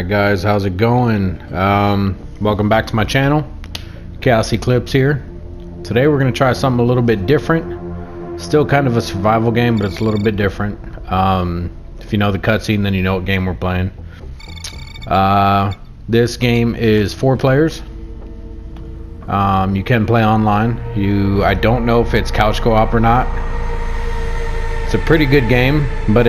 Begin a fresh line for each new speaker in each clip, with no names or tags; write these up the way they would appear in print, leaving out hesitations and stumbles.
Alright guys, how's it going? Welcome back to my channel. ChaosEclipse here. Today we're going to try something a little bit different. Still kind of a survival game, but it's a little bit different. If you know the cutscene, then you know what game we're playing. This game is 4 players. You can play online. I don't know if it's couch co-op or not. It's a pretty good game, but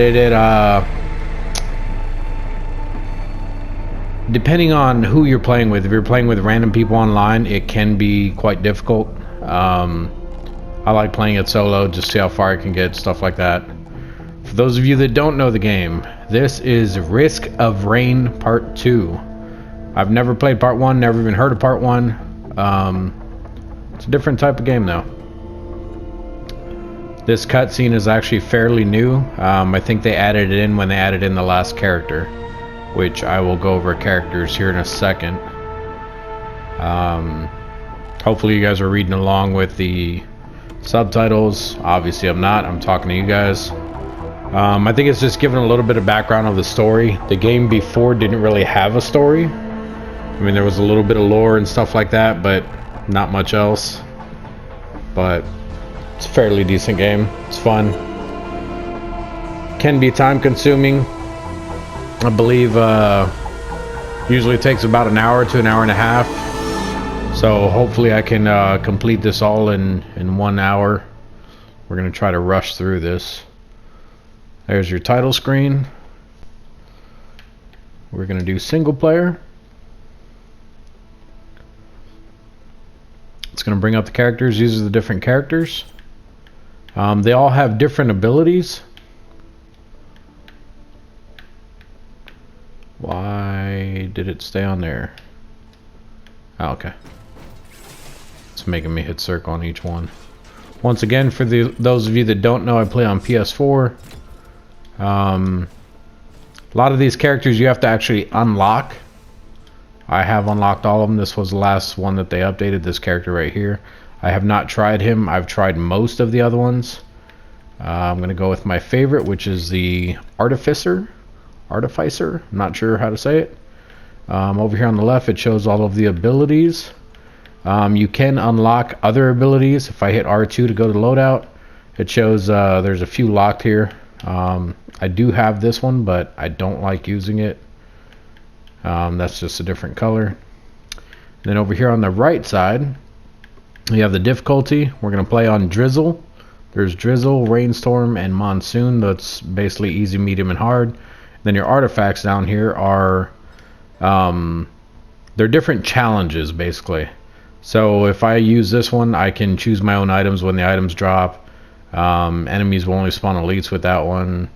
depending on who you're playing with, if you're playing with random people online, it can be quite difficult. I like playing it solo, just see how far I can get, stuff like that. For those of you that don't know the game, this is Risk of Rain Part 2. I've never played Part 1, never even heard of Part 1. It's a different type of game though. This cutscene is actually fairly new. I think they added it in when they added in the last character, which I will go over characters here in a second. Hopefully you guys are reading along with the subtitles. Obviously I'm not, I'm talking to you guys. I think it's just giving a little bit of background of the story. The game before didn't really have a story. I mean, there was a little bit of lore and stuff like that, but not much else. But it's a fairly decent game. It's fun. Can be time consuming. I believe usually takes about an hour to an hour and a half. So hopefully I can complete this all in 1 hour. We're going to try to rush through this. There's your title screen. We're going to do single player. It's going to bring up the characters. These are the different characters. They all have different abilities. Why did it stay on there? Oh, okay. It's making me hit circle on each one. Once again, for those of you that don't know, I play on PS4. A lot of these characters you have to actually unlock. I have unlocked all of them. This was the last one that they updated, this character right here. I have not tried him. I've tried most of the other ones. I'm going to go with my favorite, which is the Artificer. I'm not sure how to say it. Over here on the left it shows all of the abilities. You can unlock other abilities. If I hit R2 to go to loadout, it shows there's a few locked here. I do have this one, but I don't like using it. That's just a different color. Then over here on the right side you have the difficulty. We're going to play on Drizzle. There's Drizzle, Rainstorm, and Monsoon. That's basically easy, medium, and hard. Then your artifacts down here are they're different challenges basically. So if I use this one, I can choose my own items when the items drop. Enemies will only spawn elites with that one.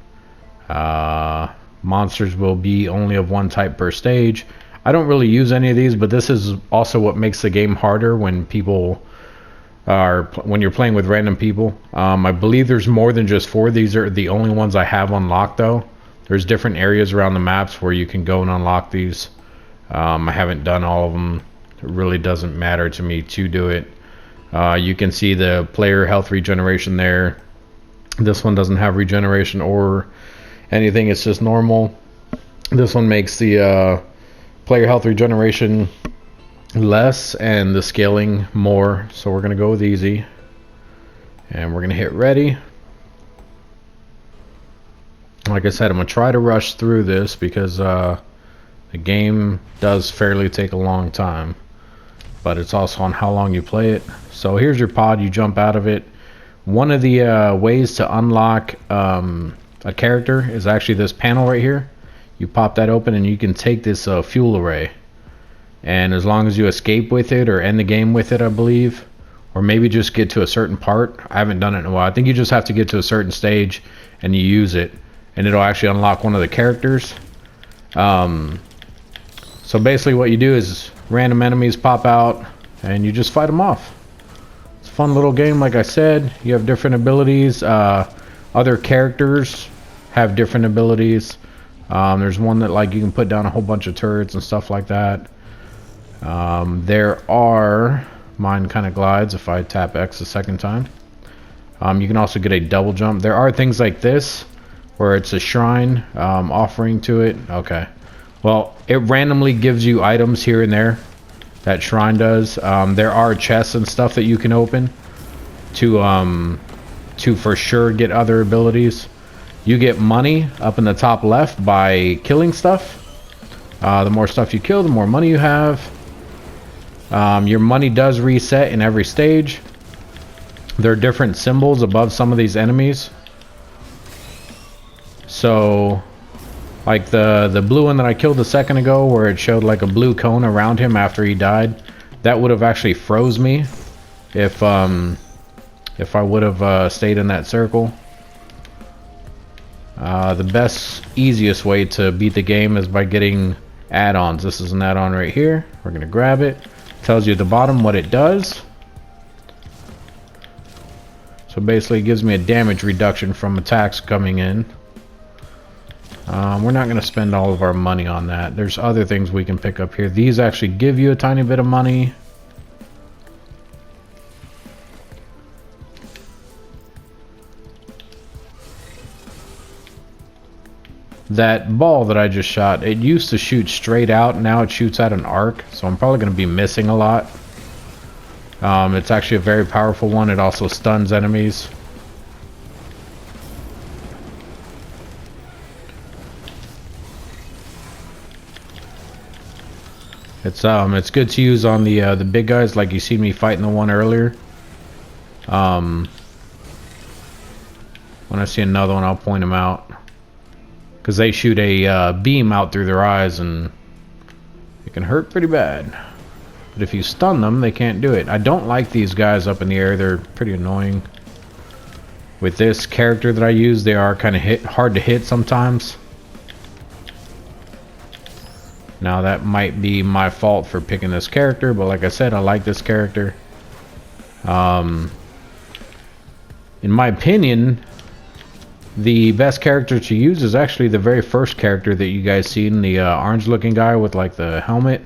Monsters will be only of one type per stage. I don't really use any of these, but this is also what makes the game harder when you're playing with random people. I believe there's more than just 4. These are the only ones I have unlocked though. There's different areas around the maps where you can go and unlock these. I haven't done all of them. It really doesn't matter to me to do it. You can see the player health regeneration there. This one doesn't have regeneration or anything. It's just normal. This one makes the player health regeneration less and the scaling more. So we're going to go with easy. And we're going to hit ready. Like I said, I'm going to try to rush through this because the game does fairly take a long time. But it's also on how long you play it. So here's your pod. You jump out of it. One of the ways to unlock a character is actually this panel right here. You pop that open and you can take this fuel array. And as long as you escape with it or end the game with it, I believe, or maybe just get to a certain part. I haven't done it in a while. I think you just have to get to a certain stage and you use it. And it'll actually unlock one of the characters. So basically what you do is random enemies pop out and you just fight them off. It's a fun little game. Like I said, you have different abilities. Other characters have different abilities. There's one that like you can put down a whole bunch of turrets and stuff like that. There are, mine kind of glides if I tap X a second time. You can also get a double jump. There are things like this where it's a shrine offering to it. Okay, Well, it randomly gives you items here and there. That shrine does. There are chests and stuff that you can open to for sure get other abilities. You get money up in the top left by killing stuff. The more stuff you kill, the more money you have. Your money does reset in every stage. There are different symbols above some of these enemies. So, like the blue one that I killed a second ago, where it showed like a blue cone around him after he died, that would have actually froze me if I would have stayed in that circle. The best, easiest way to beat the game is by getting add-ons. This is an add-on right here. We're gonna grab it. Tells you at the bottom what it does. So basically it gives me a damage reduction from attacks coming in. We're not going to spend all of our money on that. There's other things we can pick up here. These actually give you a tiny bit of money. That ball that I just shot, it used to shoot straight out. Now it shoots at an arc. So I'm probably going to be missing a lot. It's actually a very powerful one. It also stuns enemies. It's good to use on the big guys, like you see me fighting the one earlier. When I see another one, I'll point them out, because they shoot a beam out through their eyes and it can hurt pretty bad. But if you stun them, they can't do it. I don't like these guys up in the air. They're pretty annoying. With this character that I use, they are kind of hard to hit sometimes. Now that might be my fault for picking this character, but like I said, I like this character. In my opinion, the best character to use is actually the very first character that you guys seen, the orange looking guy with like the helmet.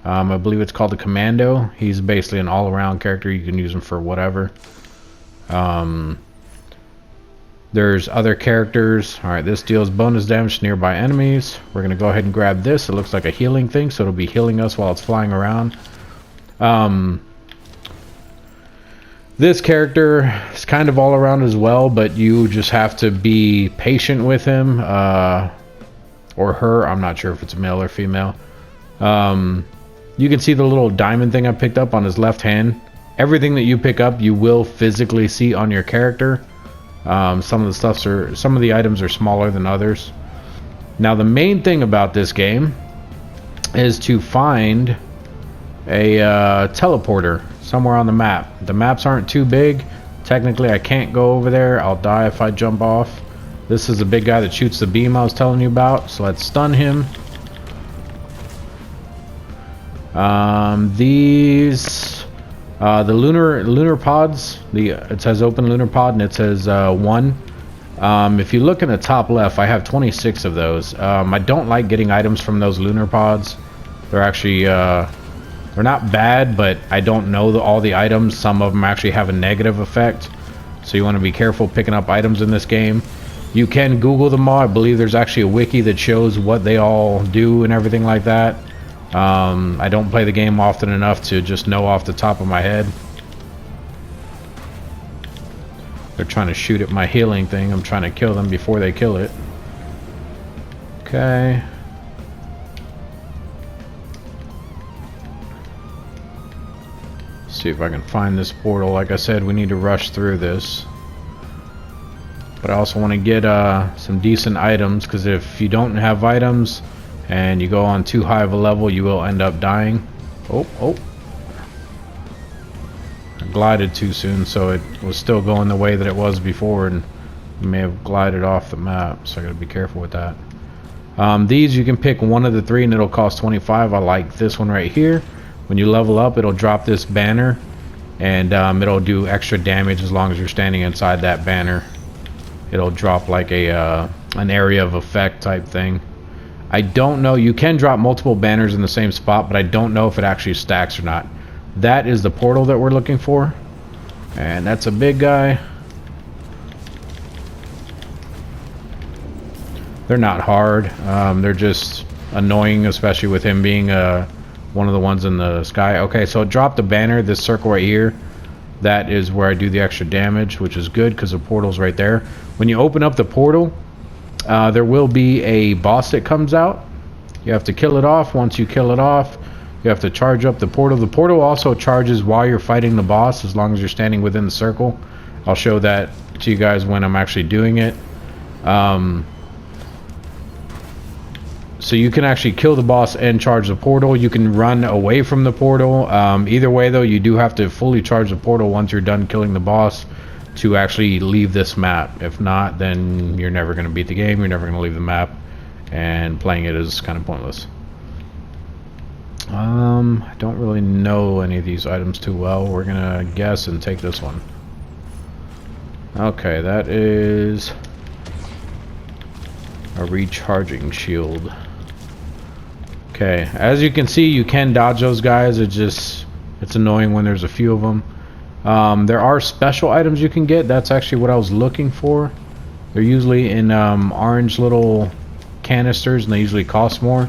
I believe it's called the Commando. He's basically an all-around character. You can use him for whatever. There's other characters. Alright, this deals bonus damage to nearby enemies. We're going to go ahead and grab this. It looks like a healing thing, so it'll be healing us while it's flying around. This character is kind of all around as well, but you just have to be patient with him. Or her. I'm not sure if it's male or female. You can see the little diamond thing I picked up on his left hand. Everything that you pick up, you will physically see on your character. Some of the items are smaller than others. Now the main thing about this game is to find a teleporter somewhere on the map. The maps aren't too big. Technically I can't go over there. I'll die if I jump off. This is a big guy that shoots the beam I was telling you about, so let's stun him. The lunar pods, it says open lunar pod and it says 1. If you look in the top left, I have 26 of those. I don't like getting items from those lunar pods. They're actually they're not bad, but I don't know all the items. Some of them actually have a negative effect, so you want to be careful picking up items in this game. You can Google them all. I believe there's actually a wiki that shows what they all do and everything like that. I don't play the game often enough to just know off the top of my head. They're trying to shoot at my healing thing. I'm trying to kill them before they kill it. Okay. See if I can find this portal. Like I said, we need to rush through this. But I also want to get some decent items, because if you don't have items and you go on too high of a level, you will end up dying. Oh. I glided too soon, so it was still going the way that it was before, and may have glided off the map, so I gotta be careful with that. These, you can pick one of the 3 and it'll cost 25. I like this one right here. When you level up, it'll drop this banner, and it'll do extra damage as long as you're standing inside that banner. It'll drop like a an area of effect type thing. I don't know, you can drop multiple banners in the same spot, but I don't know if it actually stacks or not. That is the portal that we're looking for, and that's a big guy. They're not hard, they're just annoying, especially with him being one of the ones in the sky. Okay, so it dropped the banner, this circle right here. That is where I do the extra damage, which is good because the portal's right there. When you open up the portal, there will be a boss that comes out. You have to kill it off. Once you kill it off, you have to charge up the portal. The portal also charges while you're fighting the boss, as long as you're standing within the circle. I'll show that to you guys when I'm actually doing it. So you can actually kill the boss and charge the portal. You can run away from the portal. Either way, though, you do have to fully charge the portal once you're done killing the boss to actually leave this map. If not, then you're never going to beat the game. You're never going to leave the map, and playing it is kind of pointless. I don't really know any of these items too well. We're going to guess and take this one. Okay, that is a recharging shield. Okay, as you can see, you can dodge those guys. It's annoying when there's a few of them. There are special items you can get. That's actually what I was looking for. They're usually in orange little canisters, and they usually cost more.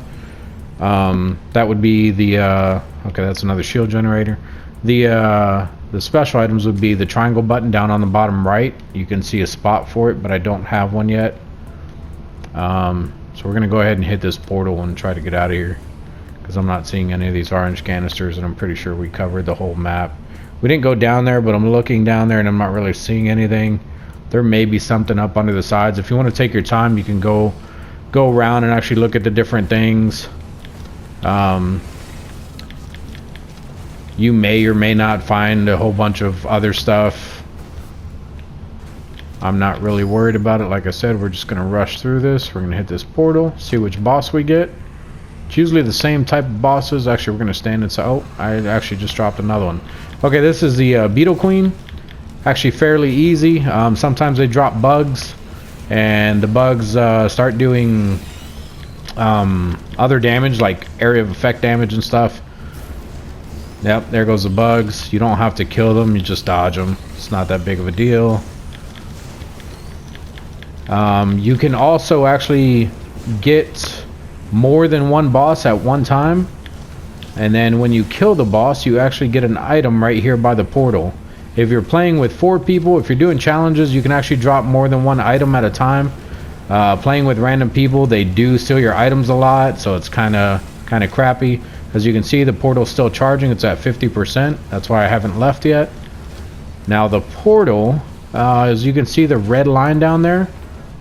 That would be the okay, that's another shield generator. The special items would be the triangle button down on the bottom right. You can see a spot for it, but I don't have one yet. So we're gonna go ahead and hit this portal and try to get out of here, because I'm not seeing any of these orange canisters, and I'm pretty sure we covered the whole map. We didn't go down there, but I'm looking down there and I'm not really seeing anything. There may be something up under the sides. If you want to take your time, you can go around and actually look at the different things. You may or may not find a whole bunch of other stuff. I'm not really worried about it. Like I said, we're just gonna rush through this. We're gonna hit this portal, see which boss we get. It's usually the same type of bosses. Actually, we're gonna stand inside. Oh, I actually just dropped another one. Okay, this is the Beetle Queen. Actually fairly easy. Sometimes they drop bugs, and the bugs start doing other damage, like area of effect damage and stuff. Yep, there goes the bugs. You don't have to kill them, you just dodge them. It's not that big of a deal. You can also actually get more than one boss at one time, and then when you kill the boss, you actually get an item right here by the portal. If you're playing with 4 people, if you're doing challenges, you can actually drop more than one item at a time. Playing with random people, they do steal your items a lot, so it's kind of crappy. As you can see, the portal's still charging. It's at 50%. That's why I haven't left yet. Now the portal, as you can see, the red line down there,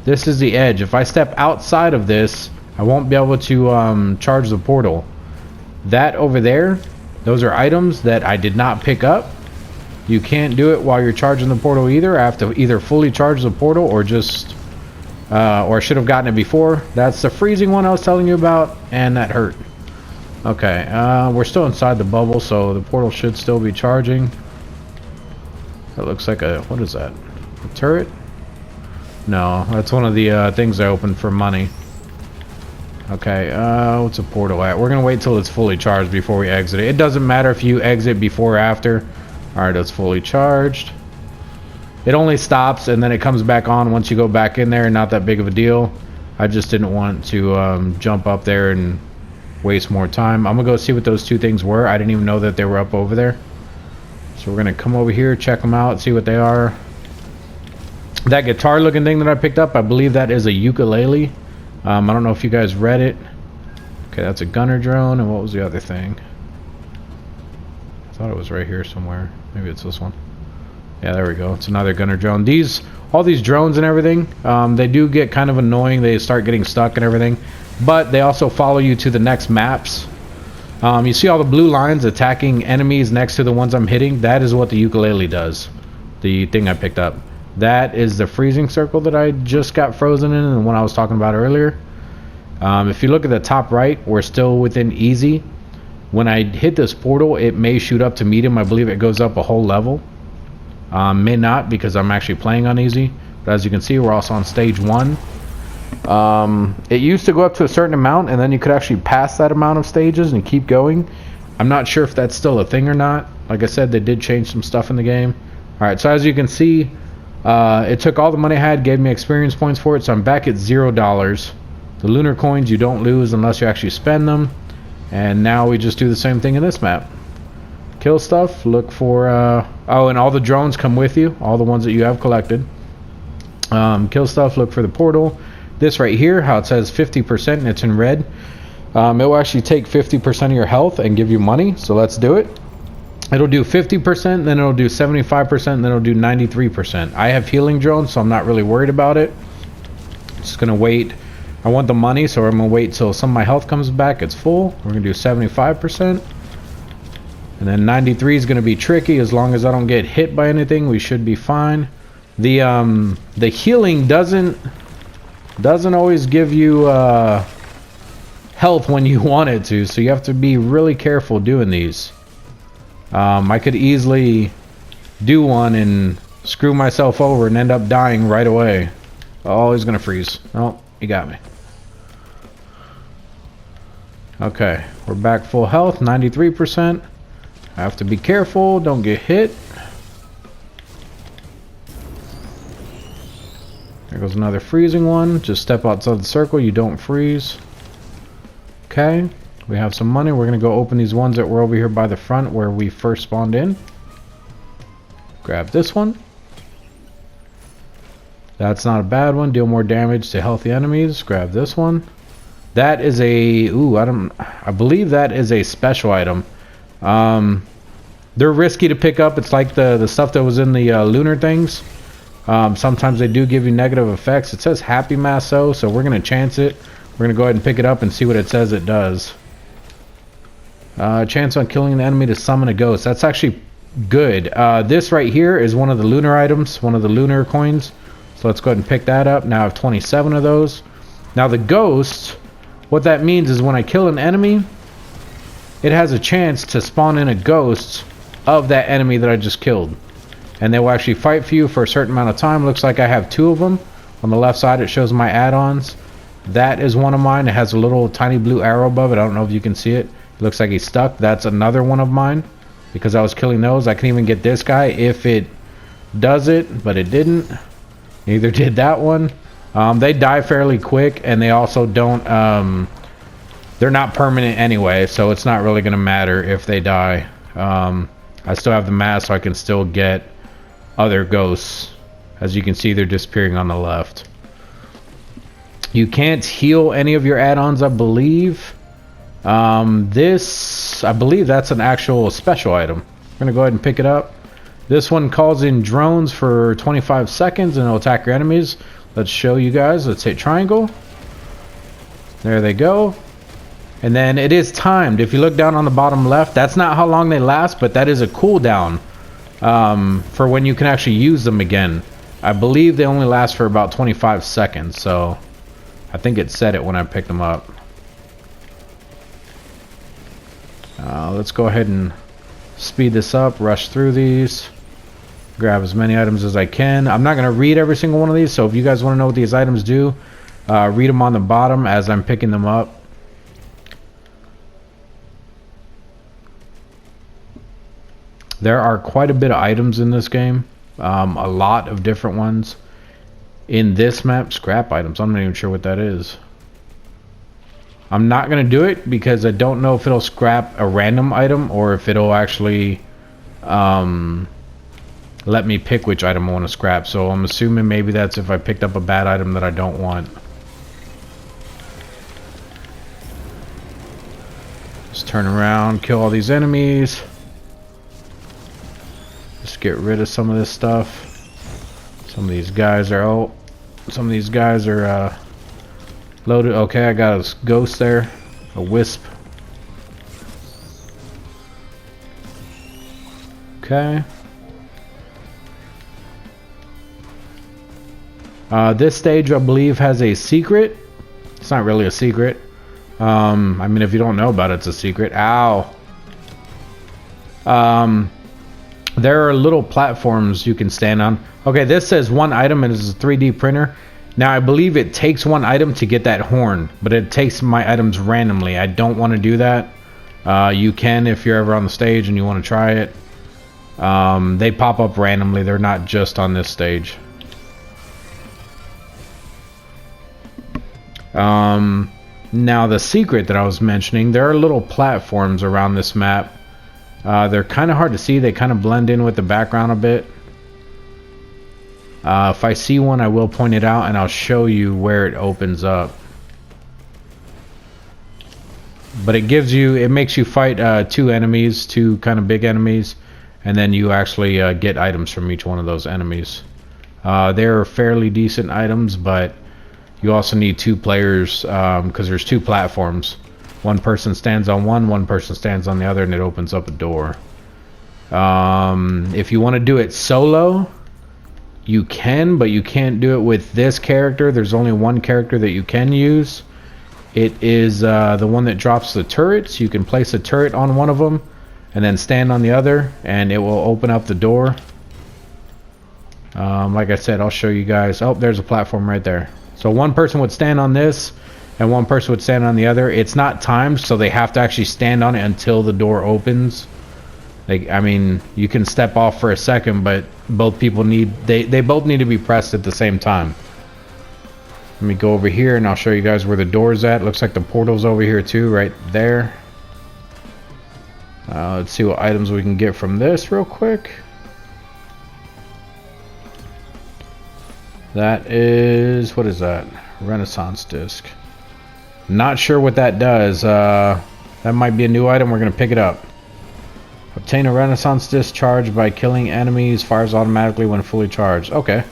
this is the edge. If I step outside of this, I won't be able to charge the portal. That over there, those are items that I did not pick up. You can't do it while you're charging the portal either. I have to either fully charge the portal or just or I should have gotten it before. That's the freezing one I was telling you about, and that hurt. Okay, we're still inside the bubble, so the portal should still be charging. That looks like a, what is that? A turret? No, that's one of the things I opened for money. Okay, what's a portal at? We're gonna wait till it's fully charged before we exit it. It doesn't matter if you exit before or after. Alright, it's fully charged. It only stops and then it comes back on once you go back in there. Not that big of a deal. I just didn't want to jump up there and waste more time. I'm gonna go see what those two things were. I didn't even know that they were up over there. So we're gonna come over here, check them out, see what they are. That guitar looking thing that I picked up, I believe that is a ukulele. I don't know if you guys read it. Okay, that's a gunner drone, and what was the other thing? I thought it was right here somewhere. Maybe it's this one. Yeah, there we go. It's another gunner drone. All these drones and everything, they do get kind of annoying. They start getting stuck and everything, but they also follow you to the next maps. You see all the blue lines attacking enemies next to the ones I'm hitting? That is what the ukulele does. The thing I picked up. That is the freezing circle that I just got frozen in, and the one I was talking about earlier. If you look at the top right, we're still within easy. When I hit this portal, it may shoot up to medium. I believe it goes up a whole level. May not, because I'm actually playing on easy. But as you can see, we're also on stage 1. It used to go up to a certain amount, and then you could actually pass that amount of stages and keep going. I'm not sure if that's still a thing or not. Like I said, they did change some stuff in the game. Alright, so as you can see, it took all the money I had, gave me experience points for it, so I'm back at $0. The lunar coins you don't lose unless you actually spend them. And now we just do the same thing in this map. Kill stuff, look for oh, and all the drones come with you, all the ones that you have collected. Kill stuff, look for the portal. This right here, how it says 50% and it's in red, it will actually take 50% of your health and give you money. So let's do it. It'll do 50%, then it'll do 75%, then it'll do 93%. I have healing drones, so I'm not really worried about it. Just gonna wait. I want the money, so I'm gonna wait till some of my health comes back. It's full. We're gonna do 75%, and then 93 is gonna be tricky. As long as I don't get hit by anything, we should be fine. The healing doesn't always give you health when you want it to, so you have to be really careful doing these. I could easily do one and screw myself over and end up dying right away. Oh, he's gonna freeze. Oh, he got me. Okay, we're back full health, 93%. I have to be careful, don't get hit. There goes another freezing one. Just step outside the circle, you don't freeze. Okay, we have some money. We're gonna go open these ones that were over here by the front where we first spawned in. Grab this one. That's not a bad one. Deal more damage to healthy enemies. Grab this one. That is a I believe that is a special item. They're risky to pick up. It's like the stuff that was in the lunar things. Sometimes they do give you negative effects. It says Happy Mass though, so we're gonna chance it. We're gonna go ahead and pick it up and see what it says it does. Chance on killing an enemy to summon a ghost. That's actually good. This right here is one of the lunar items, one of the lunar coins. So let's go ahead and pick that up. Now I have 27 of those. Now the ghost, what that means is when I kill an enemy, it has a chance to spawn in a ghost of that enemy that I just killed. And they will actually fight for you for a certain amount of time. Looks like I have 2 of them. On the left side it shows my add-ons. That is one of mine. It has a little tiny blue arrow above it. I don't know if you can see it. It looks like he's stuck. That's another one of mine. Because I was killing those. I can even get this guy if it does it, but it didn't. Neither did that one. They die fairly quick, and they also don't they're not permanent anyway, so it's not really gonna matter if they die. I still have the mask, so I can still get other ghosts. As you can see, they're disappearing on the left. You can't heal any of your add-ons, I believe. This, I believe that's an actual special item. We're gonna go ahead and pick it up. This one calls in drones for 25 seconds and it'll attack your enemies. Let's show you guys. Let's hit triangle. There they go. And then it is timed. If you look down on the bottom left, that's not how long they last, but that is a cooldown for when you can actually use them again. I believe they only last for about 25 seconds, so I think it said it when I picked them up. Let's go ahead and speed this up, rush through these, grab as many items as I can. I'm not going to read every single one of these, so if you guys want to know what these items do, read them on the bottom as I'm picking them up. There are quite a bit of items in this game, a lot of different ones. In this map, scrap items, I'm not even sure what that is. I'm not going to do it because I don't know if it'll scrap a random item or if it'll actually let me pick which item I want to scrap. So I'm assuming maybe that's if I picked up a bad item that I don't want. Just turn around, kill all these enemies. Just get rid of some of this stuff. Some of these guys are out. Some of these guys are loaded. Okay, I got a ghost there. A wisp. Okay. This stage, I believe, has a secret. It's not really a secret. I mean, if you don't know about it, it's a secret. Ow. There are little platforms you can stand on. Okay, this says one item and it's a 3D printer. Now, I believe it takes one item to get that horn, but it takes my items randomly. I don't want to do that. You can if you're ever on the stage and you want to try it. They pop up randomly. They're not just on this stage. Now the secret that I was mentioning, there are little platforms around this map. They're kind of hard to see. They kind of blend in with the background a bit. If I see one, I will point it out and I'll show you where it opens up. But it makes you fight two enemies, two kind of big enemies, and then you actually get items from each one of those enemies. They're fairly decent items, but you also need two players because there's two platforms. One person stands on one person stands on the other, and it opens up a door. If you want to do it solo, you can, but you can't do it with this character. There's only one character that you can use. It is the one that drops the turrets. You can place a turret on one of them and then stand on the other, and it will open up the door. Like I said, I'll show you guys. Oh, there's a platform right there. So one person would stand on this and one person would stand on the other. It's not timed, so they have to actually stand on it until the door opens. I mean, you can step off for a second, but both people they both need to be pressed at the same time. Let me go over here and I'll show you guys where the door's at. Looks like the portal's over here too, right there. Let's see what items we can get from this real quick. That is, what is that? Renaissance disc. Not sure what that does. That might be a new item. We're going to pick it up. Obtain a Renaissance disc charged by killing enemies. Fires automatically when fully charged. Okay.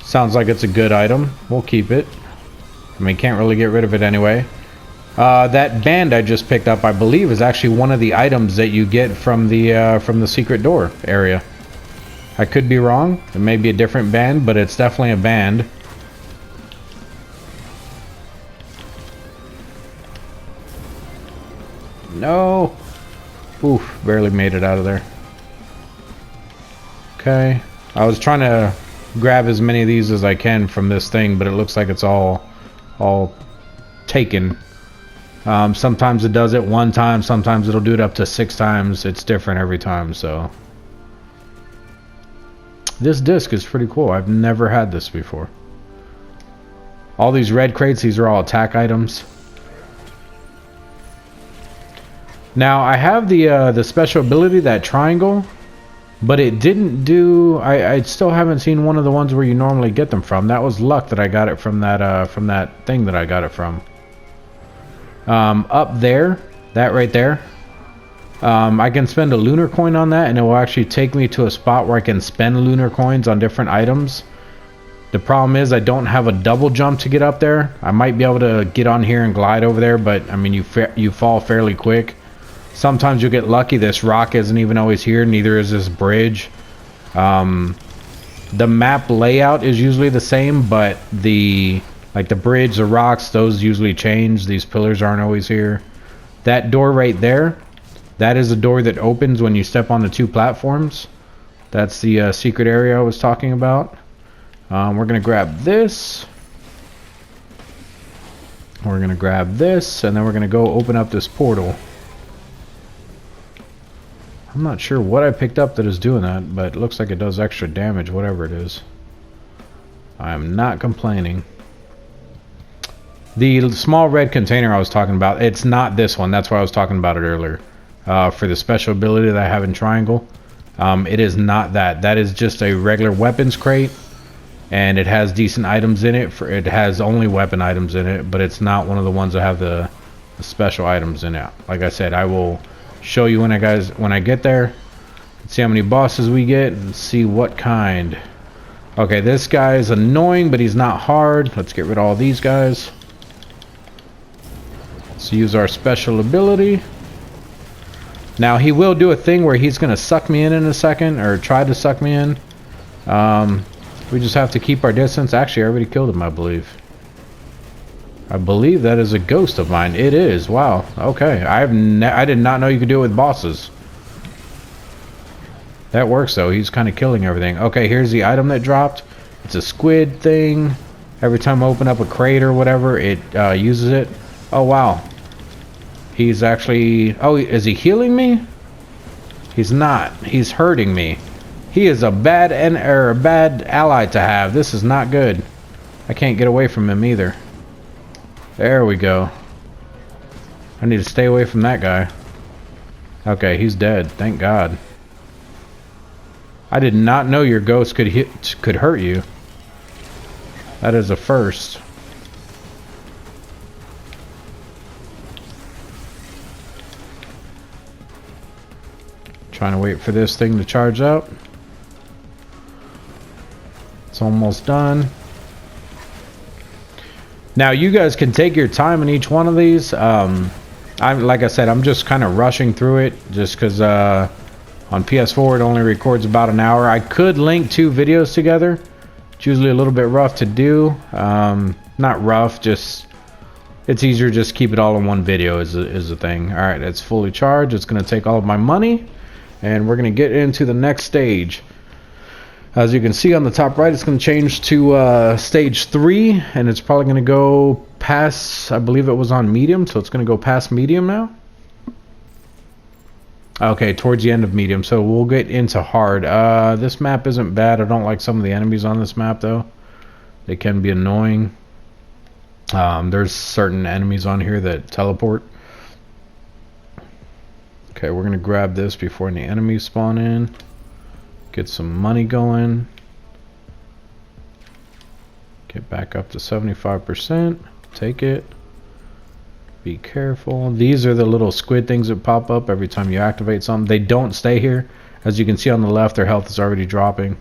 Sounds like it's a good item. We'll keep it. I mean, can't really get rid of it anyway. That band I just picked up, I believe, is actually one of the items that you get from the secret door area. I could be wrong. It may be a different band, but it's definitely a band. No. Oof, barely made it out of there. Okay. I was trying to grab as many of these as I can from this thing, but it looks like it's all taken. Sometimes it does it one time, sometimes it'll do it up to 6 times. It's different every time, so. This disc is pretty cool. I've never had this before. All these red crates, these are all attack items. Now, I have the special ability, that triangle, but it didn't do... I still haven't seen one of the ones where you normally get them from. That was luck that I got it from that thing that I got it from. Up there, that right there, I can spend a lunar coin on that, and it will actually take me to a spot where I can spend lunar coins on different items. The problem is I don't have a double jump to get up there. I might be able to get on here and glide over there, but I mean, you fall fairly quick. Sometimes you'll get lucky. This rock isn't even always here, neither is this bridge. The map layout is usually the same, but like the bridge, the rocks, those usually change. These pillars aren't always here. That door right there, that is the door that opens when you step on the 2 platforms. That's the secret area I was talking about. We're gonna grab this. We're gonna grab this, and then we're gonna go open up this portal. I'm not sure what I picked up that is doing that, but it looks like it does extra damage, whatever it is. I'm not complaining. The small red container I was talking about, it's not this one. That's why I was talking about it earlier. For the special ability that I have in triangle. It is not that. That is just a regular weapons crate. And it has decent items in it. It has only weapon items in it, but it's not one of the ones that have the special items in it. Like I said, I will show you when I get there. Let's see how many bosses we get and see what kind. Okay, this guy is annoying, but he's not hard. Let's get rid of all these guys. Let's use our special ability. Now he will do a thing where he's gonna suck me in a second, or try to suck me in. We just have to keep our distance. Actually, I already killed him, I believe. I believe that is a ghost of mine. It is. Wow. Okay. I did not know you could do it with bosses. That works though. He's kind of killing everything. Okay, here's the item that dropped. It's a squid thing. Every time I open up a crate or whatever, it uses it. Oh wow. He's actually... Oh, is he healing me? He's not. He's hurting me. He is a bad ally to have. This is not good. I can't get away from him either. There we go. I need to stay away from that guy. Okay, he's dead. Thank God. I did not know your ghost could hurt you. That is a first. Trying to wait for this thing to charge up. It's almost done. Now you guys can take your time in each one of these. Like I said, I'm just kind of rushing through it just because on PS4 it only records about an hour. I could link 2 videos together. It's usually a little bit rough to do. Not rough, just it's easier just keep it all in one video is the thing. All right, it's fully charged. It's going to take all of my money, and we're going to get into the next stage. As you can see on the top right, it's going to change to stage 3, and it's probably going to go past, I believe it was on medium, so it's going to go past medium now. Okay, towards the end of medium, so we'll get into hard. This map isn't bad. I don't like some of the enemies on this map, though. They can be annoying. There's certain enemies on here that teleport. Okay, we're going to grab this before any enemies spawn in. Get some money going. Get back up to 75%. Take it. Be careful. These are the little squid things that pop up every time you activate something. They don't stay here. As you can see on the left, their health is already dropping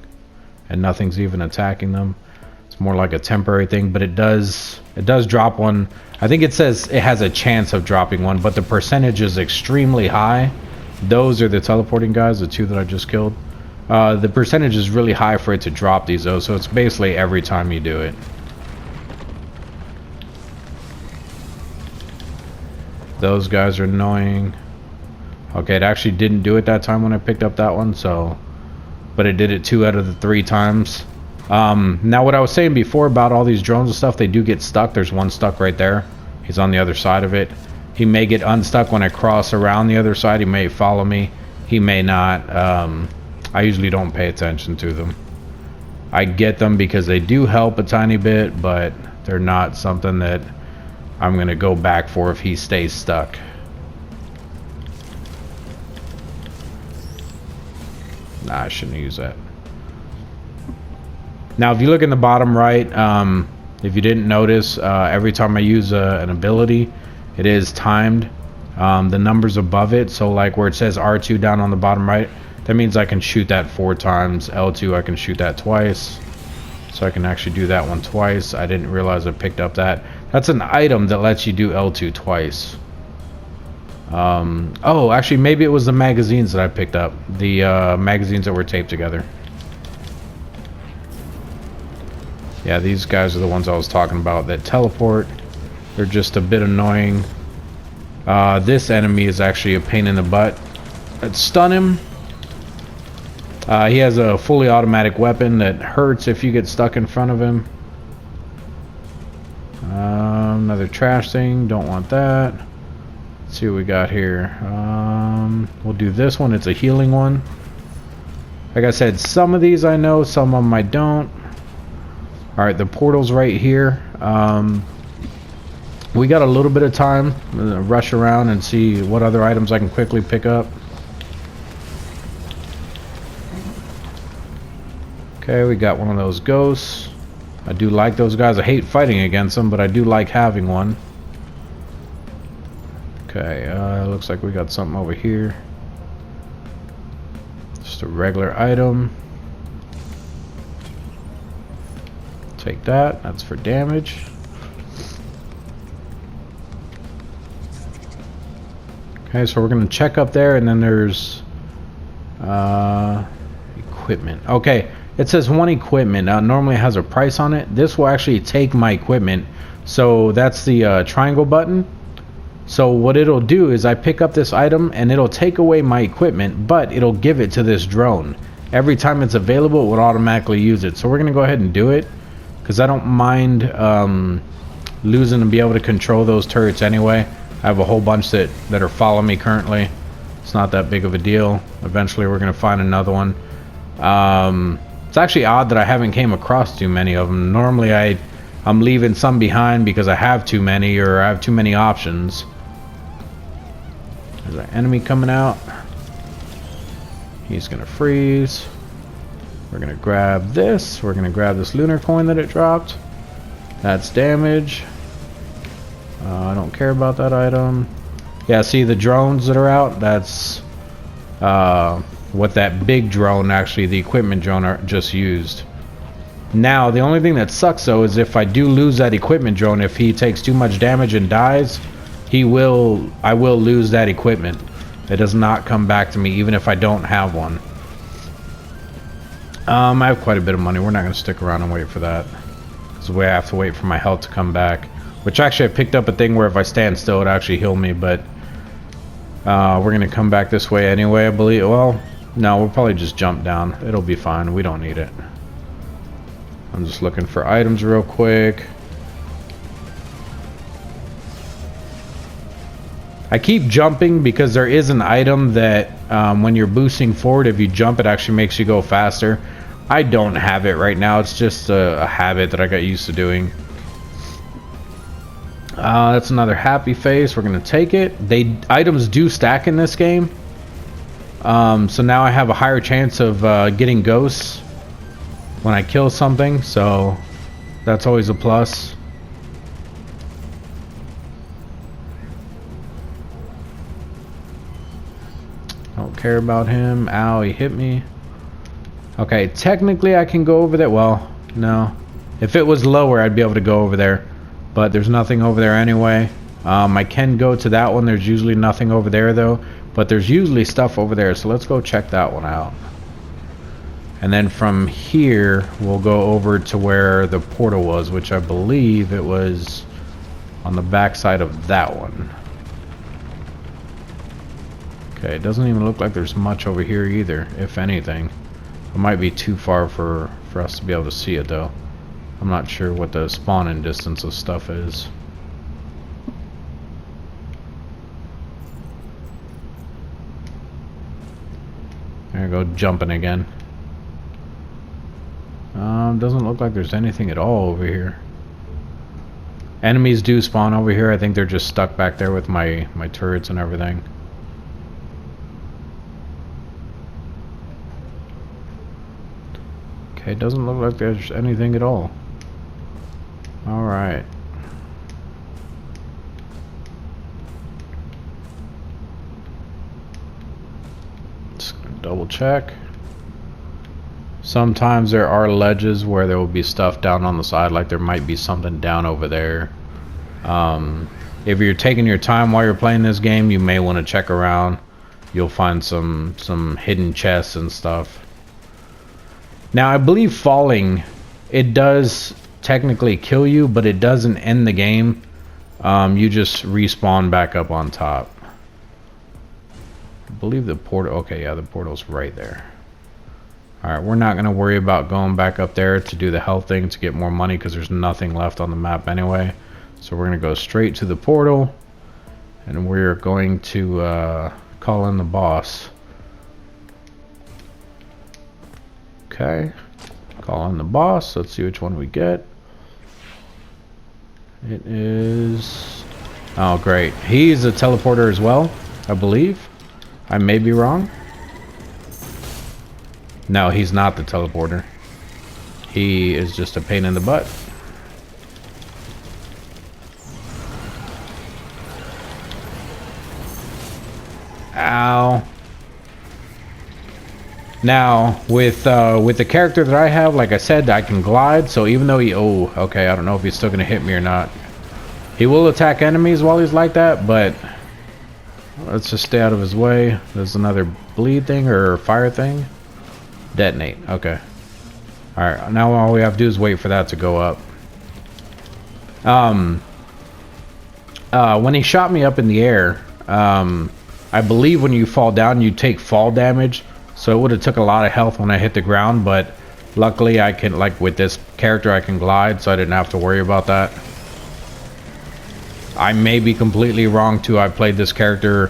and nothing's even attacking them. It's more like a temporary thing, but it does drop one. I think it says it has a chance of dropping one, but the percentage is extremely high. Those are the teleporting guys, the 2 that I just killed. The percentage is really high for it to drop these though, so it's basically every time you do it. Those guys are annoying. Okay, it actually didn't do it that time when I picked up that one, so but it did it 2 out of the 3 times. Now what I was saying before about all these drones and stuff, they do get stuck. There's one stuck right there. He's on the other side of it. He may get unstuck when I cross around the other side. He may follow me. He may not. I usually don't pay attention to them. I get them because they do help a tiny bit, but they're not something that I'm going to go back for if he stays stuck. Nah, I shouldn't use that. Now, if you look in the bottom right, if you didn't notice, every time I use an ability, it is timed. The numbers above it, so like where it says R2 down on the bottom right, that means I can shoot that 4 times. L2, I can shoot that twice. So I can actually do that one twice. I didn't realize I picked up that. That's an item that lets you do L2 twice. Oh, actually, maybe it was the magazines that I picked up. The magazines that were taped together. Yeah, these guys are the ones I was talking about that teleport. They're just a bit annoying. This enemy is actually a pain in the butt. Let's stun him. He has a fully automatic weapon that hurts if you get stuck in front of him. Another trash thing. Don't want that. Let's see what we got here. We'll do this one. It's a healing one. Like I said, some of these I know, some of them I don't. Alright, the portal's right here. We got a little bit of time. I'm gonna rush around and see what other items I can quickly pick up. Okay, we got one of those ghosts. I do like those guys. I hate fighting against them, but I do like having one. Okay, looks like we got something over here. Just a regular item. Take that. That's for damage. Okay, so we're going to check up there, and then there's equipment. Okay, it says 1 equipment. Normally it has a price on it. This will actually take my equipment. So that's the triangle button. So what it'll do is I pick up this item, and it'll take away my equipment, but it'll give it to this drone. Every time it's available, it would automatically use it. So we're going to go ahead and do it, because I don't mind losing to be able to control those turrets anyway. I have a whole bunch that are following me currently. It's not that big of a deal. Eventually we're going to find another one. It's actually odd that I haven't came across too many of them. Normally I I'm leaving some behind because I have too many, or I have too many options. There's an enemy coming out. He's gonna freeze. We're gonna grab this. We're gonna grab this lunar coin that it dropped. That's damage. I don't care about that item. Yeah, see the drones that are out? That's what that big drone, actually the equipment drone, just used. Now the only thing that sucks though is if I do lose that equipment drone, if he takes too much damage and dies, I will lose that equipment. It does not come back to me even if I don't have one. I have quite a bit of money. We're not going to stick around and wait for that, because I have to wait for my health to come back. Which actually I picked up a thing where if I stand still it actually heal me, but we're going to come back this way anyway, I believe. Well, no, we'll probably just jump down. It'll be fine. We don't need it. I'm just looking for items real quick. I keep jumping because there is an item that when you're boosting forward, if you jump, it actually makes you go faster. I don't have it right now. It's just a habit that I got used to doing. That's another happy face. We're gonna take it. Items do stack in this game, so now I have a higher chance of getting ghosts when I kill something, so that's always a plus. Don't care about him. Ow, he hit me. Okay, technically I can go over there. Well, no. If it was lower, I'd be able to go over there. But there's nothing over there anyway. I can go to that one. There's usually nothing over there though. But there's usually stuff over there. So let's go check that one out. And then from here, we'll go over to where the portal was, which I believe it was on the back side of that one. Okay, it doesn't even look like there's much over here either, if anything. It might be too far for us to be able to see it though. I'm not sure what the spawning distance of stuff is. There I go, jumping again. Doesn't look like there's anything at all over here. Enemies do spawn over here. I think they're just stuck back there with my turrets and everything. Okay, it doesn't look like there's anything at all. Alright. Just gonna double check. Sometimes there are ledges where there will be stuff down on the side, like there might be something down over there. If you're taking your time while you're playing this game, you may want to check around. You'll find some hidden chests and stuff. Now I believe falling, it does technically kill you, but it doesn't end the game. You just respawn back up on top. I believe the portal, okay, yeah, the portal's right there. Alright, we're not going to worry about going back up there to do the health thing to get more money, because there's nothing left on the map anyway. So we're going to go straight to the portal, and we're going to call in the boss. Okay, call in the boss. Let's see which one we get. It is... oh, great. He's a teleporter as well, I believe. I may be wrong. No, he's not the teleporter. He is just a pain in the butt. Ow. Now, with the character that I have, like I said, I can glide, so even though he... oh, okay, I don't know if he's still going to hit me or not. He will attack enemies while he's like that, but... let's just stay out of his way. There's another bleed thing or fire thing. Detonate, okay. Alright, now all we have to do is wait for that to go up. When he shot me up in the air, I believe when you fall down, you take fall damage. So it would have took a lot of health when I hit the ground, but luckily I can, like with this character, I can glide, so I didn't have to worry about that. I may be completely wrong too. I played this character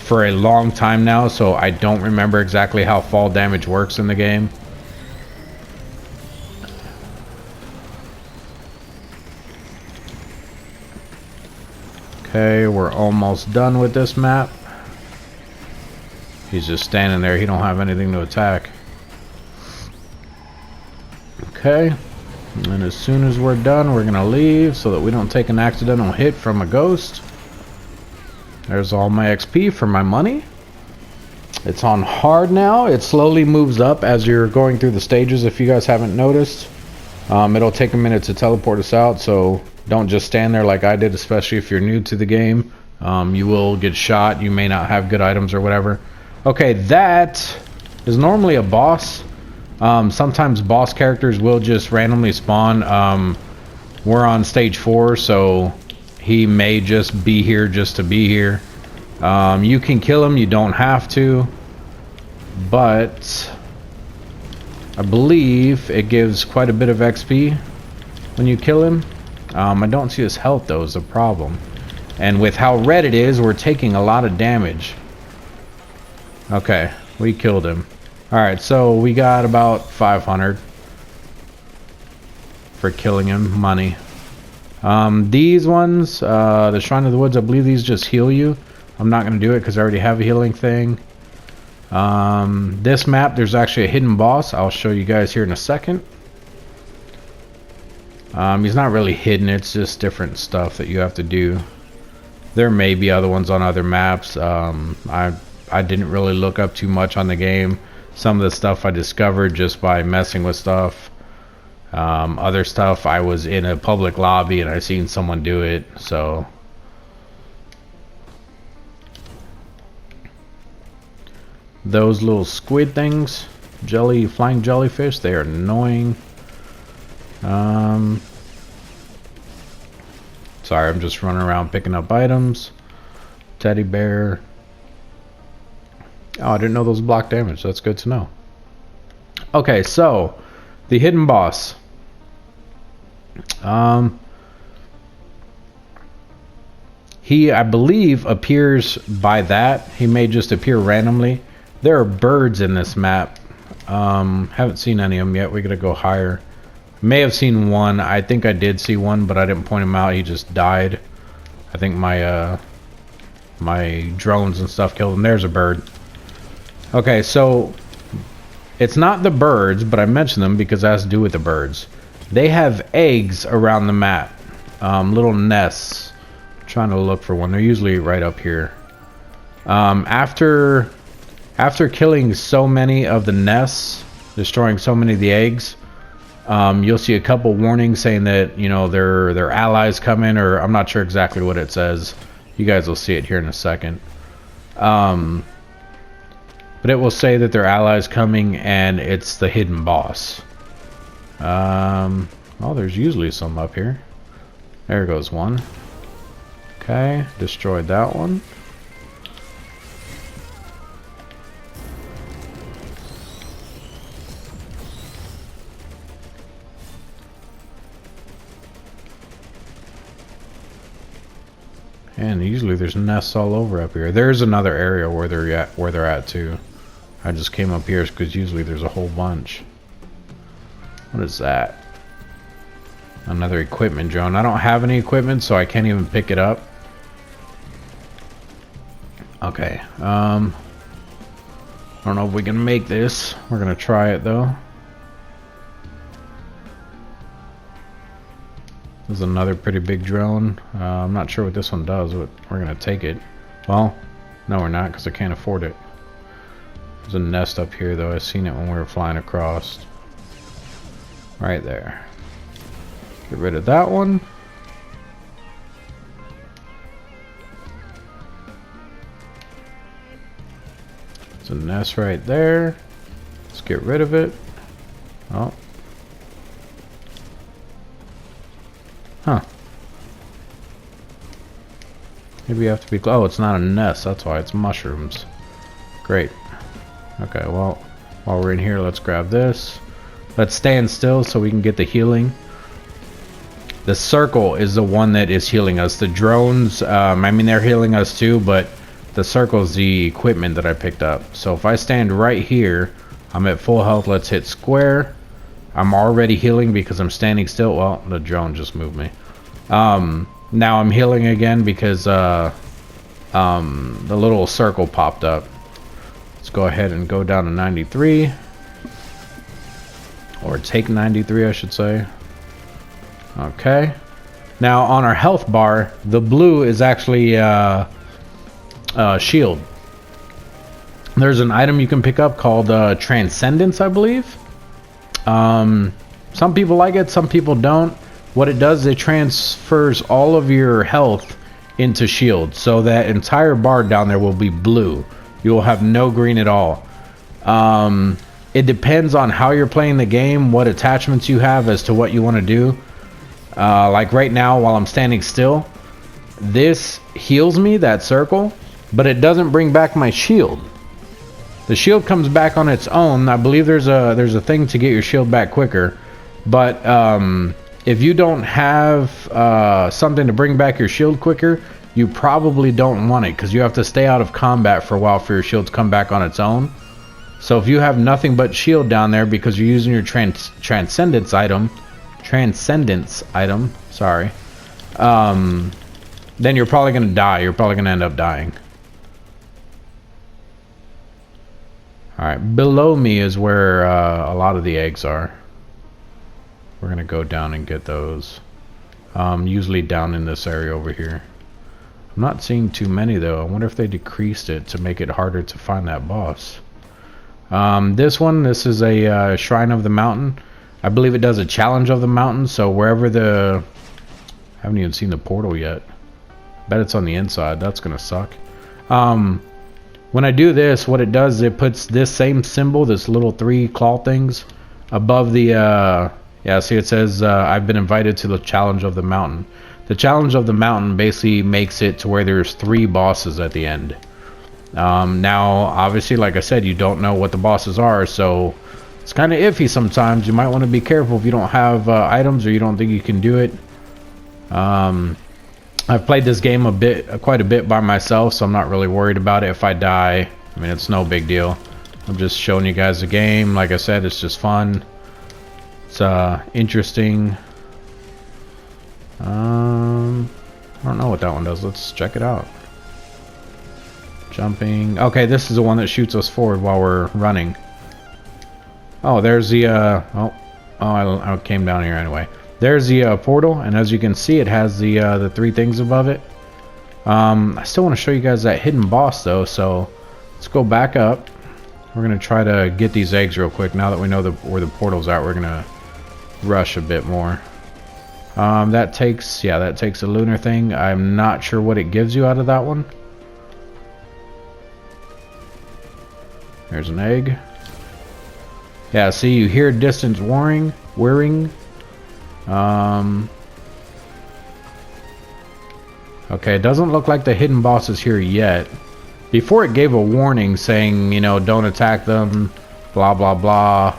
for a long time now, so I don't remember exactly how fall damage works in the game. Okay, we're almost done with this map. He's just standing there. He don't have anything to attack. Okay. And as soon as we're done, we're gonna leave so that we don't take an accidental hit from a ghost. There's all my XP for my money. It's on hard now. It slowly moves up as you're going through the stages, if you guys haven't noticed. It'll take a minute to teleport us out, so don't just stand there like I did, especially if you're new to the game. You will get shot. You may not have good items or whatever. Okay, that is normally a boss. Sometimes boss characters will just randomly spawn. We're on stage 4, so he may just be here just to be here. You can kill him, you don't have to, but I believe it gives quite a bit of XP when you kill him. I don't see his health though, is the problem. And with how red it is, we're taking a lot of damage. Okay, we killed him. Alright, so we got about 500 for killing him, money. These ones, the Shrine of the Woods, I believe these just heal you. I'm not going to do it because I already have a healing thing. This map, there's actually a hidden boss. I'll show you guys here in a second. He's not really hidden, it's just different stuff that you have to do. There may be other ones on other maps. I didn't really look up too much on the game. Some of the stuff I discovered just by messing with stuff. Other stuff I was in a public lobby and I seen someone do it, so those little squid things, flying jellyfish, they are annoying. Sorry, I'm just running around picking up items. Teddy bear. Oh, I didn't know those block damage. That's good to know. Okay, so the hidden boss. He, I believe, appears by that. He may just appear randomly. There are birds in this map. Haven't seen any of them yet. We gotta go higher. May have seen one. I think I did see one, but I didn't point him out. He just died. I think my my drones and stuff killed him. There's a bird. Okay, so it's not the birds, but I mentioned them because it has to do with the birds. They have eggs around the map, little nests. I'm trying to look for one. They're usually right up here. After killing so many of the nests, destroying so many of the eggs, you'll see a couple warnings saying that, you know, their allies come in, or I'm not sure exactly what it says. You guys will see it here in a second. But it will say that their allies coming and it's the hidden boss. Oh, there's usually some up here. There goes one. Okay, destroyed that one. And usually there's nests all over up here. There's another area where they're at too. I just came up here because usually there's a whole bunch. What is that? Another equipment drone. I don't have any equipment, so I can't even pick it up. Okay. I don't know if we can make this. We're gonna try it though. This is another pretty big drone. I'm not sure what this one does, but we're gonna take it. Well, no we're not, because I can't afford it. There's a nest up here though. I seen it when we were flying across. Right there. Get rid of that one. There's a nest right there. Let's get rid of it. Oh. Huh. Maybe you have to be... Oh, it's not a nest. That's why. It's mushrooms. Great. Okay, well, while we're in here, let's grab this. Let's stand still so we can get the healing. The circle is the one that is healing us. The drones, I mean, they're healing us too, but the circle is the equipment that I picked up. So if I stand right here, I'm at full health. Let's hit square. I'm already healing because I'm standing still. Well, the drone just moved me. Now I'm healing again because the little circle popped up. Let's go ahead and go down to 93. Or take 93, I should say. Okay. Now on our health bar, the blue is actually shield. There's an item you can pick up called Transcendence, I believe. Some people like it, some people don't. What it does is it transfers all of your health into shield, so that entire bar down there will be blue. You will have no green at all. It depends on how you're playing the game, what attachments you have as to what you want to do. Like right now, while I'm standing still, this heals me, that circle, but it doesn't bring back my shield. The shield comes back on its own. I believe there's a thing to get your shield back quicker, but if you don't have something to bring back your shield quicker, you probably don't want it, because you have to stay out of combat for a while for your shield to come back on its own. So if you have nothing but shield down there because you're using your transcendence item, sorry, then you're probably gonna die. You're probably gonna end up dying. Alright, below me is where a lot of the eggs are. We're gonna go down and get those. Usually down in this area over here. I'm not seeing too many though. I wonder if they decreased it to make it harder to find that boss. This is a Shrine of the Mountain. I believe it does a challenge of the mountain, so wherever I haven't even seen the portal yet. Bet it's on the inside. That's gonna suck. When I do this, what it does is it puts this same symbol, this little 3 claw things, above the yeah, see it says I've been invited to the challenge of the mountain. The challenge of the mountain basically makes it to where there's 3 bosses at the end. Now obviously, like I said, you don't know what the bosses are, so it's kind of iffy sometimes. You might want to be careful if you don't have items or you don't think you can do it. I've played this game quite a bit by myself, so I'm not really worried about it if I die. I mean, it's no big deal. I'm just showing you guys the game. Like I said, it's just fun. It's interesting. I don't know what that one does. Let's check it out. Jumping. Okay, this is the one that shoots us forward while we're running. Oh, there's the I came down here anyway. There's the portal, and as you can see, it has the 3 things above it. I still want to show you guys that hidden boss though, so let's go back up. We're gonna try to get these eggs real quick. Now that we know where the portal's at, we're gonna rush a bit more. That takes a lunar thing. I'm not sure what it gives you out of that one. There's an egg. Yeah, see, you hear distance whirring. Okay, it doesn't look like the hidden boss is here yet. Before it gave a warning saying, you know, don't attack them, blah blah blah.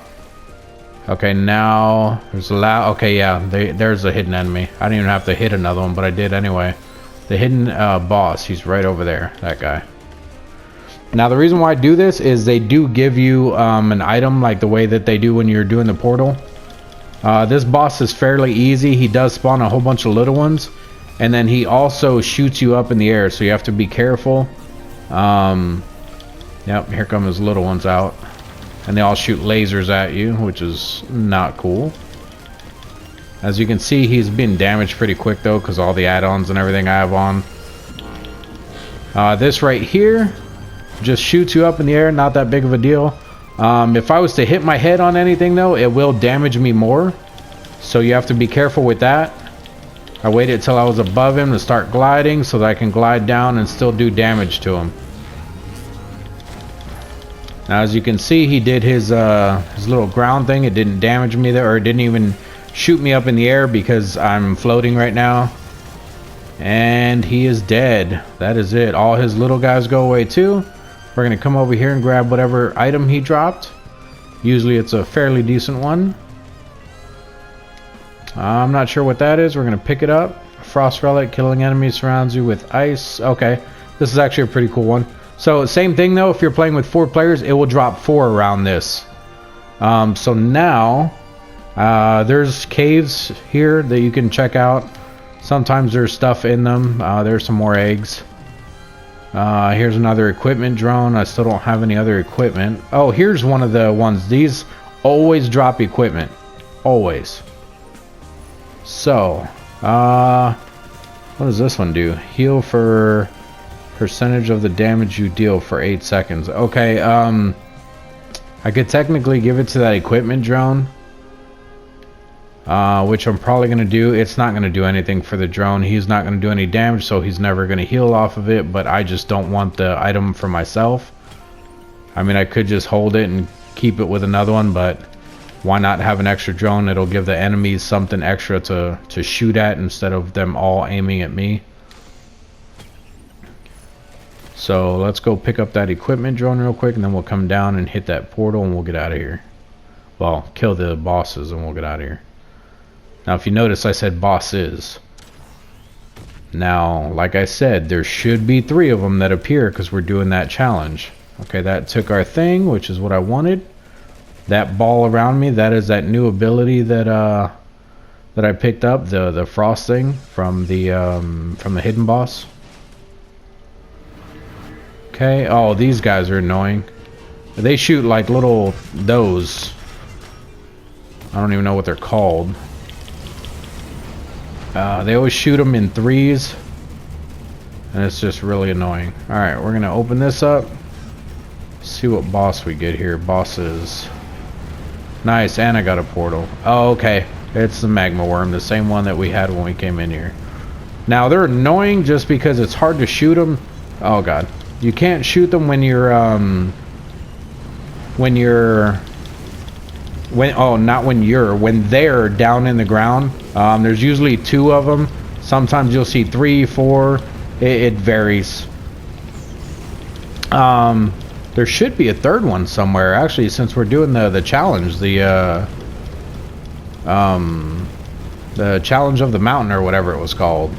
Okay, now there's okay, yeah, there's a hidden enemy. I didn't even have to hit another one, but I did anyway. The hidden boss, he's right over there, that guy. Now the reason why I do this is they do give you an item like the way that they do when you're doing the portal. This boss is fairly easy. He does spawn a whole bunch of little ones, and then he also shoots you up in the air, so you have to be careful. Yep, here come his little ones out, and they all shoot lasers at you, which is not cool. As you can see, he's been damaged pretty quick though, because all the add-ons and everything I have on. This right here just shoots you up in the air, not that big of a deal. If I was to hit my head on anything though, it will damage me more, so you have to be careful with that. I waited till I was above him to start gliding so that I can glide down and still do damage to him. Now as you can see, he did his little ground thing. It didn't damage me there, or it didn't even shoot me up in the air because I'm floating right now. And he is dead. That is it. All his little guys go away too. We're gonna come over here and grab whatever item he dropped. Usually it's a fairly decent one. I'm not sure what that is. We're gonna pick it up. Frost relic, killing enemies surrounds you with ice. Okay, this is actually a pretty cool one. So same thing though, if you're playing with 4 players, it will drop 4 around this. So now there's caves here that you can check out. Sometimes there's stuff in them. There's some more eggs. Here's another equipment drone. I still don't have any other equipment. Oh, here's one of the ones. These always drop equipment. Always. So, what does this one do? Heal for percentage of the damage you deal for 8 seconds. Okay, I could technically give it to that equipment drone. Which I'm probably going to do. It's not going to do anything for the drone. He's not going to do any damage, so he's never going to heal off of it, but I just don't want the item for myself. I mean, I could just hold it and keep it with another one, but why not have an extra drone? It'll give the enemies something extra to shoot at instead of them all aiming at me. So let's go pick up that equipment drone real quick, and then we'll come down and hit that portal and we'll get out of here. Well, kill the bosses and we'll get out of here. Now, if you notice, I said bosses. Now, like I said, there should be 3 of them that appear because we're doing that challenge. Okay, that took our thing, which is what I wanted. That ball around me, that is that new ability that I picked up, the frost thing from the hidden boss. Okay. Oh, these guys are annoying. They shoot like little those. I don't even know what they're called. They always shoot them in 3s, and it's just really annoying. Alright, we're gonna open this up, see what boss we get here. Bosses. Nice, and I got a portal. Oh, okay. It's the magma worm, the same one that we had when we came in here. Now, they're annoying just because it's hard to shoot them. Oh god. You can't shoot them when you're when they're down in the ground. There's usually 2 of them. Sometimes you'll see 3, 4. It varies. There should be a 3rd one somewhere, actually, since we're doing the challenge, the challenge of the mountain or whatever it was called.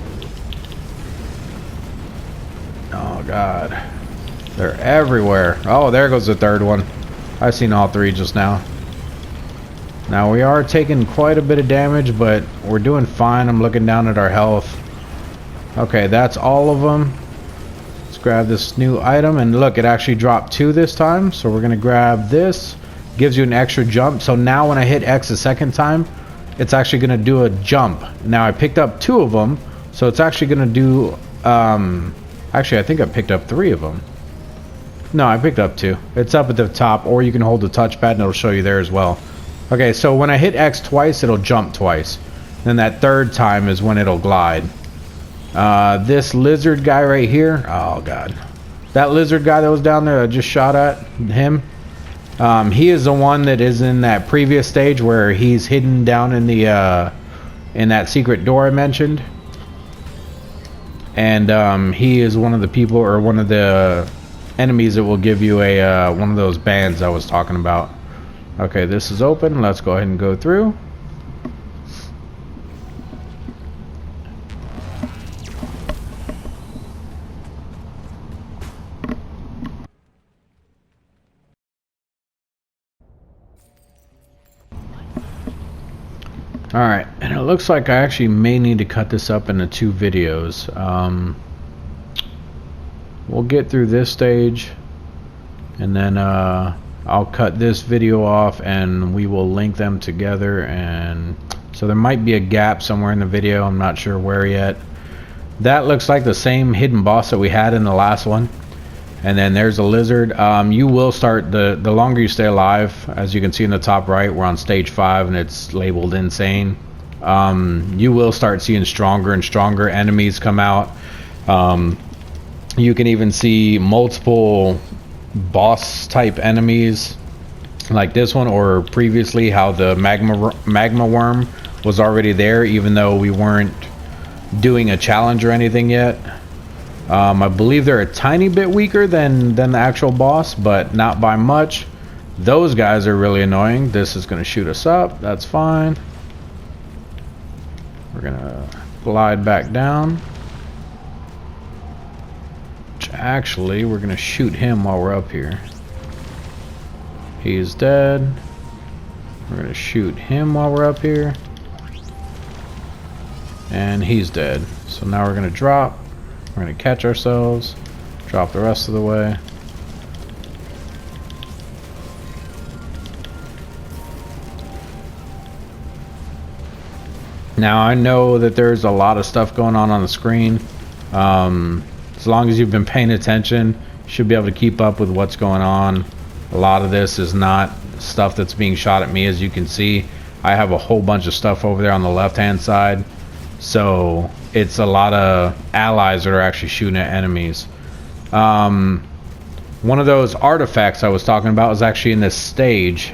Oh god, they're everywhere. Oh, there goes the 3rd one. I've seen all 3 just now. Now we are taking quite a bit of damage, but we're doing fine. I'm looking down at our health. Okay, that's all of them. Let's grab this new item, and look, it actually dropped 2 this time. So we're gonna grab this. Gives you an extra jump. So now when I hit X a second time, it's actually gonna do a jump. Now I picked up 2 of them, so it's actually gonna do. Actually, I think I picked up 3 of them. No, I picked up 2. It's up at the top, or you can hold the touchpad and it'll show you there as well. Okay, so when I hit X twice, it'll jump twice. Then that 3rd time is when it'll glide. This lizard guy right here. Oh god, that lizard guy that was down there, I just shot at him. He is the one that is in that previous stage where he's hidden down in the in that secret door I mentioned. And he is one of the people, or one of the enemies that will give you a one of those bands I was talking about. Okay, this is open. Let's go ahead and go through. Alright, and it looks like I actually may need to cut this up into 2 videos. We'll get through this stage, and then I'll cut this video off and we will link them together. And so there might be a gap somewhere in the video, I'm not sure where yet. That looks like the same hidden boss that we had in the last one. And then there's a lizard. You will start, the longer you stay alive, as you can see in the top right, we're on stage 5 and it's labeled insane. You will start seeing stronger and stronger enemies come out. You can even see multiple boss type enemies like this one, or previously how the magma worm was already there, even though we weren't doing a challenge or anything yet. I believe they're a tiny bit weaker than the actual boss, but not by much. Those guys are really annoying. This is going to shoot us up. That's fine. We're going to glide back down. Actually, we're going to shoot him while we're up here. He's dead. We're going to shoot him while we're up here. And he's dead. So now we're going to drop. We're going to catch ourselves. Drop the rest of the way. Now I know that there's a lot of stuff going on the screen. As long as you've been paying attention, you should be able to keep up with what's going on. A lot of this is not stuff that's being shot at me. As you can see, I have a whole bunch of stuff over there on the left hand side. So it's a lot of allies that are actually shooting at enemies. One of those artifacts I was talking about was actually in this stage.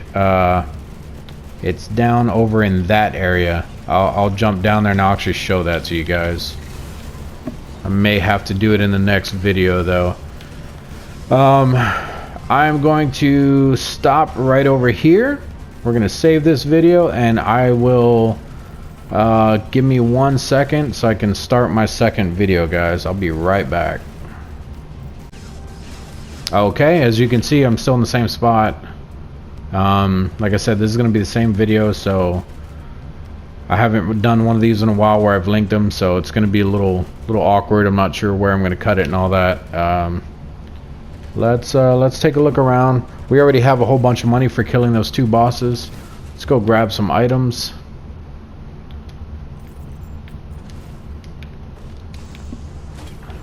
It's down over in that area. I'll jump down there and I'll actually show that to you guys. I may have to do it in the next video though. I'm going to stop right over here. We're going to save this video and I will... give me 1 second so I can start my second video, guys. I'll be right back. Okay, as you can see, I'm still in the same spot. Like I said, this is going to be the same video, so I haven't done one of these in a while where I've linked them, so it's going to be a little awkward. I'm not sure where I'm going to cut it and all that. Let's take a look around. We already have a whole bunch of money for killing those 2 bosses. Let's go grab some items.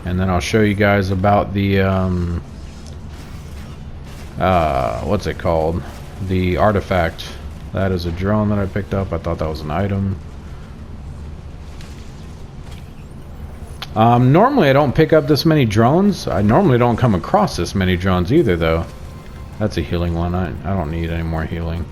And then I'll show you guys about the what's it called? The artifact. That is a drone that I picked up. I thought that was an item. Normally I don't pick up this many drones. I normally don't come across this many drones either though. That's a healing one. I don't need any more healing.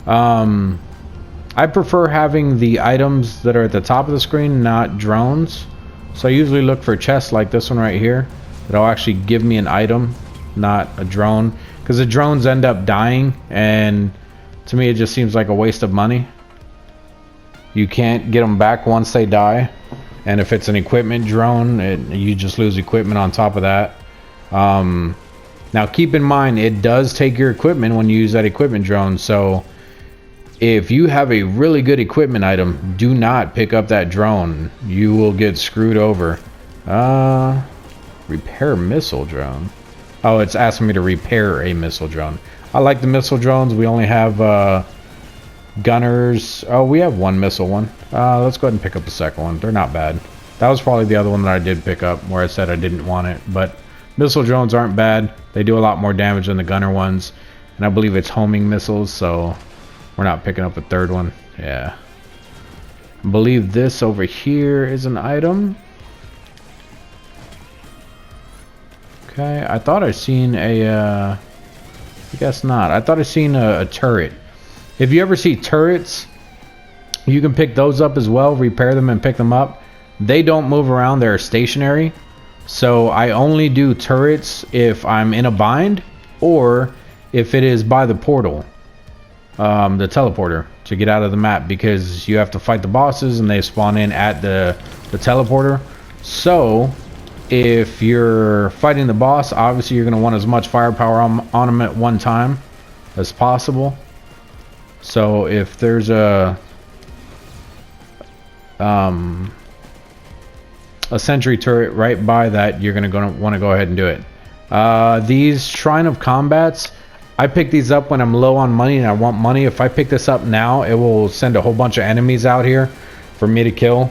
I prefer having the items that are at the top of the screen, not drones. So I usually look for chests like this one right here that'll actually give me an item, not a drone, because the drones end up dying and to me it just seems like a waste of money. You can't get them back once they die, and if it's an equipment drone, you just lose equipment on top of that. Now keep in mind, it does take your equipment when you use that equipment drone, so if you have a really good equipment item, do not pick up that drone. You will get screwed over. Repair missile drone. Oh, it's asking me to repair a missile drone. I like the missile drones. We only have gunners. Oh, we have 1 missile one. Let's go ahead and pick up the second one. They're not bad. That was probably the other one that I did pick up where I said I didn't want it. But missile drones aren't bad. They do a lot more damage than the gunner ones. And I believe it's homing missiles, so... we're not picking up a third one. Yeah. I believe this over here is an item. Okay, I thought I seen a... I guess not. I thought I seen a turret. If you ever see turrets, you can pick those up as well. Repair them and pick them up. They don't move around. They're stationary. So I only do turrets if I'm in a bind or if it is by the portal. The teleporter to get out of the map, because you have to fight the bosses and they spawn in at the teleporter. So if you're fighting the boss, obviously you're going to want as much firepower on them at one time as possible. So if there's a sentry turret right by that, you're going to want to go ahead and do it. These Shrine of Combats, I pick these up when I'm low on money and I want money. If I pick this up now, it will send a whole bunch of enemies out here for me to kill.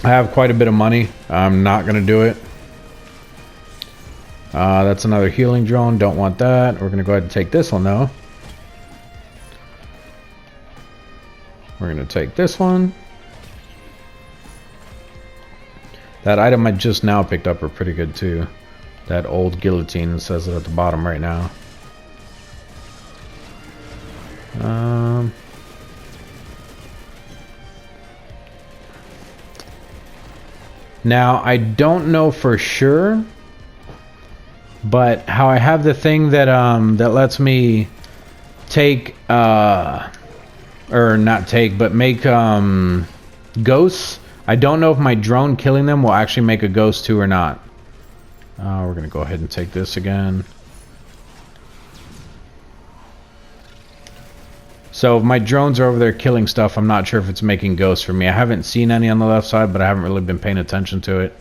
I have quite a bit of money. I'm not going to do it. That's another healing drone. Don't want that. We're going to go ahead and take this one though. We're going to take this one. That item I just now picked up are pretty good too. That old guillotine says it at the bottom right now. Now I don't know for sure, but how I have the thing that that lets me take or not take, but make ghosts. I don't know if my drone killing them will actually make a ghost too or not. We're gonna go ahead and take this again. So if my drones are over there killing stuff, I'm not sure if it's making ghosts for me. I haven't seen any on the left side, but I haven't really been paying attention to it.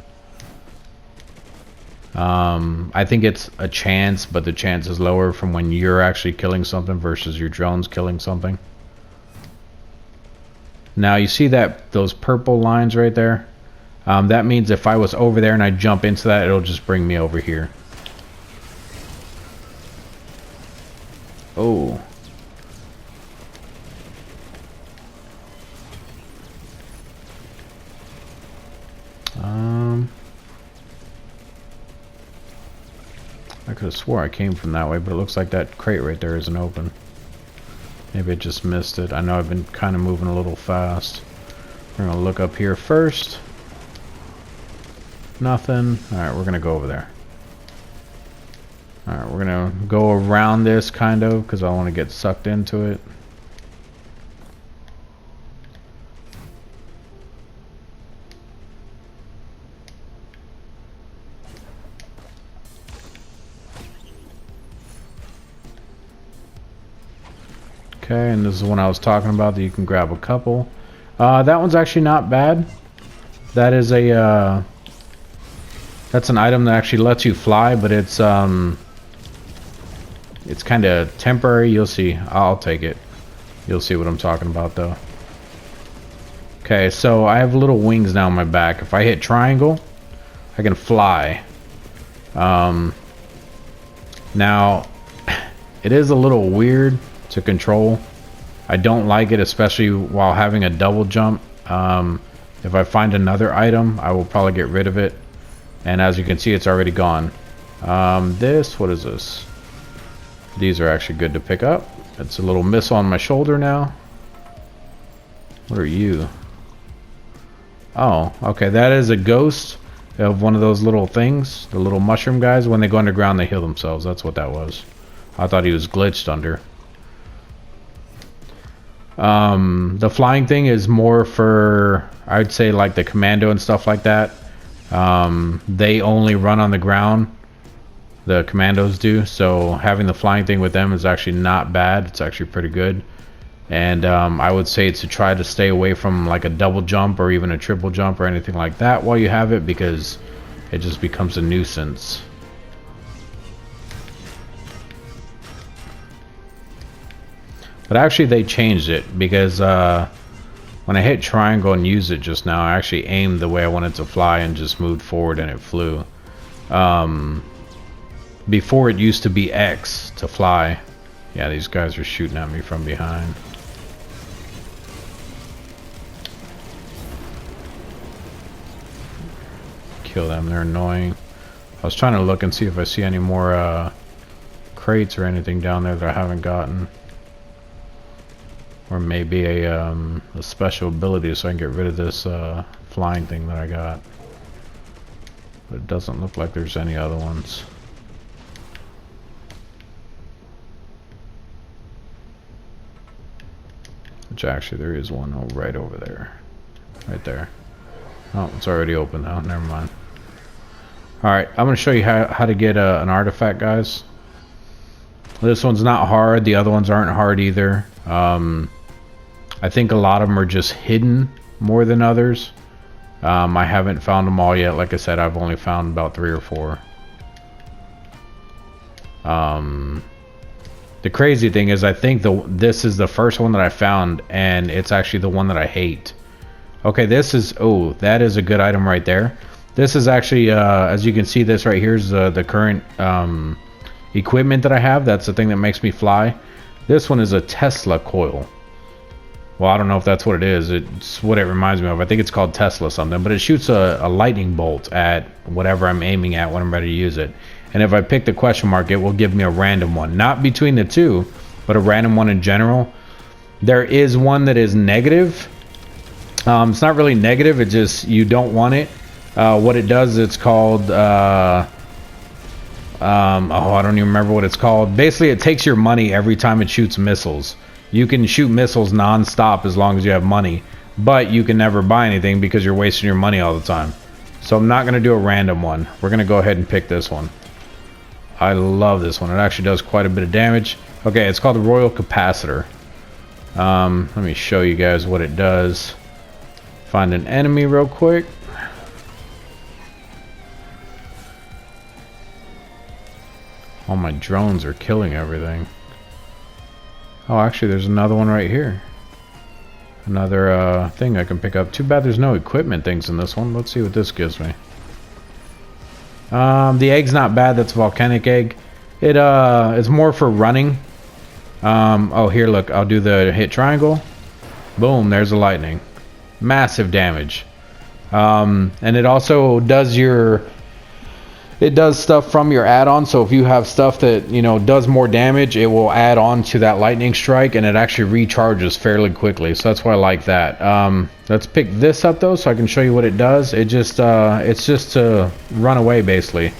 I think it's a chance, but the chance is lower from when you're actually killing something versus your drones killing something. Now you see that those purple lines right there? That means if I was over there and I jump into that, it'll just bring me over here. Oh. I could have swore I came from that way, but it looks like that crate right there isn't open. Maybe I just missed it. I know I've been kind of moving a little fast. We're going to look up here first. Nothing. Alright, we're going to go over there. Alright, we're going to go around this kind of, because I want to get sucked into it. Okay, and this is the one I was talking about that you can grab a couple. That one's actually not bad. That is a that's an item that actually lets you fly, but it's kind of temporary. You'll see. I'll take it. You'll see what I'm talking about though. Okay, so I have little wings now on my back. If I hit triangle, I can fly. Now it is a little weird to control. I don't like it, especially while having a double jump. If I find another item, I will probably get rid of it. And as you can see, it's already gone. What is this? These are actually good to pick up. It's a little missile on my shoulder now. What are you? Oh, okay, that is a ghost of one of those little things, the little mushroom guys. When they go underground, they heal themselves. That's what that was. I thought he was glitched under. The flying thing is more for, I'd say, like the commando and stuff like that. They only run on the ground. The commandos do. So having the flying thing with them is actually not bad. It's actually pretty good. And I would say to try to stay away from like a double jump or even a triple jump or anything like that while you have it, because it just becomes a nuisance. But actually they changed it, because when I hit triangle and used it just now, I actually aimed the way I wanted to fly and just moved forward and it flew. Before it used to be X to fly. Yeah, these guys are shooting at me from behind. Kill them, they're annoying. I was trying to look and see if I see any more crates or anything down there that I haven't gotten. Or maybe a special ability so I can get rid of this flying thing that I got. But it doesn't look like there's any other ones. Which actually there is one right over there. Right there. Oh, it's already open now. Never mind. Alright, I'm going to show you how to get an artifact, guys. This one's not hard. The other ones aren't hard either. I think a lot of them are just hidden more than others. I haven't found them all yet. Like I said, I've only found about 3 or 4. The crazy thing is I think this is the first one that I found, and it's actually the one that I hate. Okay, this is... Oh, that is a good item right there. This is actually, as you can see, this right here is the current equipment that I have. That's the thing that makes me fly. This one is a Tesla coil. Well, I don't know if that's what it is. It's what it reminds me of. I think it's called Tesla something. But it shoots a lightning bolt at whatever I'm aiming at when I'm ready to use it. And if I pick the question mark, it will give me a random one. Not between the two, but a random one in general. There is one that is negative. It's not really negative. It just, you don't want it. What it does, it's called... oh, I don't even remember what it's called. Basically, it takes your money every time it shoots missiles. You can shoot missiles non-stop as long as you have money, but you can never buy anything because you're wasting your money all the time. So I'm not going to do a random one. We're going to go ahead and pick this one. I love this one. It actually does quite a bit of damage. Okay, it's called the Royal Capacitor. Let me show you guys what it does. Find an enemy real quick. All my drones are killing everything. Oh, actually, there's another one right here. Another thing I can pick up. Too bad there's no equipment things in this one. Let's see what this gives me. The egg's not bad. That's a volcanic egg. It's more for running. Oh, here, look. I'll do the hit triangle. Boom, there's a lightning. Massive damage. And it also does it does stuff from your add-on. So if you have stuff that, you know, does more damage, it will add on to that lightning strike, and it actually recharges fairly quickly. So that's why I like that. Let's pick this up though, so I can show you what it does. It's just to run away, basically.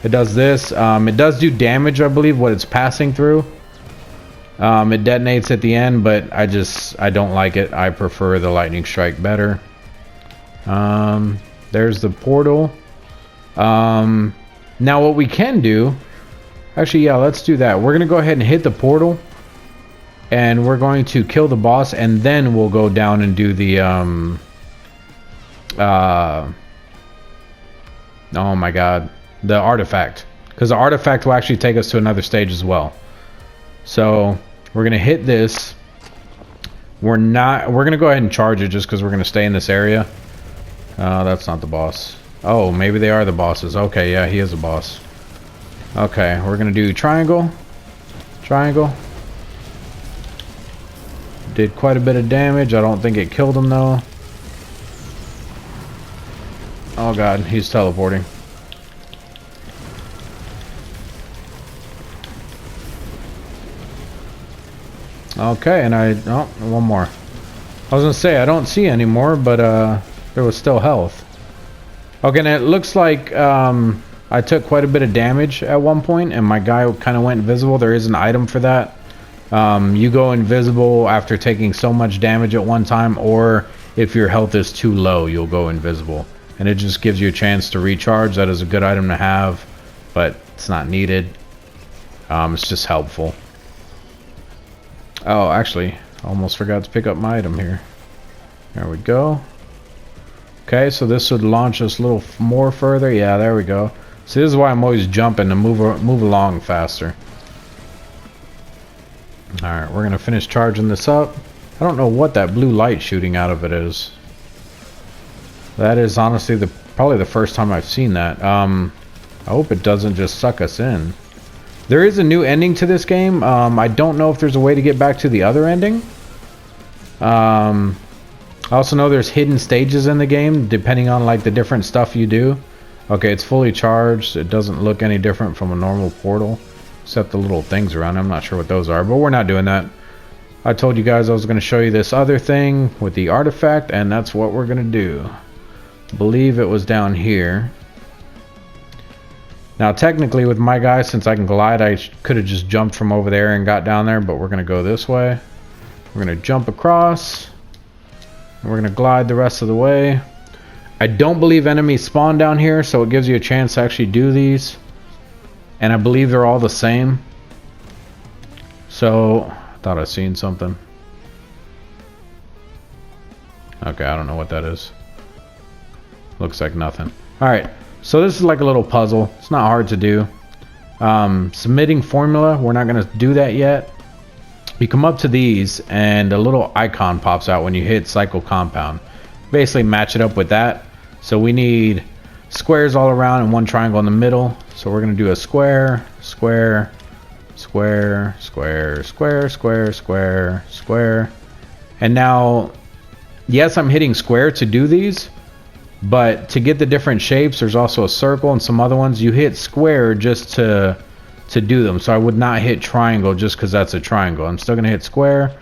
It does this. It does do damage, I believe, what it's passing through. It detonates at the end, but I don't like it. I prefer the lightning strike better. There's the portal. Now what we can do, actually, yeah, let's do that. We're gonna go ahead and hit the portal, and we're going to kill the boss, and then we'll go down and do the oh my god, the artifact, because the artifact will actually take us to another stage as well. So we're gonna hit this. We're gonna go ahead and charge it just because we're gonna stay in this area. That's not the boss. Oh, maybe they are the bosses. Okay, yeah, he is a boss. Okay, we're gonna do triangle. Triangle. Did quite a bit of damage. I don't think it killed him though. Oh god, he's teleporting. Okay, and oh, one more. I was gonna say, I don't see any more, but there was still health. Okay, and it looks like I took quite a bit of damage at one point, and my guy kind of went invisible. There is an item for that. You go invisible after taking so much damage at one time, or if your health is too low, you'll go invisible. And it just gives you a chance to recharge. That is a good item to have, but it's not needed. It's just helpful. Oh, actually, I almost forgot to pick up my item here. There we go. Okay, so this would launch us a little more further. Yeah, there we go. So this is why I'm always jumping to move along faster. Alright, we're going to finish charging this up. I don't know what that blue light shooting out of it is. That is honestly probably the first time I've seen that. I hope it doesn't just suck us in. There is a new ending to this game. I don't know if there's a way to get back to the other ending. I also know there's hidden stages in the game depending on like the different stuff you do. Okay, it's fully charged. It doesn't look any different from a normal portal, except the little things around. I'm not sure what those are, but we're not doing that. I told you guys I was going to show you this other thing with the artifact, and that's what we're going to do. I believe it was down here. Now technically with my guy, since I can glide, I could have just jumped from over there and got down there, but we're going to go this way. We're going to jump across. We're going to glide the rest of the way. I don't believe enemies spawn down here, so it gives you a chance to actually do these. And I believe they're all the same. So, I thought I seen something. Okay, I don't know what that is. Looks like nothing. Alright, so this is like a little puzzle. It's not hard to do. Submitting formula, we're not going to do that yet. You come up to these and a little icon pops out when you hit cycle compound. Basically match it up with that. So we need squares all around and one triangle in the middle. So we're going to do a square, square, square, square, square, square, square, square. And now, yes, I'm hitting square to do these, but to get the different shapes, there's also a circle and some other ones. You hit square just to do them. So I would not hit triangle just because that's a triangle. I'm still going to hit square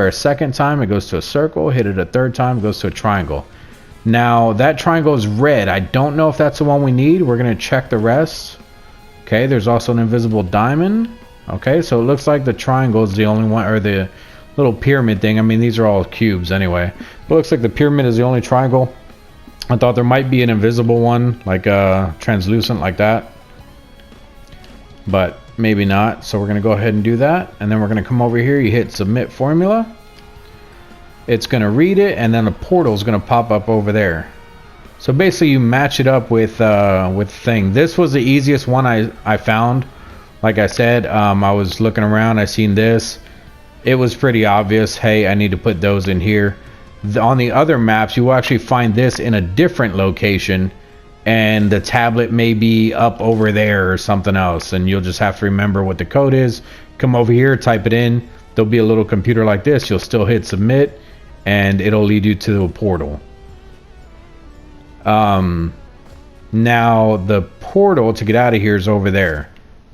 a second time, it goes to a circle, hit it a third time, it goes to a triangle. Now that triangle is red. I don't know if that's the one we need. We're going to check the rest. Okay, there's also an invisible diamond. Okay, so it looks like the triangle is the only one, or the little pyramid thing. I mean, these are all cubes anyway. But it looks like the pyramid is the only triangle. I thought there might be an invisible one, like translucent like that. But maybe not. So we're going to go ahead and do that. And then we're going to come over here. You hit submit formula. it's going to read it, and then a portal is going to pop up over there. So basically you match it up with thing. This was the easiest one I found. Like I said, I was looking around, I seen this. It was pretty obvious, hey, I need to put those in here. On the other maps, you will actually find this in a different location, and the tablet may be up over there or something else, and you'll just have to remember what the code is. Come over here, type it in. There'll be a little computer like this. You'll still hit submit, and it'll lead you to a portal. Now the portal to get out of here is over there.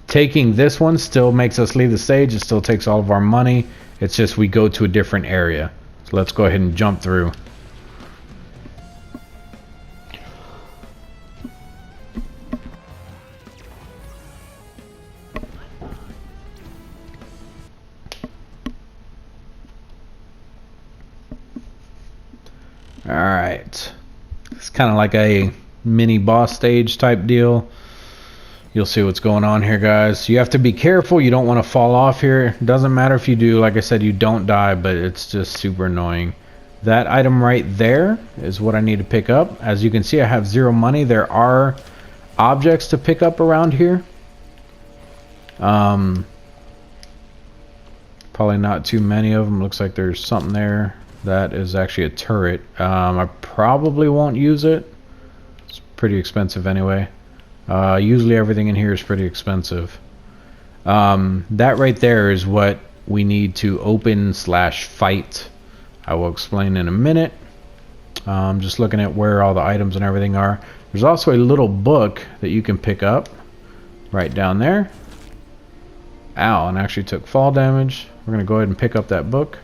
Taking this one still makes us leave the stage. It still takes all of our money. It's just we go to a different area. So let's go ahead and jump through. Alright. It's kind of like a mini boss stage type deal. You'll see what's going on here, guys. You have to be careful. You don't want to fall off here. Doesn't matter if you do. Like I said, you don't die, but it's just super annoying. That item right there is what I need to pick up. As you can see, I have 0 money. There are objects to pick up around here. Probably not too many of them. Looks like there's something there. That is actually a turret. I probably won't use it. It's pretty expensive anyway. Usually everything in here is pretty expensive. That right there is what we need to open / fight. I will explain in a minute. Just looking at where all the items and everything are. There's also a little book that you can pick up right down there. Ow, and actually took fall damage. We're going to go ahead and pick up that book.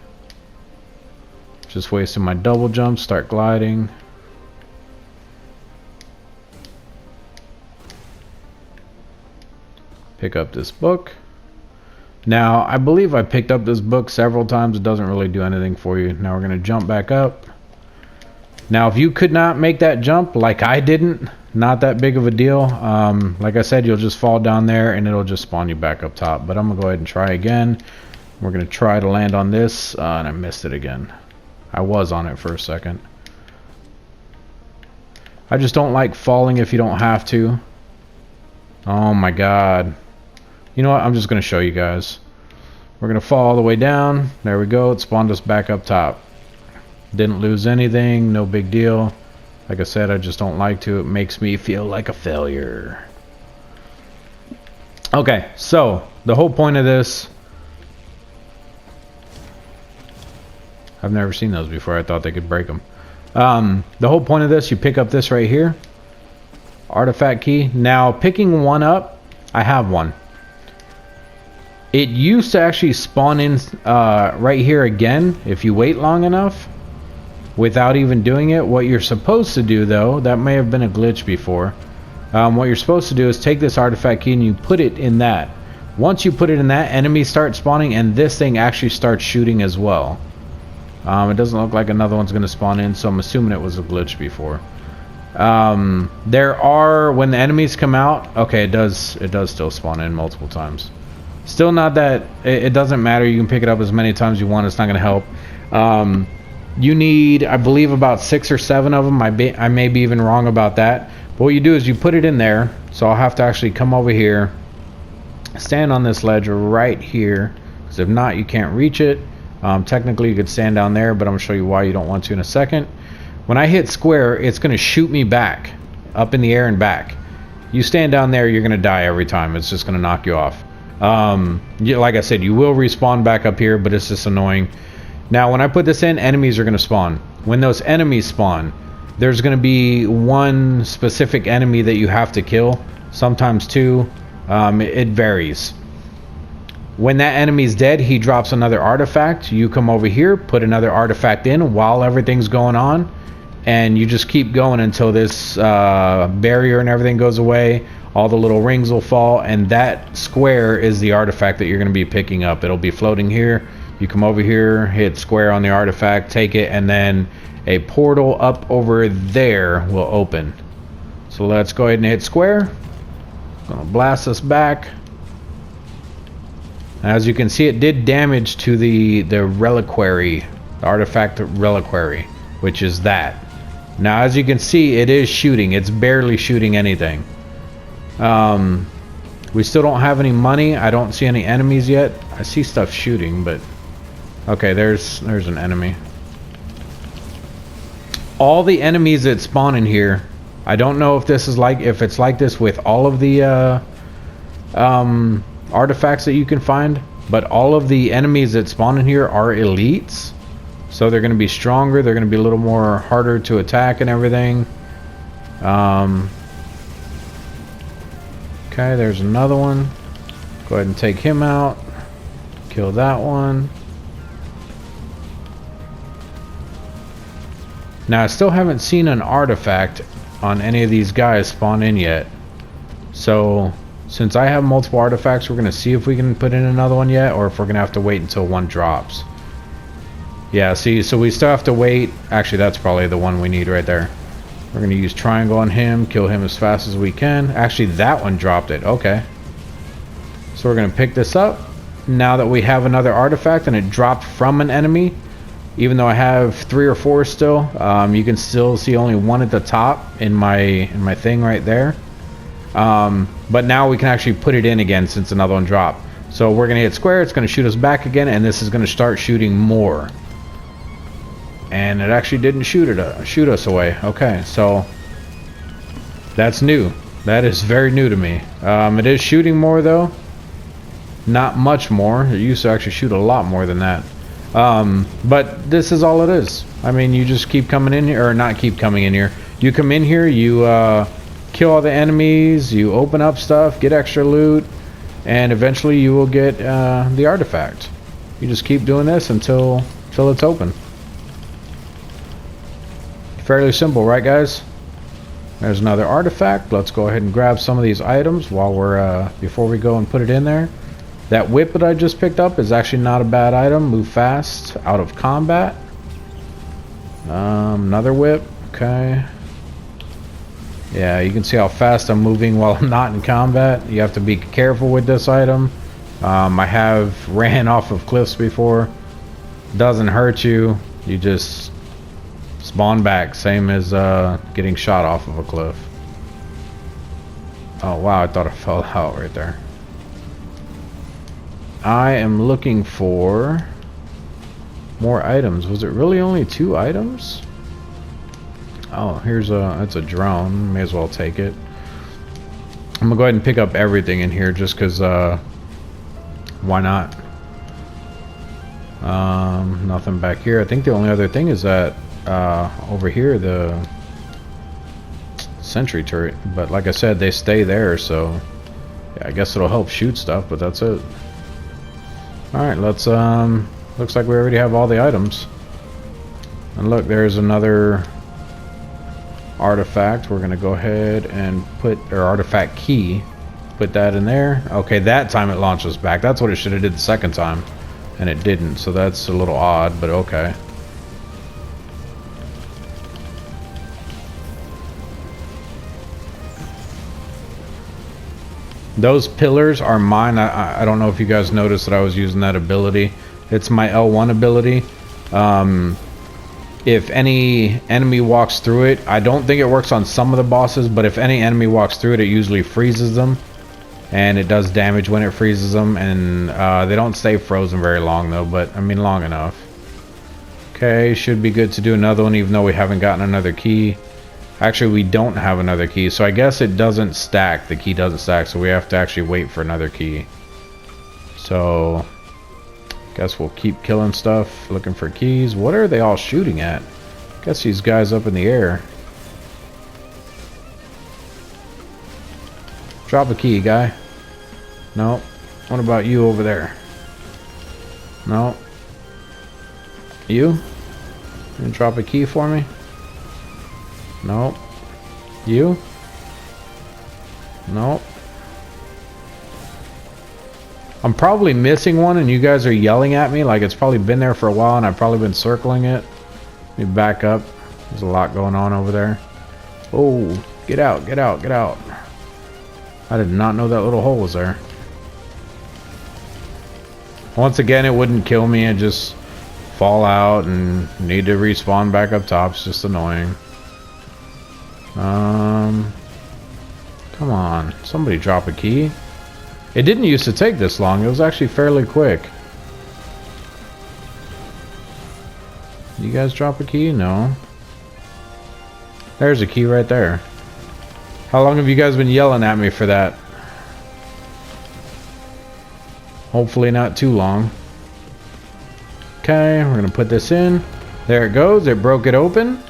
Just wasting my double jump, start gliding. Pick up this book. Now, I believe I picked up this book several times. It doesn't really do anything for you. Now we're going to jump back up. Now, if you could not make that jump like I didn't, not that big of a deal. Like I said, you'll just fall down there and it'll just spawn you back up top. But I'm going to go ahead and try again. We're going to try to land on this, and I missed it again. I was on it for a second. I just don't like falling if you don't have to. Oh my god. You know what? I'm just going to show you guys. We're going to fall all the way down. There we go. It spawned us back up top. Didn't lose anything. No big deal. Like I said, I just don't like to. It makes me feel like a failure. Okay, so the whole point of this... I've never seen those before. I thought they could break them. The whole point of this, you pick up this right here. Artifact key. Now, picking one up, I have one. It used to actually spawn in right here again if you wait long enough without even doing it. What you're supposed to do, though, that may have been a glitch before. What you're supposed to do is take this artifact key and you put it in that. Once you put it in that, enemies start spawning and this thing actually starts shooting as well. It doesn't look like another one's going to spawn in, so I'm assuming it was a glitch before. There are, when the enemies come out, okay, it does still spawn in multiple times. Still not that, it doesn't matter, you can pick it up as many times as you want, it's not going to help. You need, I believe, about 6 or 7 of them, I may be even wrong about that. But what you do is you put it in there, so I'll have to actually come over here, stand on this ledge right here, because if not, you can't reach it. Technically you could stand down there, but I'm going to show you why you don't want to in a second. When I hit square, it's going to shoot me back, up in the air and back. You stand down there, you're going to die every time. It's just going to knock you off. Like I said, you will respawn back up here, but it's just annoying. Now, when I put this in, enemies are going to spawn. When those enemies spawn, there's going to be one specific enemy that you have to kill, sometimes 2. It varies. When that enemy's dead, he drops another artifact. You come over here, put another artifact in while everything's going on, and you just keep going until this barrier and everything goes away. All the little rings will fall, and that square is the artifact that you're going to be picking up. It'll be floating here. You come over here, hit square on the artifact, take it, and then a portal up over there will open. So let's go ahead and hit square. Gonna blast us back. As you can see, it did damage to the reliquary The artifact reliquary, which is that. Now, as you can see, it is shooting. It's barely shooting anything. We still don't have any money. I don't see any enemies yet. I see stuff shooting, but... Okay, there's an enemy. All the enemies that spawn in here, I don't know if this is like, if it's like this with all of the artifacts that you can find, but all of the enemies that spawn in here are elites. So they're going to be stronger. They're going to be a little more harder to attack and everything. Okay, there's another one. Go ahead and take him out. Kill that one. Now, I still haven't seen an artifact on any of these guys spawn in yet. So, since I have multiple artifacts, we're going to see if we can put in another one yet, or if we're going to have to wait until one drops. Yeah, see, so we still have to wait. Actually, that's probably the one we need right there. We're going to use triangle on him, kill him as fast as we can. Actually, that one dropped it. Okay. So we're going to pick this up. Now that we have another artifact and it dropped from an enemy, even though I have 3 or 4 still, you can still see only one at the top in my thing right there. But now we can actually put it in again since another one dropped. So we're going to hit square, it's going to shoot us back again, and this is going to start shooting more. And it actually didn't shoot us away. Okay, so that's new. That is very new to me. It is shooting more though. Not much more. It used to actually shoot a lot more than that. But this is all it is. I mean, you just keep coming in here, or not keep coming in here. You come in here, you kill all the enemies, you open up stuff, get extra loot, and eventually you will get the artifact. You just keep doing this until it's open. Fairly simple, right guys? There's another artifact. Let's go ahead and grab some of these items while we're before we go and put it in there. That whip that I just picked up is actually not a bad item. Move fast out of combat. Another whip. Okay. Yeah, you can see how fast I'm moving while I'm not in combat. You have to be careful with this item. I have ran off of cliffs before. Doesn't hurt you. You just spawn back, same as getting shot off of a cliff. Oh wow, I thought I fell out right there. I am looking for more items. Was it really only 2 items? Oh, that's a drone. May as well take it. I'm gonna go ahead and pick up everything in here just because why not? Nothing back here. I think the only other thing is that over here, the sentry turret, but like I said, they stay there, so yeah, I guess it'll help shoot stuff, but that's it. Alright, let's looks like we already have all the items. And look, there's another artifact. We're gonna go ahead and put our artifact key, put that in there. Okay, that time it launched us back. That's what it should have did the second time, and it didn't, so that's a little odd, but okay. Those pillars are mine. I don't know if you guys noticed that I was using that ability. It's my L1 ability. If any enemy walks through it, I don't think it works on some of the bosses, but if any enemy walks through it, it usually freezes them. And it does damage when it freezes them. And they don't stay frozen very long though, but I mean long enough. Okay, should be good to do another one even though we haven't gotten another key. Actually, we don't have another key, so I guess it doesn't stack. The key doesn't stack, so we have to actually wait for another key. So, guess we'll keep killing stuff, looking for keys. What are they all shooting at? Guess these guys up in the air. Drop a key, guy. No. What about you over there? No. You? You gonna drop a key for me? Nope. You? Nope. I'm probably missing one and you guys are yelling at me like it's probably been there for a while and I've probably been circling it. Let me back up. There's a lot going on over there. Oh, get out, get out, get out. I did not know that little hole was there. Once again, it wouldn't kill me. It just fall out and need to respawn back up top. It's just annoying. Come on, somebody drop a key. It didn't used to take this long. It was actually fairly quick. You guys drop a key? No. There's a key right there. How long have you guys been yelling at me for that? Hopefully not too long. Okay, we're gonna put this in. There it goes. It broke it open.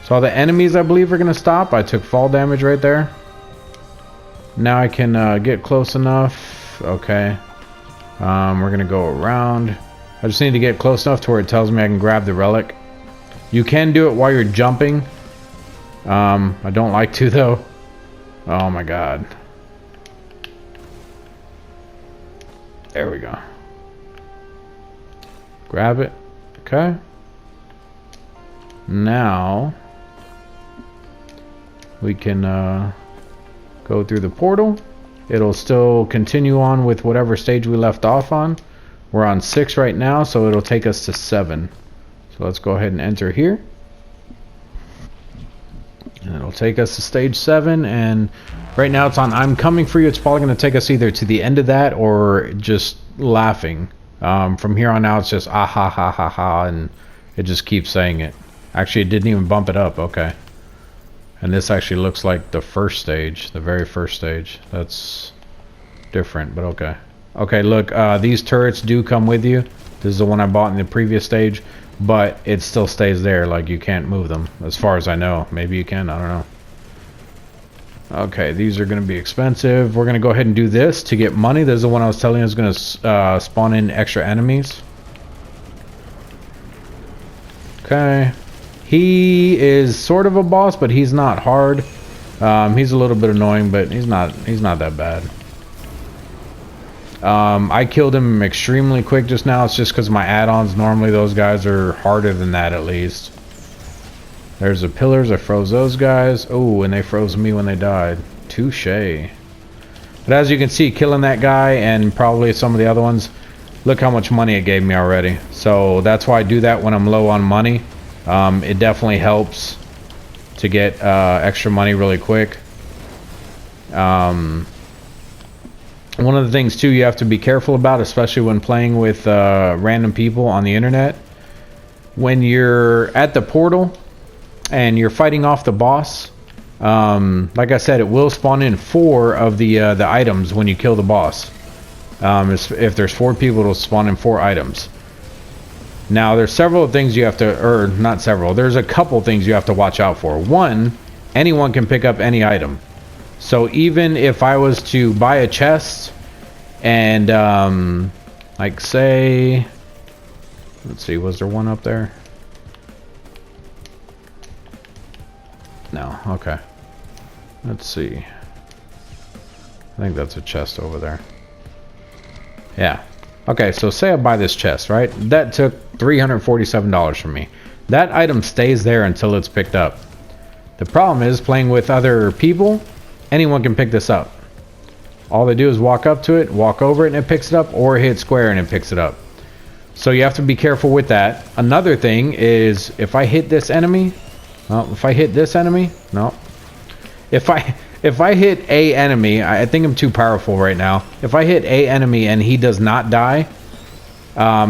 So all the enemies, I believe, are gonna stop. I took fall damage right there. Now I can get close enough. Okay. We're gonna go around. I just need to get close enough to where it tells me I can grab the relic. You can do it while you're jumping. I don't like to though. Oh my god. There we go. Grab it. Okay. Now we can go through the portal. It'll still continue on with whatever stage we left off on. We're on 6 right now, so it'll take us to 7. So let's go ahead and enter here. And it'll take us to stage 7, and right now it's on I'm coming for you. It's probably going to take us either to the end of that or just laughing. From here on out it's just ah ha ha ha ha, and it just keeps saying it. Actually, it didn't even bump it up. Okay. And this actually looks like the first stage, the very first stage. That's different, but okay. Okay, look, these turrets do come with you. This is the one I bought in the previous stage, but it still stays there. Like, you can't move them, as far as I know. Maybe you can, I don't know. Okay, these are going to be expensive. We're going to go ahead and do this to get money. This is the one I was telling you is going to spawn in extra enemies. Okay. He is sort of a boss, but he's not hard. He's a little bit annoying, but he's not that bad. I killed him extremely quick just now. It's just because my add-ons, normally those guys are harder than that at least. There's the pillars. I froze those guys. Oh, and they froze me when they died. Touche. But as you can see, killing that guy and probably some of the other ones, look how much money it gave me already. So that's why I do that when I'm low on money. It definitely helps to get extra money really quick. One of the things too you have to be careful about, especially when playing with random people on the internet, when you're at the portal and you're fighting off the boss, like I said, it will spawn in 4 of the items when you kill the boss. If there's 4 people, it'll spawn in 4 items. Now there's several things you have to, or not several, there's a couple things you have to watch out for. One, anyone can pick up any item. So even if I was to buy a chest and like say, let's see, was there one up there? No, okay. Let's see. I think that's a chest over there. Yeah. Okay, so say I buy this chest, right? That took $347 from me. That item stays there until it's picked up. The problem is playing with other people, anyone can pick this up. All they do is walk up to it, walk over it, and it picks it up, or hit square and it picks it up. So you have to be careful with that. Another thing is if I hit this enemy, well, if I hit this enemy, no. If I hit a enemy, I think I'm too powerful right now. If I hit a enemy and he does not die,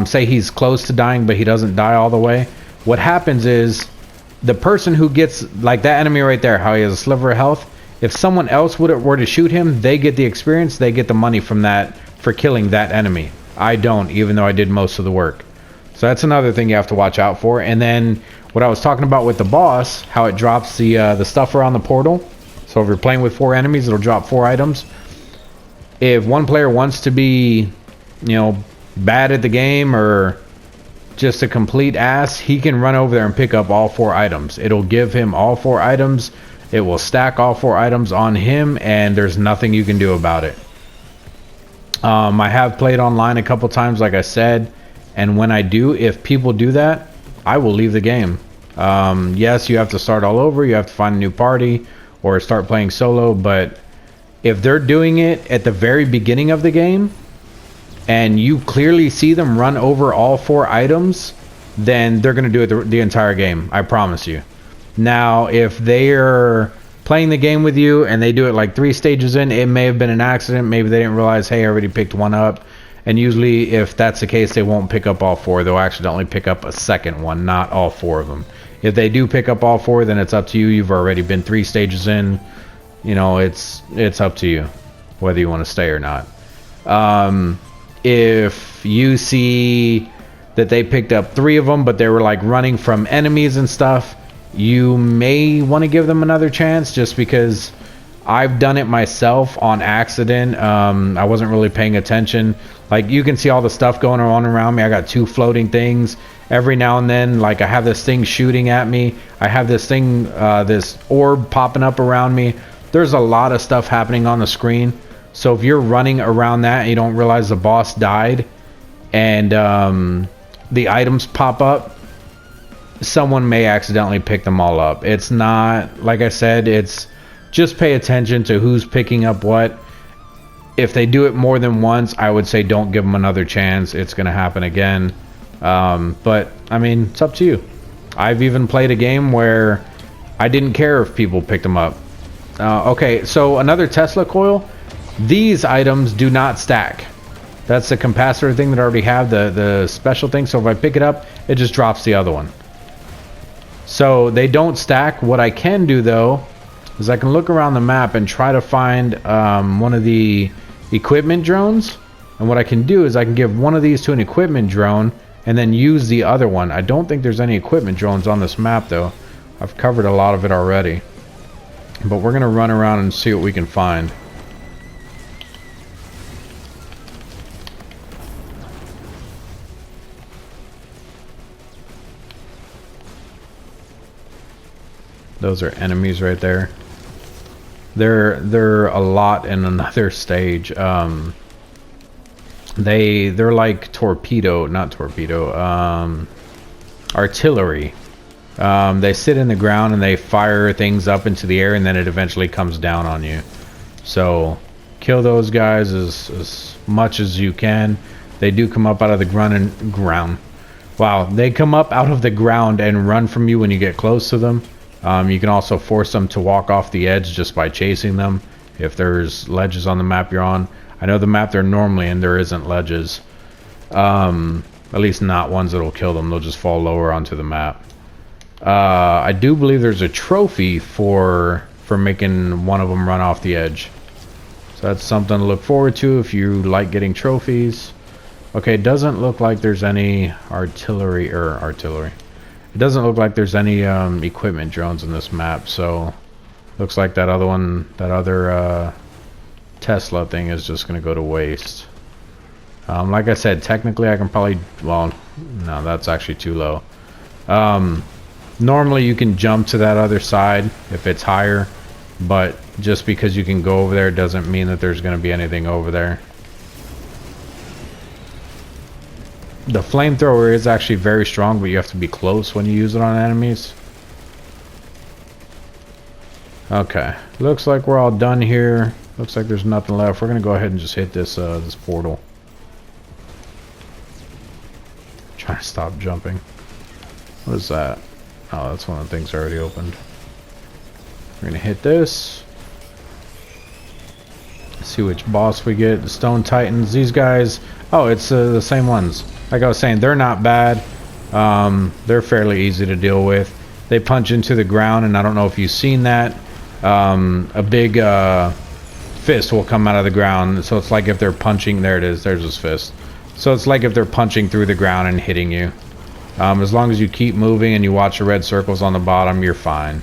say he's close to dying but he doesn't die all the way, what happens is the person who gets, like that enemy right there, how he has a sliver of health, if someone else were to shoot him, they get the experience, they get the money from that for killing that enemy. I don't, even though I did most of the work. So that's another thing you have to watch out for. And then what I was talking about with the boss, how it drops the stuff around the portal. So if you're playing with 4 enemies, it'll drop 4 items. If one player wants to be, you know, bad at the game or just a complete ass, he can run over there and pick up all 4 items. It'll give him all 4 items. It will stack all 4 items on him, and there's nothing you can do about it. I have played online a couple times, like I said, and when I do, if people do that, I will leave the game. Yes, you have to start all over. You have to find a new party or start playing solo, but if they're doing it at the very beginning of the game and you clearly see them run over all 4 items, then they're going to do it the entire game. I promise you. Now, if they're playing the game with you and they do it like 3 stages in, it may have been an accident. Maybe they didn't realize, hey, I already picked one up. And usually, if that's the case, they won't pick up all 4. They'll accidentally pick up a second one, not all 4 of them. If they do pick up all 4, then it's up to you. You've already been 3 stages in. You know, it's up to you whether you want to stay or not. If you see that they picked up 3 of them, but they were like running from enemies and stuff, you may want to give them another chance, just because I've done it myself on accident. I wasn't really paying attention. Like, you can see all the stuff going on around me. I got 2 floating things. Every now and then, like, I have this thing shooting at me. I have this thing, this orb popping up around me. There's a lot of stuff happening on the screen. So if you're running around that and you don't realize the boss died, and the items pop up, someone may accidentally pick them all up. It's not, like I said, it's just pay attention to who's picking up what. If they do it more than once, I would say don't give them another chance. It's going to happen again. But, I mean, it's up to you. I've even played a game where I didn't care if people picked them up. Okay, so another Tesla coil. These items do not stack. That's the capacitor thing that I already have, the special thing. So if I pick it up, it just drops the other one. So they don't stack. What I can do, though, is I can look around the map and try to find one of the equipment drones. And what I can do is I can give one of these to an equipment drone and then use the other one. I don't think there's any equipment drones on this map, though. I've covered a lot of it already. But we're going to run around and see what we can find. Those are enemies right there. They're a lot in another stage. They're like artillery. They sit in the ground and they fire things up into the air, and then it eventually comes down on you. So kill those guys as much as you can. They do come up out of the ground. Wow, they come up out of the ground and run from you when you get close to them. You can also force them to walk off the edge just by chasing them. If there's ledges on the map you're on. I know the map they're normally in, there isn't ledges. At least not ones that'll kill them. They'll just fall lower onto the map. I do believe there's a trophy for making one of them run off the edge. So that's something to look forward to if you like getting trophies. Okay, it doesn't look like there's any artillery. It doesn't look like there's any equipment drones in this map, so looks like that other one, that other Tesla thing is just going to go to waste. Like I said, technically I can probably, well, no, that's actually too low. Normally you can jump to that other side if it's higher, but just because you can go over there doesn't mean that there's going to be anything over there. The flamethrower is actually very strong, but you have to be close when you use it on enemies. Okay, looks like we're all done here. Looks like there's nothing left. We're gonna go ahead and just hit this this portal. Trying to stop jumping. What is that? Oh, that's one of the things already opened. We're gonna hit this. See which boss we get. The Stone Titans. These guys. Oh, it's the same ones. Like I was saying, they're not bad. They're fairly easy to deal with. They punch into the ground, and I don't know if you've seen that. A big fist will come out of the ground. So it's like if they're punching. There it is. There's his fist. So it's like if they're punching through the ground and hitting you. As long as you keep moving and you watch the red circles on the bottom, you're fine.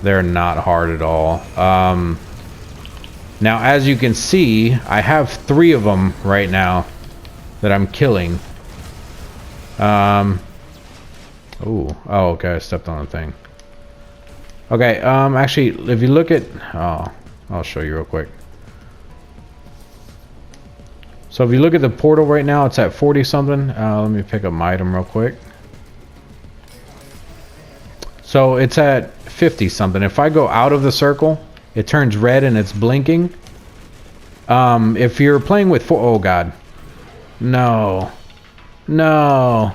They're not hard at all. Now, as you can see, I have 3 of them right now that I'm killing. Oh, okay, I stepped on a thing. Okay, actually, if you look at... Oh, I'll show you real quick. So if you look at the portal right now, it's at 40 something. Let me pick up my item real quick. So it's at 50 something. If I go out of the circle, it turns red and it's blinking. If you're playing with oh god. No. No.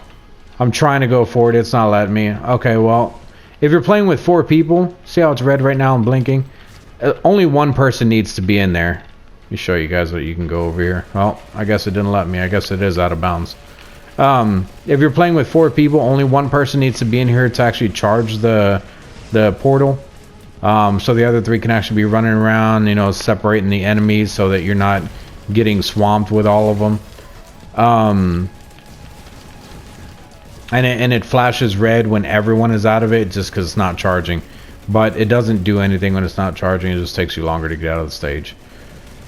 I'm trying to go forward. It's not letting me. Okay, well, if you're playing with 4 people, see how it's red right now and blinking? Only one person needs to be in there. Let me show you guys what you can go over here. Well, I guess it didn't let me. I guess it is out of bounds. If you're playing with 4 people, only one person needs to be in here to actually charge the portal. So the other 3 can actually be running around, you know, separating the enemies so that you're not getting swamped with all of them. And it flashes red when everyone is out of it, just because it's not charging. But it doesn't do anything when it's not charging. It just takes you longer to get out of the stage.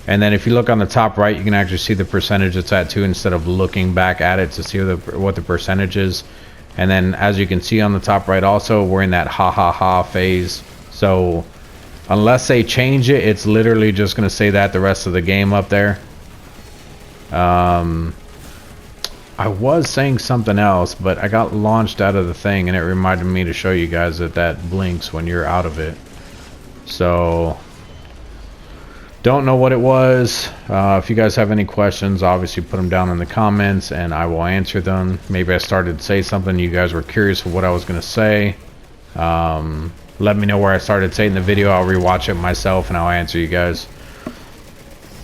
And then if you look on the top right, you can actually see the percentage it's at too, instead of looking back at it to see what the percentage is. And then as you can see on the top right also, we're in that ha ha ha phase. So unless they change it, it's literally just going to say that the rest of the game up there. I was saying something else, but I got launched out of the thing, and it reminded me to show you guys that that blinks when you're out of it. So don't know what it was. If you guys have any questions, obviously put them down in the comments and I will answer them. Maybe I started to say something, you guys were curious of what I was going to say. Let me know where I started saying the video. I'll rewatch it myself and I'll answer you guys.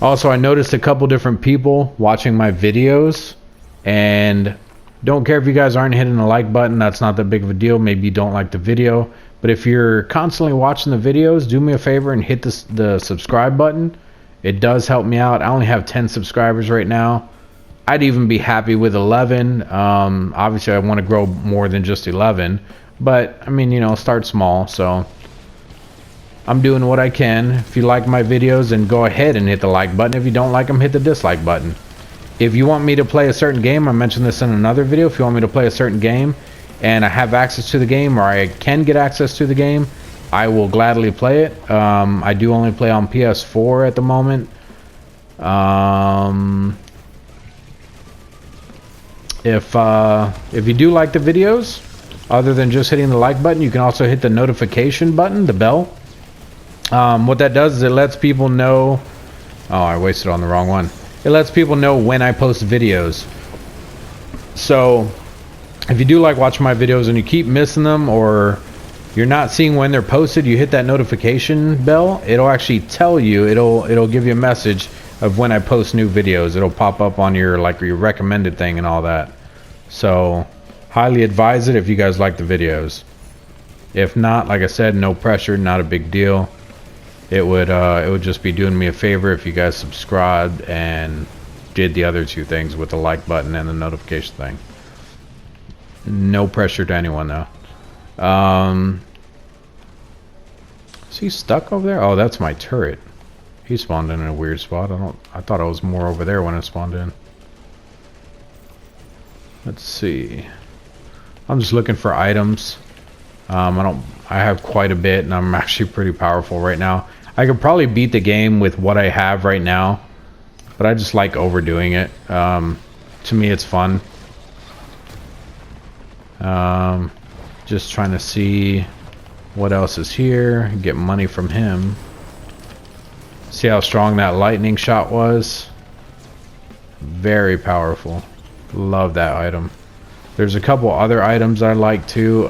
Also, I noticed a couple different people watching my videos, and don't care if you guys aren't hitting the like button. That's not that big of a deal. Maybe you don't like the video, but if you're constantly watching the videos, do me a favor and hit the subscribe button. It does help me out. I only have 10 subscribers right now. I'd even be happy with 11. Obviously I want to grow more than just 11, but I mean, you know, start small. So I'm doing what I can. If you like my videos, then go ahead and hit the like button. If you don't like them, hit the dislike button. If you want me to play a certain game, I mentioned this in another video, if you want me to play a certain game and I have access to the game, or I can get access to the game, I will gladly play it. I do only play on PS4 at the moment. If you do like the videos, other than just hitting the like button, you can also hit the notification button, the bell. What that does is it lets people know... Oh, I wasted on the wrong one. It lets people know when I post videos. So if you do like watching my videos and you keep missing them, or you're not seeing when they're posted, you hit that notification bell. It'll actually tell you, it'll give you a message of when I post new videos. It'll pop up on your your recommended thing and all that. So highly advise it if you guys like the videos. If not, like I said, no pressure, not a big deal. It would just be doing me a favor if you guys subscribed and did the other 2 things with the like button and the notification thing. No pressure to anyone though. Is he stuck over there? Oh, that's my turret. He spawned in a weird spot. I thought I was more over there when I spawned in. Let's see. I'm just looking for items. I have quite a bit, and I'm actually pretty powerful right now. I could probably beat the game with what I have right now, but I just like overdoing it. To me, it's fun. Just trying to see what else is here. Get money from him. See how strong that lightning shot was? Very powerful. Love that item. There's a couple other items I like too.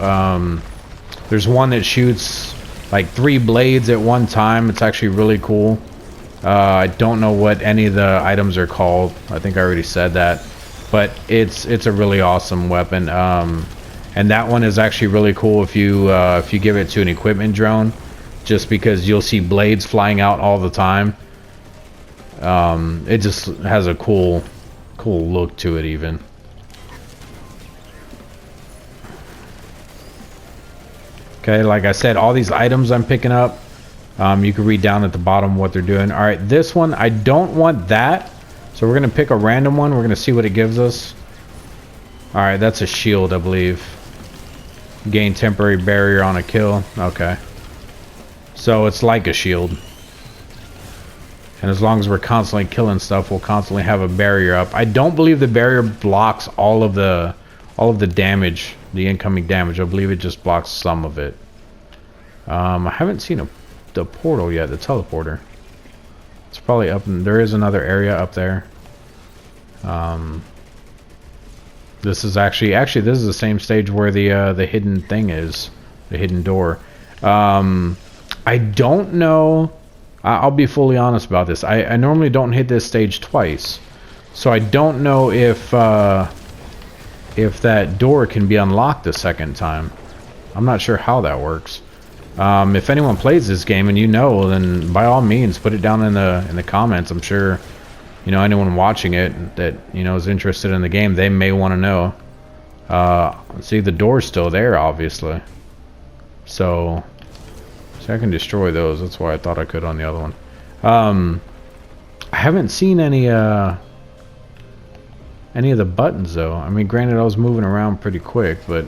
There's one that shoots like 3 blades at one time. It's actually really cool. I don't know what any of the items are called. I think I already said that, but it's a really awesome weapon. And that one is actually really cool if you give it to an equipment drone, just because you'll see blades flying out all the time. It just has a cool look to it even. Okay, like I said, all these items I'm picking up, you can read down at the bottom what they're doing. All right, this one, I don't want that. So we're going to pick a random one. We're going to see what it gives us. All right, that's a shield, I believe. Gain temporary barrier on a kill. Okay. So it's like a shield. And as long as we're constantly killing stuff, we'll constantly have a barrier up. I don't believe the barrier blocks all of the damage, the incoming damage. I believe it just blocks some of it. I haven't seen the portal yet, the teleporter. It's probably up, and there is another area up there. There's This is actually this is the same stage where the hidden thing is, the hidden door. I don't know. I'll be fully honest about this. I normally don't hit this stage twice, so I don't know if that door can be unlocked a second time. I'm not sure how that works. If anyone plays this game and you know, then by all means put it down in the comments. I'm sure, you know, anyone watching it that, you know, is interested in the game, they may want to know. See, the door's still there, obviously. So I can destroy those. That's why I thought I could on the other one. I haven't seen any of the buttons though. I mean, granted, I was moving around pretty quick, but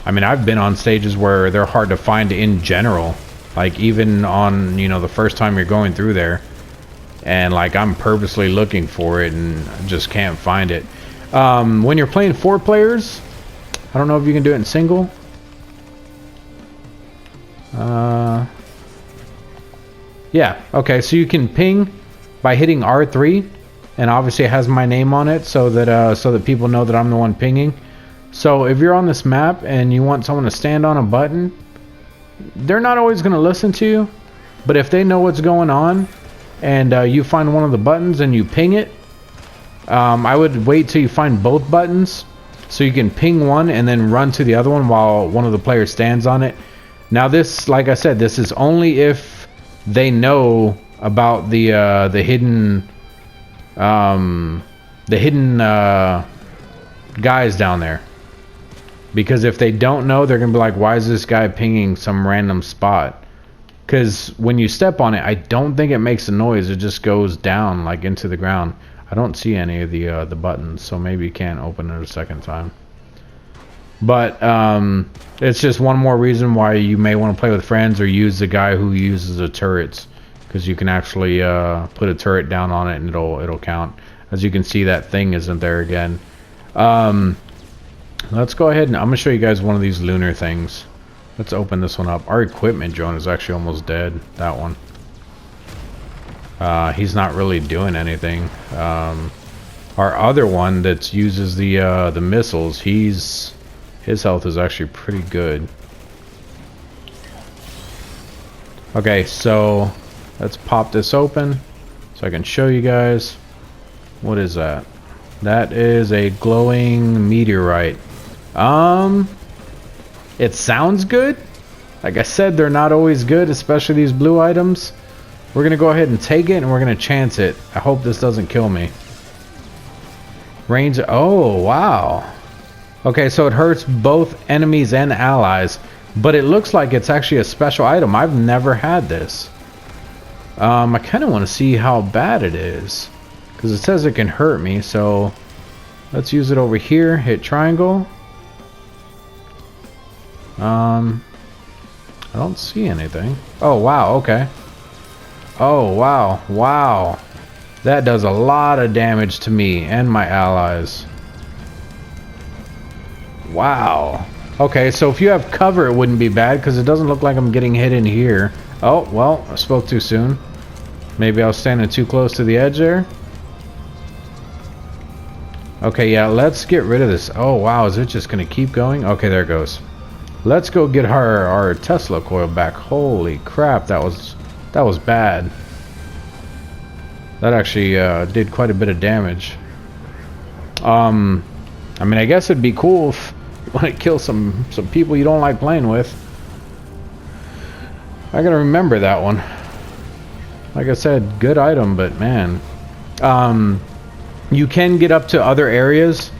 I mean, I've been on stages where they're hard to find in general. Like even on, you know, the first time you're going through there, and like I'm purposely looking for it and I just can't find it. When you're playing 4 players, I don't know if you can do it in single. Yeah, okay, so you can ping by hitting R3, and obviously it has my name on it so that people know that I'm the one pinging. So if you're on this map and you want someone to stand on a button, they're not always going to listen to you, but if they know what's going on and you find one of the buttons and you ping it, I would wait till you find both buttons so you can ping one and then run to the other one while one of the players stands on it. Now this, like I said, this is only if they know about the hidden guys down there. Because if they don't know, they're gonna be like, why is this guy pinging some random spot? Because when you step on it, I don't think it makes a noise. It just goes down like into the ground. I don't see any of the buttons, so maybe you can't open it a second time. But it's just one more reason why you may want to play with friends or use the guy who uses the turrets, because you can actually put a turret down on it and it'll count. As you can see, that thing isn't there again. Let's go ahead and I'm gonna show you guys one of these lunar things. Let's open this one up. Our equipment drone is actually almost dead. That one. He's not really doing anything. Our other one that uses the missiles, his health is actually pretty good. Okay, so let's pop this open so I can show you guys. What is that? That is a glowing meteorite. It sounds good. Like I said, they're not always good, especially these blue items. We're gonna go ahead and take it and we're gonna chance it. I hope this doesn't kill me. Range, oh wow. Okay, so it hurts both enemies and allies, but it looks like it's actually a special item. I've never had this. I kind of want to see how bad it is, because it says it can hurt me, so let's use it over here. Hit triangle. I don't see anything. Oh wow, okay. Oh wow, wow. That does a lot of damage to me and my allies. Wow. Okay, so if you have cover, it wouldn't be bad, because it doesn't look like I'm getting hit in here. Oh, well, I spoke too soon. Maybe I was standing too close to the edge there. Okay, yeah, let's get rid of this. Oh, wow, is it just going to keep going? Okay, there it goes. Let's go get our Tesla coil back. Holy crap, that was bad. That actually did quite a bit of damage. I mean, I guess it'd be cool if you want to kill some people you don't like playing with. I gotta remember that one. Like I said, good item, but man. You can get up to other areas,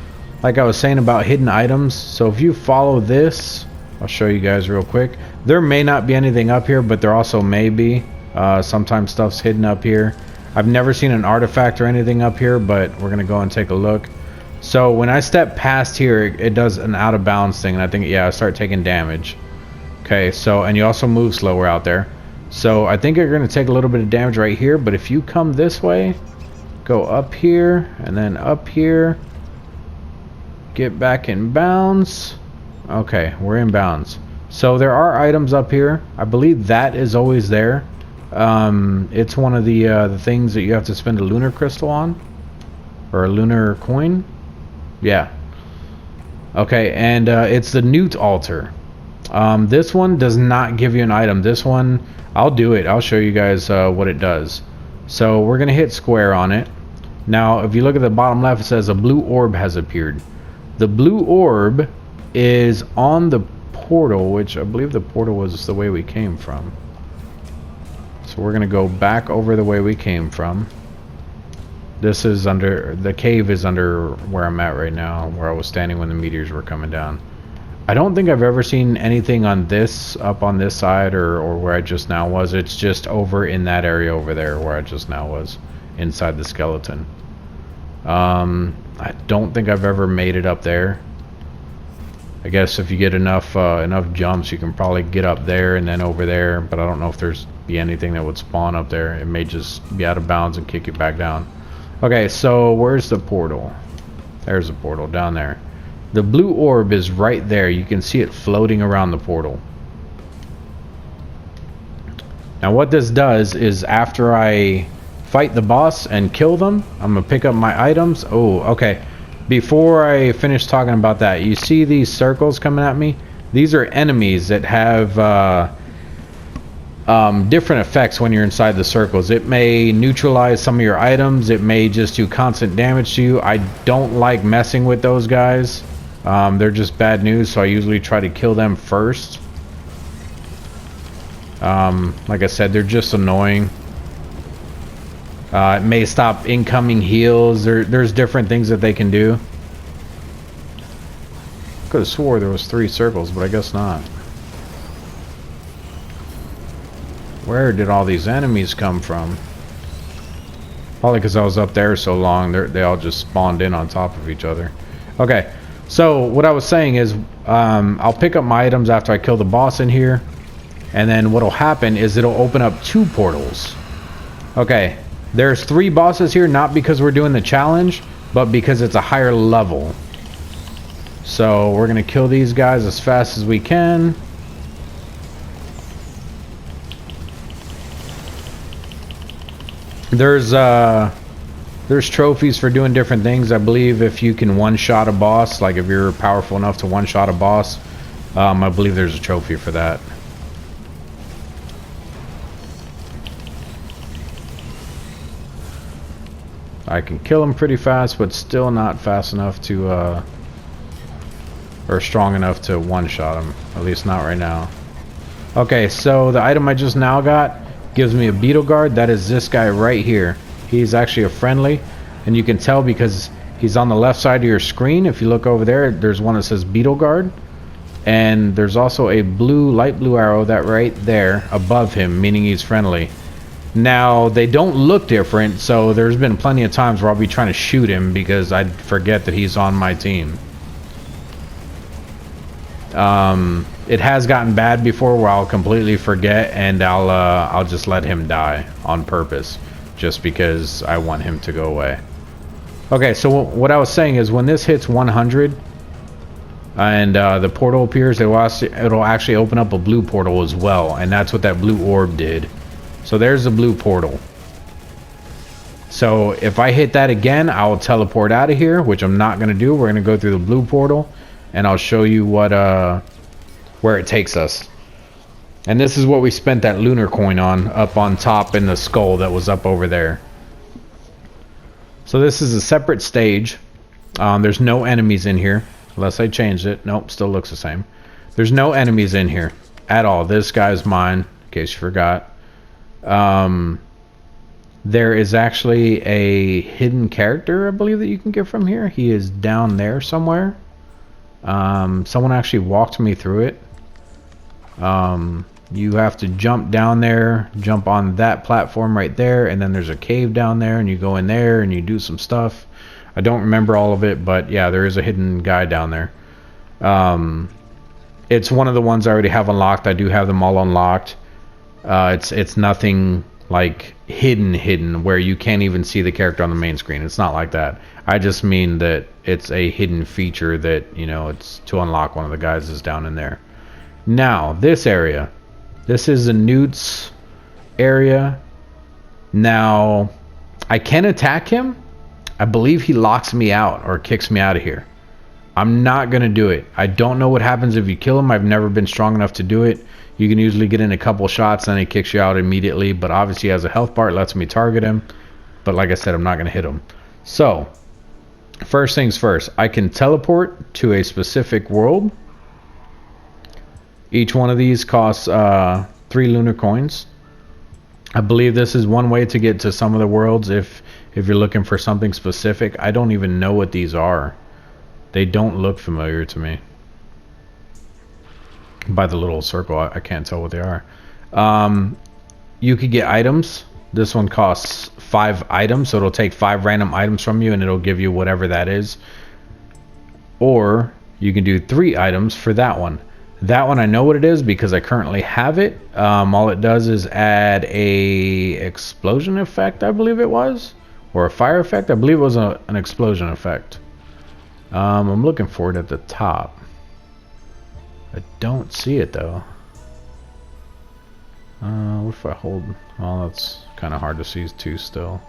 like I was saying about hidden items. So if you follow this, I'll show you guys real quick. There may not be anything up here, but there also may be. Sometimes stuff's hidden up here. I've never seen an artifact or anything up here, but we're gonna go and take a look. So when I step past here, it does an out of bounds thing, and I think, yeah, I start taking damage. Okay, so, and you also move slower out there. So I think you're gonna take a little bit of damage right here, but if you come this way, go up here, and then up here, get back in bounds. Okay, we're in bounds. So there are items up here. I believe that is always there. It's one of the things that you have to spend a lunar crystal on, or a lunar coin. Yeah. Okay, and it's the Newt altar. This one does not give you an item. This one, I'll do it. I'll show you guys what it does. So we're gonna hit square on it. Now, if you look at the bottom left, it says a blue orb has appeared. The blue orb is on the portal, which I believe the portal was the way we came from. So we're gonna go back over the way we came from. This is under, the cave is under where I'm at right now, where I was standing when the meteors were coming down. I don't think I've ever seen anything on this, up on this side, or where I just now was. It's just over in that area over there where I just now was, inside the skeleton. I don't think I've ever made it up there. I guess if you get enough jumps, you can probably get up there and then over there, but I don't know if there's be anything that would spawn up there. It may just be out of bounds and kick you back down. Okay, so where's the portal? There's the portal down there. The blue orb is right there. You can see it floating around the portal. Now what this does is after I fight the boss and kill them, I'm gonna pick up my items. Oh, okay. Before I finish talking about that, you see these circles coming at me? These are enemies that have different effects when you're inside the circles. It may neutralize some of your items. It may just do constant damage to you. I don't like messing with those guys. They're just bad news, so I usually try to kill them first. Like I said, they're just annoying. It may stop incoming heals. There's different things that they can do. Could have swore there was 3 circles, but I guess not. Where did all these enemies come from? Probably because I was up there so long, they all just spawned in on top of each other. Okay, so what I was saying is, I'll pick up my items after I kill the boss in here, and then what'll happen is it'll open up 2 portals. Okay, there's 3 bosses here, not because we're doing the challenge, but because it's a higher level. So we're gonna kill these guys as fast as we can. There's trophies for doing different things. I believe if you can one-shot a boss, like if you're powerful enough to one-shot a boss, I believe there's a trophy for that. I can kill him pretty fast, but still not fast enough to, or strong enough to one-shot him. At least not right now. Okay, so the item I just now got gives me a beetle guard. That is this guy right here. He's actually a friendly, and you can tell because he's on the left side of your screen. If you look over there, there's one that says beetle guard, and there's also a blue, light blue arrow that right there above him, meaning he's friendly. Now they don't look different, so there's been plenty of times where I'll be trying to shoot him because I forget that he's on my team. It has gotten bad before where I'll completely forget and I'll just let him die on purpose just because I want him to go away. Okay, so what I was saying is when this hits 100 and the portal appears, it'll actually open up a blue portal as well, and that's what that blue orb did. So there's the blue portal. So if I hit that again, I'll teleport out of here, which I'm not going to do. We're going to go through the blue portal and I'll show you what where it takes us. And this is what we spent that lunar coin on, up on top in the skull that was up over there. So this is a separate stage. There's no enemies in here unless I changed it. Nope, still looks the same. There's no enemies in here at all. This guy's mine, in case you forgot. There is actually a hidden character, I believe, that you can get from here. He is down there somewhere. Someone actually walked me through it. You have to jump down there, jump on that platform right there, and then there's a cave down there, and you go in there and you do some stuff. I don't remember all of it, but yeah, there is a hidden guy down there. It's one of the ones I already have unlocked. I do have them all unlocked. It's nothing like hidden where you can't even see the character on the main screen. It's not like that. I just mean that it's a hidden feature that, you know, it's to unlock one of the guys is down in there. Now, this area. This is the Newt's area. Now, I can attack him, I believe he locks me out or kicks me out of here. I'm not going to do it. I don't know what happens if you kill him. I've never been strong enough to do it. You can usually get in a couple shots and he kicks you out immediately. But obviously he has a health bar. It lets me target him. But like I said, I'm not going to hit him. So, first things first. I can teleport to a specific world. Each one of these costs 3 lunar coins. I believe this is one way to get to some of the worlds if you're looking for something specific. I don't even know what these are. They don't look familiar to me. By the little circle, I can't tell what they are. You could get items. This one costs 5 items, so it'll take 5 random items from you and it'll give you whatever that is. Or you can do 3 items for that one. That one I know what it is because I currently have it. All it does is add a explosion effect, I believe it was, or a fire effect. I believe it was an explosion effect. I'm looking for it at the top. I don't see it though. What if I hold? Oh, that's kind of hard to see too still.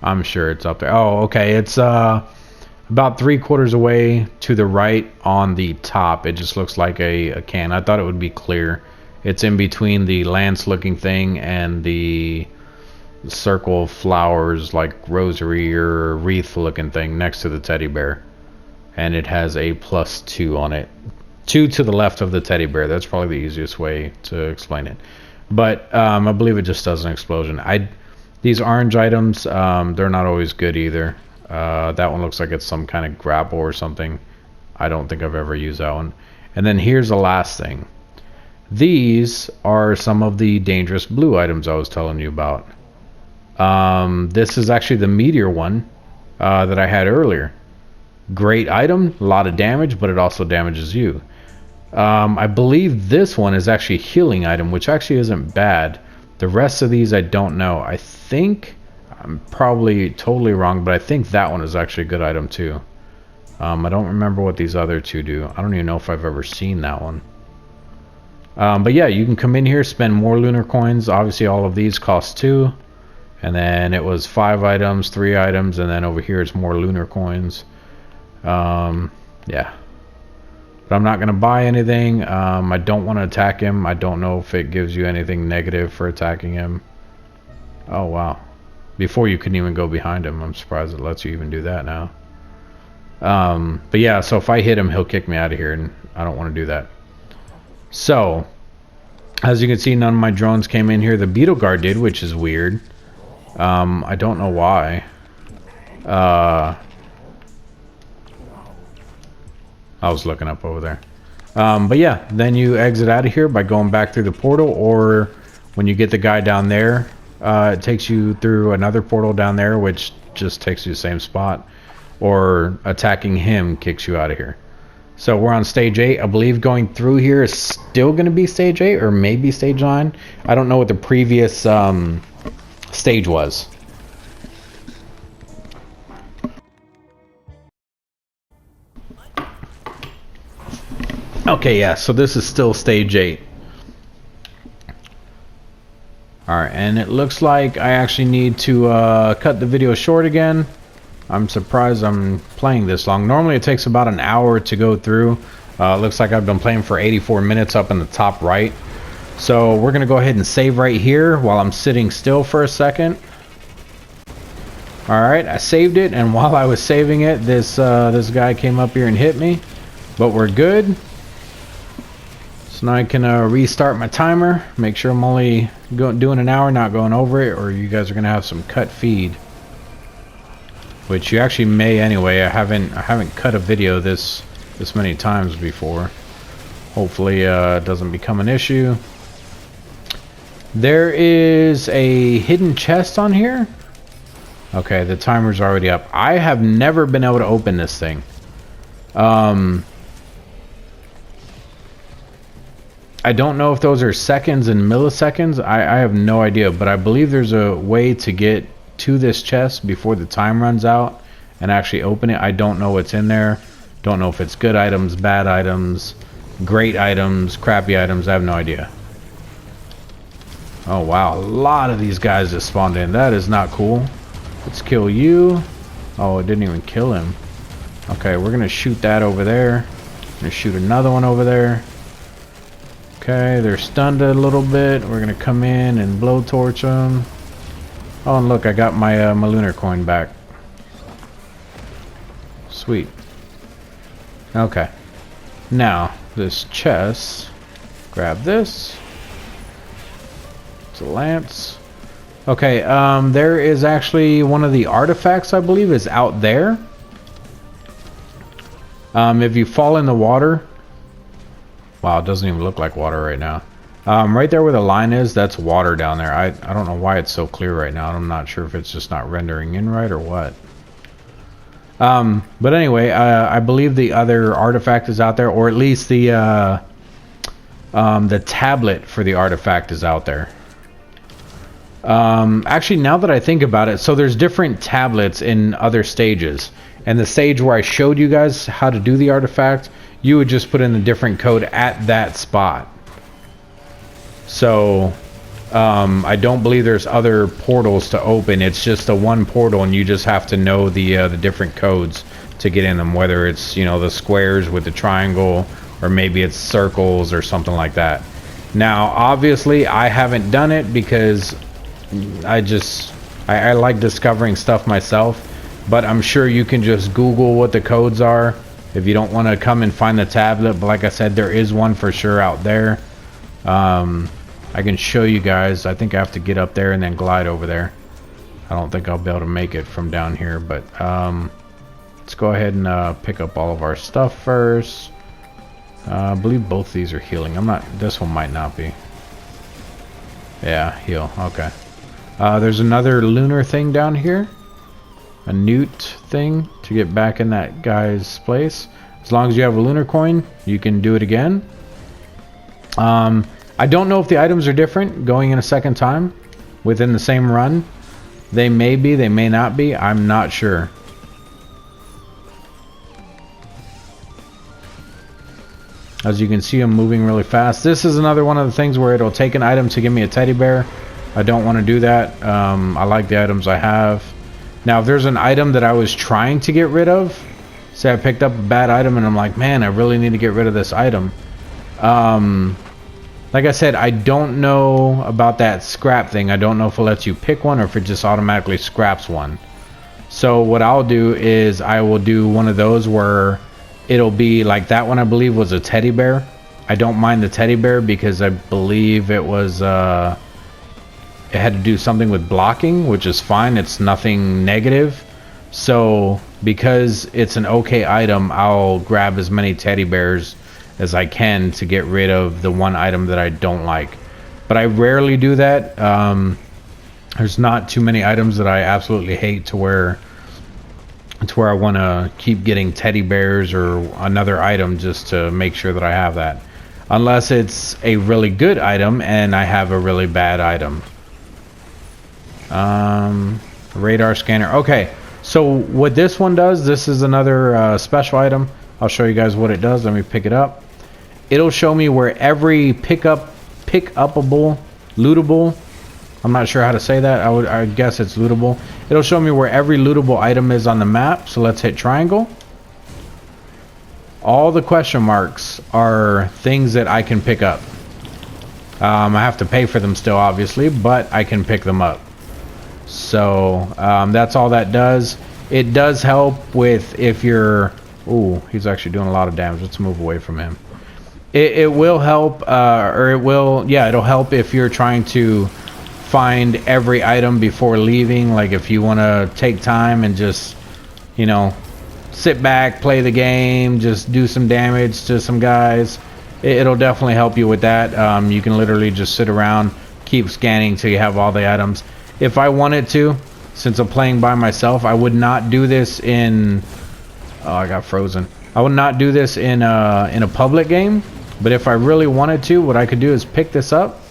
I'm sure it's up there. Oh, okay. It's about 3/4 away to the right on the top. It just looks like a can. I thought it would be clear. It's in between the lance looking thing and the circle of flowers, like rosary or wreath looking thing next to the teddy bear. And it has a +2 on it. 2 to the left of the teddy bear. That's probably the easiest way to explain it. But I believe it just does an explosion. These orange items, they're not always good either. That one looks like it's some kind of grapple or something. I don't think I've ever used that one. And then here's the last thing. These are some of the dangerous blue items I was telling you about. This is actually the meteor one that I had earlier. Great item, a lot of damage, but it also damages you. I believe this one is actually a healing item, which actually isn't bad. The rest of these I don't know. I think, I'm probably totally wrong, but I think that one is actually a good item too. I don't remember what these other two do. I don't even know if I've ever seen that one. But yeah, you can come in here, spend more lunar coins. Obviously all of these cost 2. And then it was 5 items, 3 items, and then over here it's more lunar coins. Yeah. But I'm not going to buy anything. I don't want to attack him. I don't know if it gives you anything negative for attacking him. Oh, wow. Before you couldn't even go behind him. I'm surprised it lets you even do that now. But yeah, so if I hit him, he'll kick me out of here, and I don't want to do that. So, as you can see, none of my drones came in here. The Beetle Guard did, which is weird. I don't know why. I was looking up over there. But yeah, then you exit out of here by going back through the portal, or when you get the guy down there, it takes you through another portal down there, which just takes you to the same spot, or attacking him kicks you out of here. So we're on stage 8. I believe going through here is still going to be stage 8 or maybe stage 9. I don't know what the previous stage was. Okay, yeah, so this is still stage 8. Alright, and it looks like I actually need to cut the video short again. I'm surprised I'm playing this long. Normally it takes about an hour to go through. It looks like I've been playing for 84 minutes up in the top right. So we're going to go ahead and save right here while I'm sitting still for a second. Alright, I saved it, and while I was saving it, this guy came up here and hit me. But we're good. So now I can restart my timer. Make sure I'm only doing an hour, not going over it, or you guys are going to have some cut feed. Which you actually may anyway. I haven't cut a video this many times before. Hopefully it doesn't become an issue. There is a hidden chest on here. Okay, the timer's already up. I have never been able to open this thing. I don't know if those are seconds and milliseconds. I have no idea, but I believe there's a way to get to this chest before the time runs out and actually open it. I don't know what's in there. Don't know if it's good items, bad items, great items, crappy items. I have no idea. Oh wow, a lot of these guys just spawned in. That is not cool. Let's kill you. Oh, it didn't even kill him. Okay, we're gonna shoot that over there. Gonna shoot another one over there. Okay, they're stunned a little bit. We're gonna come in and blowtorch them. Oh, and look, I got my my lunar coin back. Sweet. Okay. Now, this chest. Grab this. It's a lance. Okay, there is actually one of the artifacts, I believe, is out there. If you fall in the water... Wow, it doesn't even look like water right now. Right there where the line is, that's water down there. I don't know why it's so clear right now. I'm not sure if it's just not rendering in right or what. But anyway, I believe the other artifact is out there, or at least the tablet for the artifact is out there. Actually, now that I think about it, so there's different tablets in other stages. And the stage where I showed you guys how to do the artifact, you would just put in a different code at that spot. So, I don't believe there's other portals to open. It's just the one portal, and you just have to know the different codes to get in them. Whether it's, you know, the squares with the triangle, or maybe it's circles or something like that. Now, obviously, I haven't done it because I like discovering stuff myself. But I'm sure you can just Google what the codes are if you don't want to come and find the tablet. But like I said, there is one for sure out there. I can show you guys. I think I have to get up there and then glide over there. I don't think I'll be able to make it from down here, but let's go ahead and pick up all of our stuff first. I believe both these are healing. This one might not be. Yeah, heal. Okay. There's another lunar thing down here. A newt thing to get back in that guy's place. As long as you have a lunar coin, you can do it again. I don't know if the items are different going in a second time within the same run. They may be, they may not be. I'm not sure. As you can see, I'm moving really fast. This is another one of the things where it'll take an item to give me a teddy bear. I don't want to do that. I like the items I have. Now, if there's an item that I was trying to get rid of, say I picked up a bad item and I'm like, man, I really need to get rid of this item. Like I said, I don't know about that scrap thing. I don't know if it lets you pick one or if it just automatically scraps one. So what I'll do is I will do one of those where it'll be like that one, I believe, was a teddy bear. I don't mind the teddy bear because I believe it was... it had to do something with blocking, which is fine. It's nothing negative. So because it's an okay item, I'll grab as many teddy bears as I can to get rid of the one item that I don't like. But I rarely do that. There's not too many items that I absolutely hate to where I want to keep getting teddy bears or another item just to make sure that I have that. Unless it's a really good item and I have a really bad item. Radar scanner. Okay, so what this one does, this is another special item. I'll show you guys what it does. Let me pick it up. It'll show me where every pickupable, lootable, I'm not sure how to say that. I guess it's lootable. It'll show me where every lootable item is on the map. So let's hit triangle. All the question marks are things that I can pick up. I have to pay for them still, obviously, but I can pick them up. So that's all that does. It does help with if you're... Ooh, he's actually doing a lot of damage. Let's move away from him. It will help, or it will... Yeah, it'll help if you're trying to find every item before leaving. Like if you want to take time and just, you know, sit back, play the game, just do some damage to some guys. It'll definitely help you with that. You can literally just sit around, keep scanning till you have all the items. If I wanted to, since I'm playing by myself, I would not do this in... Oh, I got frozen. I would not do this in a public game. But if I really wanted to, what I could do is pick this up,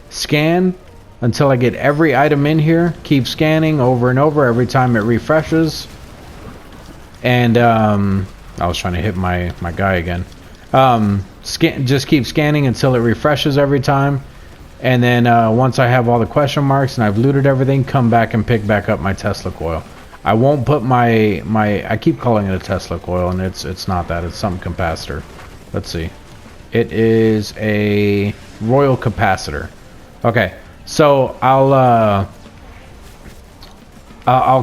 scan until I get every item in here, keep scanning over and over every time it refreshes. And I was trying to hit my guy again. Just keep scanning until it refreshes every time. And then once I have all the question marks and I've looted everything, come back and pick back up my Tesla coil. I won't put my I keep calling it a Tesla coil, and it's not that. It's some capacitor. Let's see. It is a Royal capacitor. Okay, so I'll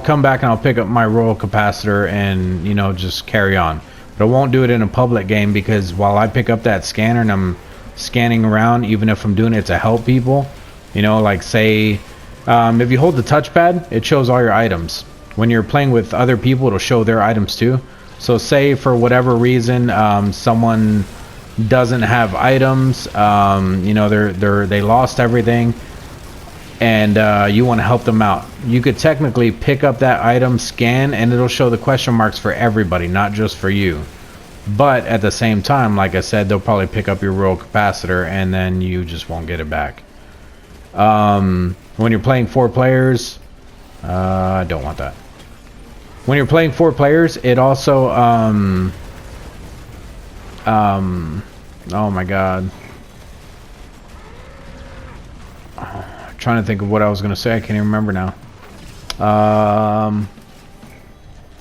come back and I'll pick up my Royal capacitor and, you know, just carry on. But I won't do it in a public game, because while I pick up that scanner and I'm scanning around, even if I'm doing it to help people, you know, like say if you hold the touchpad, it shows all your items. When you're playing with other people, it'll show their items too. So say for whatever reason someone doesn't have items, you know, they lost everything, and you want to help them out, you could technically pick up that item, scan, and it'll show the question marks for everybody, not just for you. But at the same time, like I said, they'll probably pick up your Royal capacitor, and then you just won't get it back. When you're playing 4 players, I don't want that. When you're playing 4 players, it also oh my god, I'm trying to think of what I was gonna say. I can't even remember now.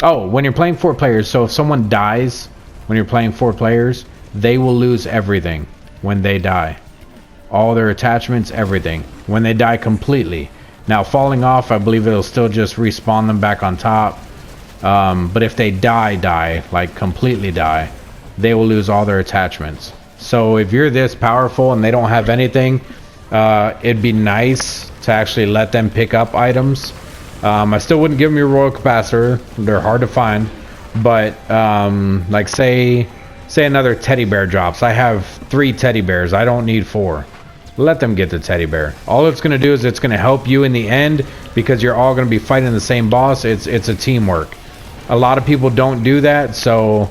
Oh, when you're playing 4 players, so if someone dies when you're playing 4 players, they will lose everything when they die. All their attachments, everything. When they die completely. Now, falling off, I believe it'll still just respawn them back on top. But if they die, like completely die, they will lose all their attachments. So if you're this powerful and they don't have anything, it'd be nice to actually let them pick up items. I still wouldn't give them your Royal capacitor. They're hard to find. But like say another teddy bear drops. I have 3 teddy bears. I don't need 4. Let them get the teddy bear. All it's going to do is it's going to help you in the end, because you're all going to be fighting the same boss. It's a teamwork. A lot of people don't do that. So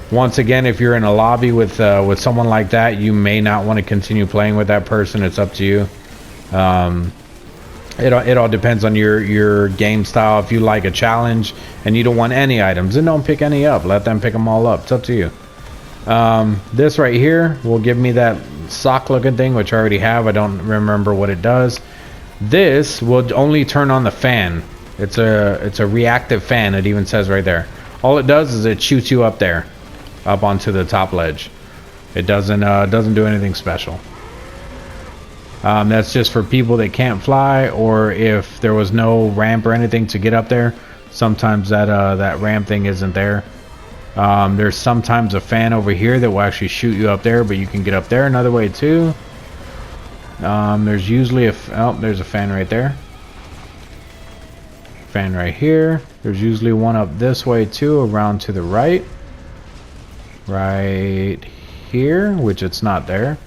once again, if you're in a lobby with someone like that, you may not want to continue playing with that person. It's up to you. It all depends on your game style. If you like a challenge and you don't want any items, then don't pick any up. Let them pick them all up. It's up to you. This right here will give me that sock looking thing, which I already have. I don't remember what it does. This will only turn on the fan. It's a reactive fan. It even says right there. All it does is it shoots you up there, up onto the top ledge. It doesn't do anything special. That's just for people that can't fly, or if there was no ramp or anything to get up there. Sometimes that ramp thing isn't there. There's sometimes a fan over here that will actually shoot you up there, but you can get up there another way too. There's usually there's a fan right there. Fan right here. There's usually one up this way too, around to the right. Right here, which it's not there.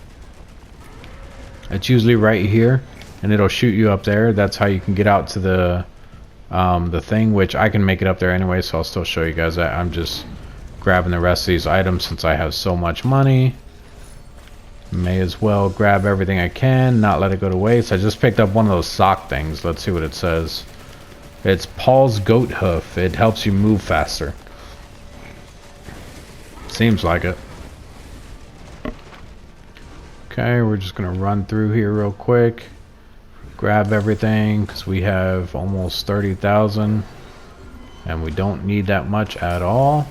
It's usually right here, and it'll shoot you up there. That's how you can get out to the thing, which I can make it up there anyway, so I'll still show you guys that. I'm just grabbing the rest of these items since I have so much money. May as well grab everything I can, not let it go to waste. I just picked up one of those sock things. Let's see what it says. It's Paul's goat hoof. It helps you move faster. Seems like it. Okay, we're just gonna run through here real quick, grab everything, because we have almost 30,000 and we don't need that much at all.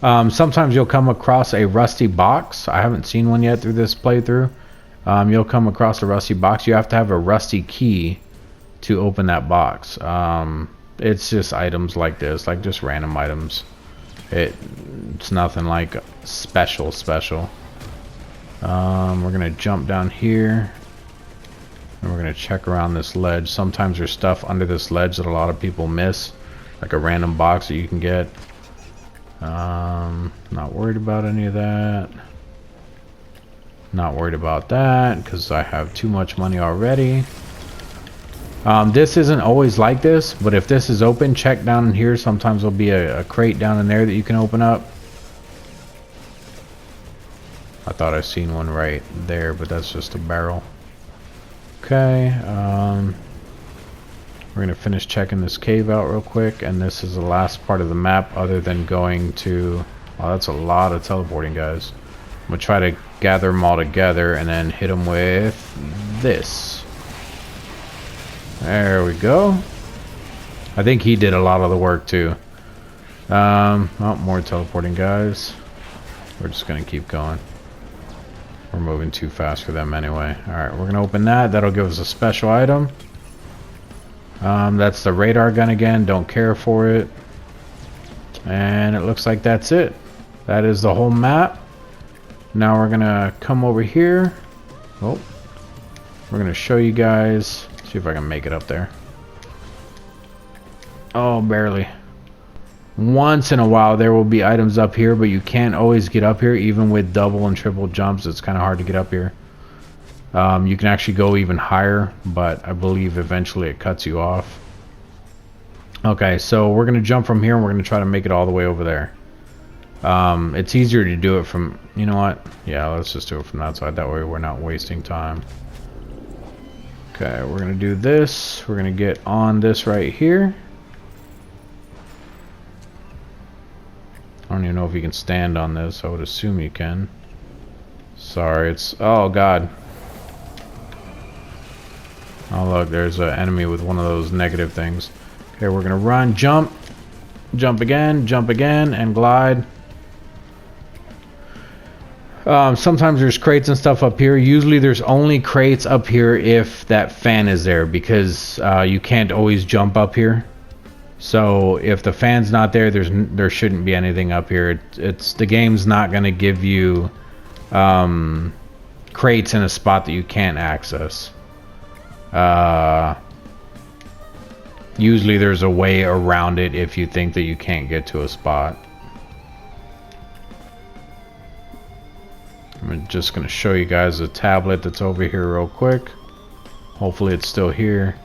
Sometimes you'll come across a rusty box. I haven't seen one yet through this playthrough. You'll come across a rusty box. You have to have a rusty key to open that box. It's just items like this, like just random items. It's nothing like special. We're gonna jump down here and we're gonna check around this ledge. Sometimes there's stuff under this ledge that a lot of people miss, like a random box that you can get. Not worried about any of that. Not worried about that because I have too much money already. This isn't always like this, but if this is open, check down in here. Sometimes there'll be a crate down in there that you can open up. I thought I seen one right there, but that's just a barrel. Okay, we're gonna finish checking this cave out real quick, and this is the last part of the map other than going to... Oh, that's a lot of teleporting, guys. I'm gonna try to gather them all together, and then hit them with this. There we go. I think he did a lot of the work too. Oh, more teleporting guys. We're just gonna keep going. We're moving too fast for them anyway. Alright, we're gonna open that. That'll give us a special item. That's the radar gun again. Don't care for it. And it looks like that's it. That is the whole map. Now we're gonna come over here. Oh, we're gonna show you guys. See if I can make it up there. Oh, barely. Once in a while there will be items up here, but you can't always get up here. Even with double and triple jumps, it's kind of hard to get up here. You can actually go even higher, but I believe eventually it cuts you off. Okay, so we're gonna jump from here and we're gonna try to make it all the way over there. It's easier to do it from, you know what? Yeah, let's just do it from that side. That way we're not wasting time. Okay, we're gonna do this. We're gonna get on this right here. I don't even know if you can stand on this. I would assume you can. Sorry, it's... Oh, God. Oh, look, there's an enemy with one of those negative things. Okay, we're gonna run, jump, jump again, and glide. Sometimes there's crates and stuff up here. Usually there's only crates up here if that fan is there, because you can't always jump up here. So if the fan's not there, there shouldn't be anything up here. The game's not gonna give you crates in a spot that you can't access. Usually there's a way around it if you think that you can't get to a spot. I'm just going to show you guys a tablet that's over here real quick. Hopefully it's still here.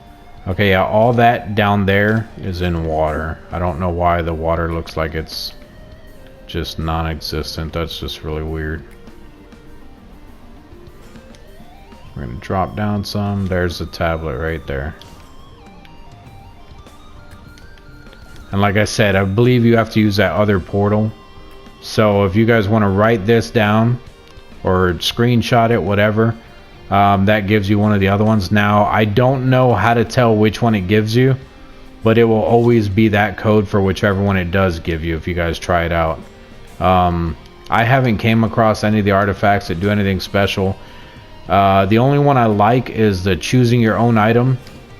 Okay, yeah, all that down there is in water. I don't know why the water looks like it's just non-existent. That's just really weird. We're going to drop down some. There's the tablet right there. And like I said, I believe you have to use that other portal. So if you guys want to write this down or screenshot it, whatever, that gives you one of the other ones. Now, I don't know how to tell which one it gives you, but it will always be that code for whichever one it does give you if you guys try it out. I haven't came across any of the artifacts that do anything special. The only one I like is the choosing your own item,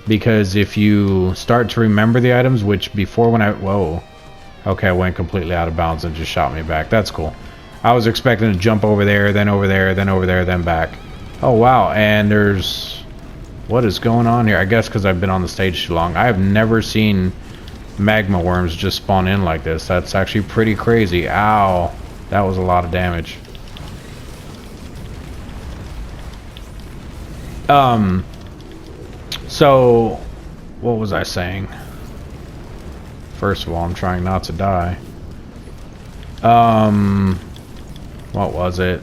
because if you start to remember the items, which before when whoa, okay, I went completely out of bounds and just shot me back. That's cool. I was expecting to jump over there, then over there, then over there, then back. Oh wow, and there's... What is going on here? I guess because I've been on the stage too long. I have never seen magma worms just spawn in like this. That's actually pretty crazy. Ow. That was a lot of damage. So, what was I saying? First of all, I'm trying not to die. What was it?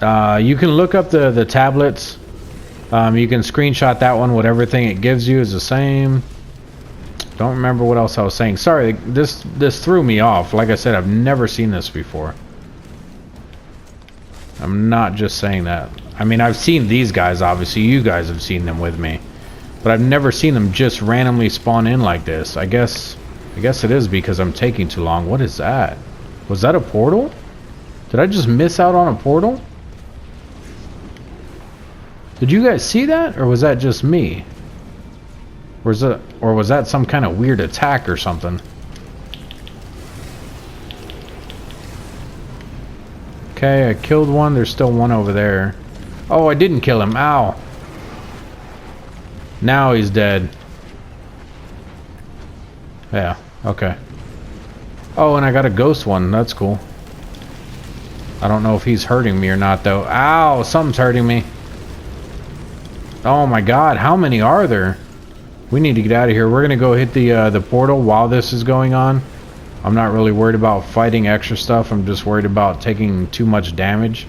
You can look up the tablets. You can screenshot that one. Whatever thing it gives you is the same. Don't remember what else I was saying. Sorry, this threw me off. Like I said, I've never seen this before. I'm not just saying that. I mean, I've seen these guys, obviously. You guys have seen them with me. But I've never seen them just randomly spawn in like this. I guess it is because I'm taking too long. What is that? Was that a portal? Did I just miss out on a portal? Did you guys see that? Or was that just me? Or was that some kind of weird attack or something? Okay, I killed one. There's still one over there. Oh, I didn't kill him. Ow. Now he's dead. Yeah, okay. Oh, and I got a ghost one. That's cool. I don't know if he's hurting me or not, though. Ow, something's hurting me. Oh my god, how many are there? We need to get out of here. We're gonna go hit the portal while this is going on. I'm not really worried about fighting extra stuff. I'm just worried about taking too much damage.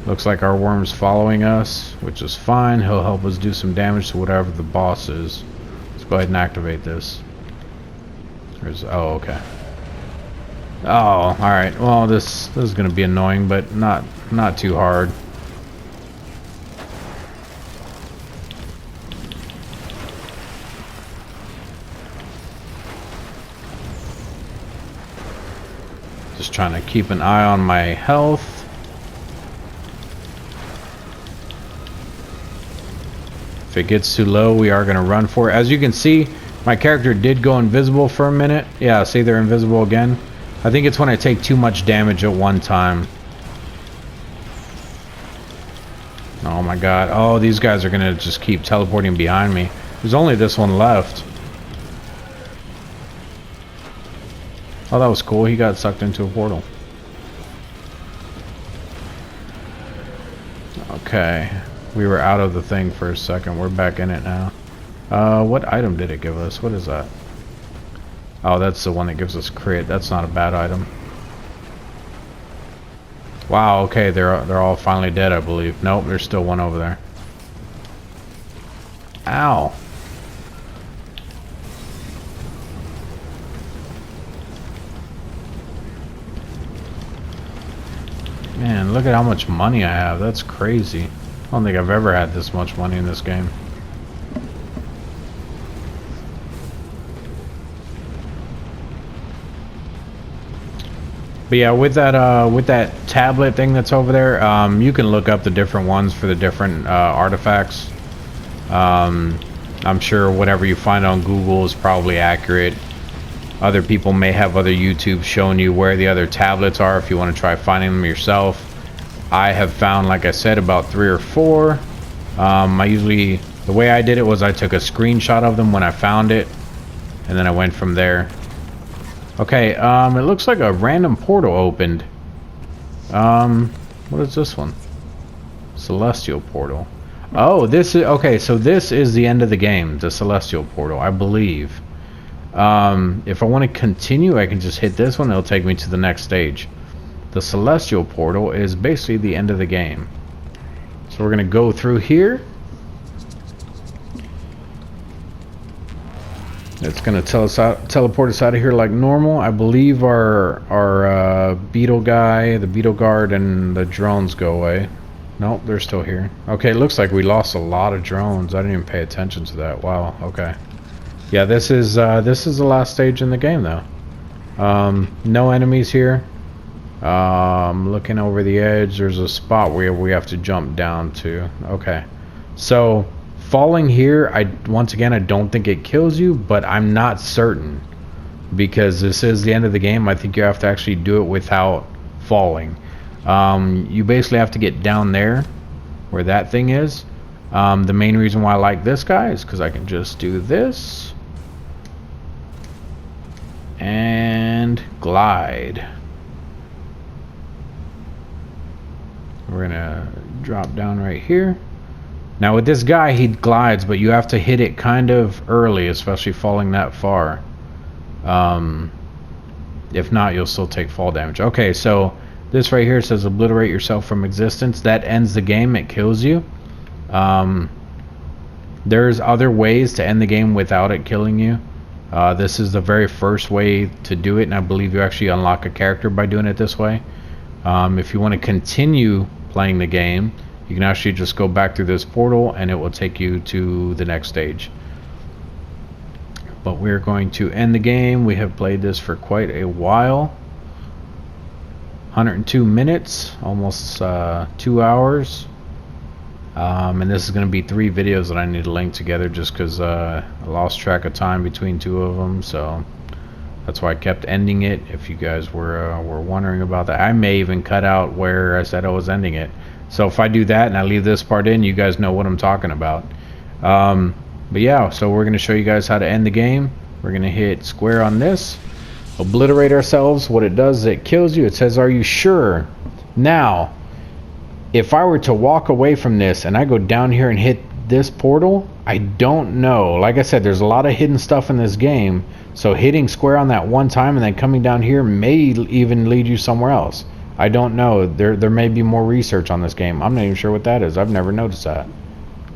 Looks like our worm's following us, which is fine. He'll help us do some damage to whatever the boss is. Let's go ahead and activate this. Oh, okay. Oh, alright. Well, this is going to be annoying, but not too hard. Just trying to keep an eye on my health. If it gets too low, we are going to run for it. As you can see, my character did go invisible for a minute. Yeah, see, they're invisible again. I think it's when I take too much damage at one time. Oh my god. Oh, these guys are going to just keep teleporting behind me. There's only this one left. Oh, that was cool. He got sucked into a portal. Okay. We were out of the thing for a second. We're back in it now. What item did it give us? What is that? Oh, that's the one that gives us crit. That's not a bad item. Wow, okay, they're all finally dead, I believe. Nope, there's still one over there. Ow. Man, look at how much money I have. That's crazy. I don't think I've ever had this much money in this game. But yeah, with that tablet thing that's over there, you can look up the different ones for the different artifacts. I'm sure whatever you find on Google is probably accurate. Other people may have other YouTubes showing you where the other tablets are if you want to try finding them yourself. I have found, like I said, about 3 or 4. The way I did it was I took a screenshot of them when I found it, and then I went from there. Okay, it looks like a random portal opened. What is this one? Celestial portal. Oh, this is, okay, so this is the end of the game, the Celestial portal, I believe. If I want to continue, I can just hit this one, it'll take me to the next stage. The Celestial portal is basically the end of the game. So we're going to go through here. It's going to teleport us out of here like normal. I believe our beetle guy, the beetle guard, and the drones go away. Nope, they're still here. Okay, it looks like we lost a lot of drones. I didn't even pay attention to that. Wow, okay. Yeah, this is the last stage in the game, though. No enemies here. Looking over the edge, there's a spot where we have to jump down to. Okay, so falling here, once again, I don't think it kills you, but I'm not certain because this is the end of the game. I think you have to actually do it without falling. You basically have to get down there where that thing is. The main reason why I like this guy is because I can just do this and glide. We're gonna drop down right here. Now with this guy, he glides, but you have to hit it kind of early, especially falling that far. If not, you'll still take fall damage. Okay, so this right here says obliterate yourself from existence. That ends the game. It kills you. There's other ways to end the game without it killing you. This is the very first way to do it, and I believe you actually unlock a character by doing it this way. If you want to continue playing the game, you can actually just go back through this portal and it will take you to the next stage. But we're going to end the game. We have played this for quite a while. 102 minutes, almost 2 hours. And this is going to be 3 videos that I need to link together just because I lost track of time between 2 of them. So that's why I kept ending it. If you guys were wondering about that, I may even cut out where I said I was ending it. So if I do that and I leave this part in, you guys know what I'm talking about. But yeah, so we're going to show you guys how to end the game. We're going to hit square on this, obliterate ourselves. What it does is it kills you. It says, are you sure? Now, if I were to walk away from this and I go down here and hit this portal, I don't know. Like I said, there's a lot of hidden stuff in this game. So hitting square on that one time and then coming down here may even lead you somewhere else. I don't know. There may be more research on this game. I'm not even sure what that is. I've never noticed that.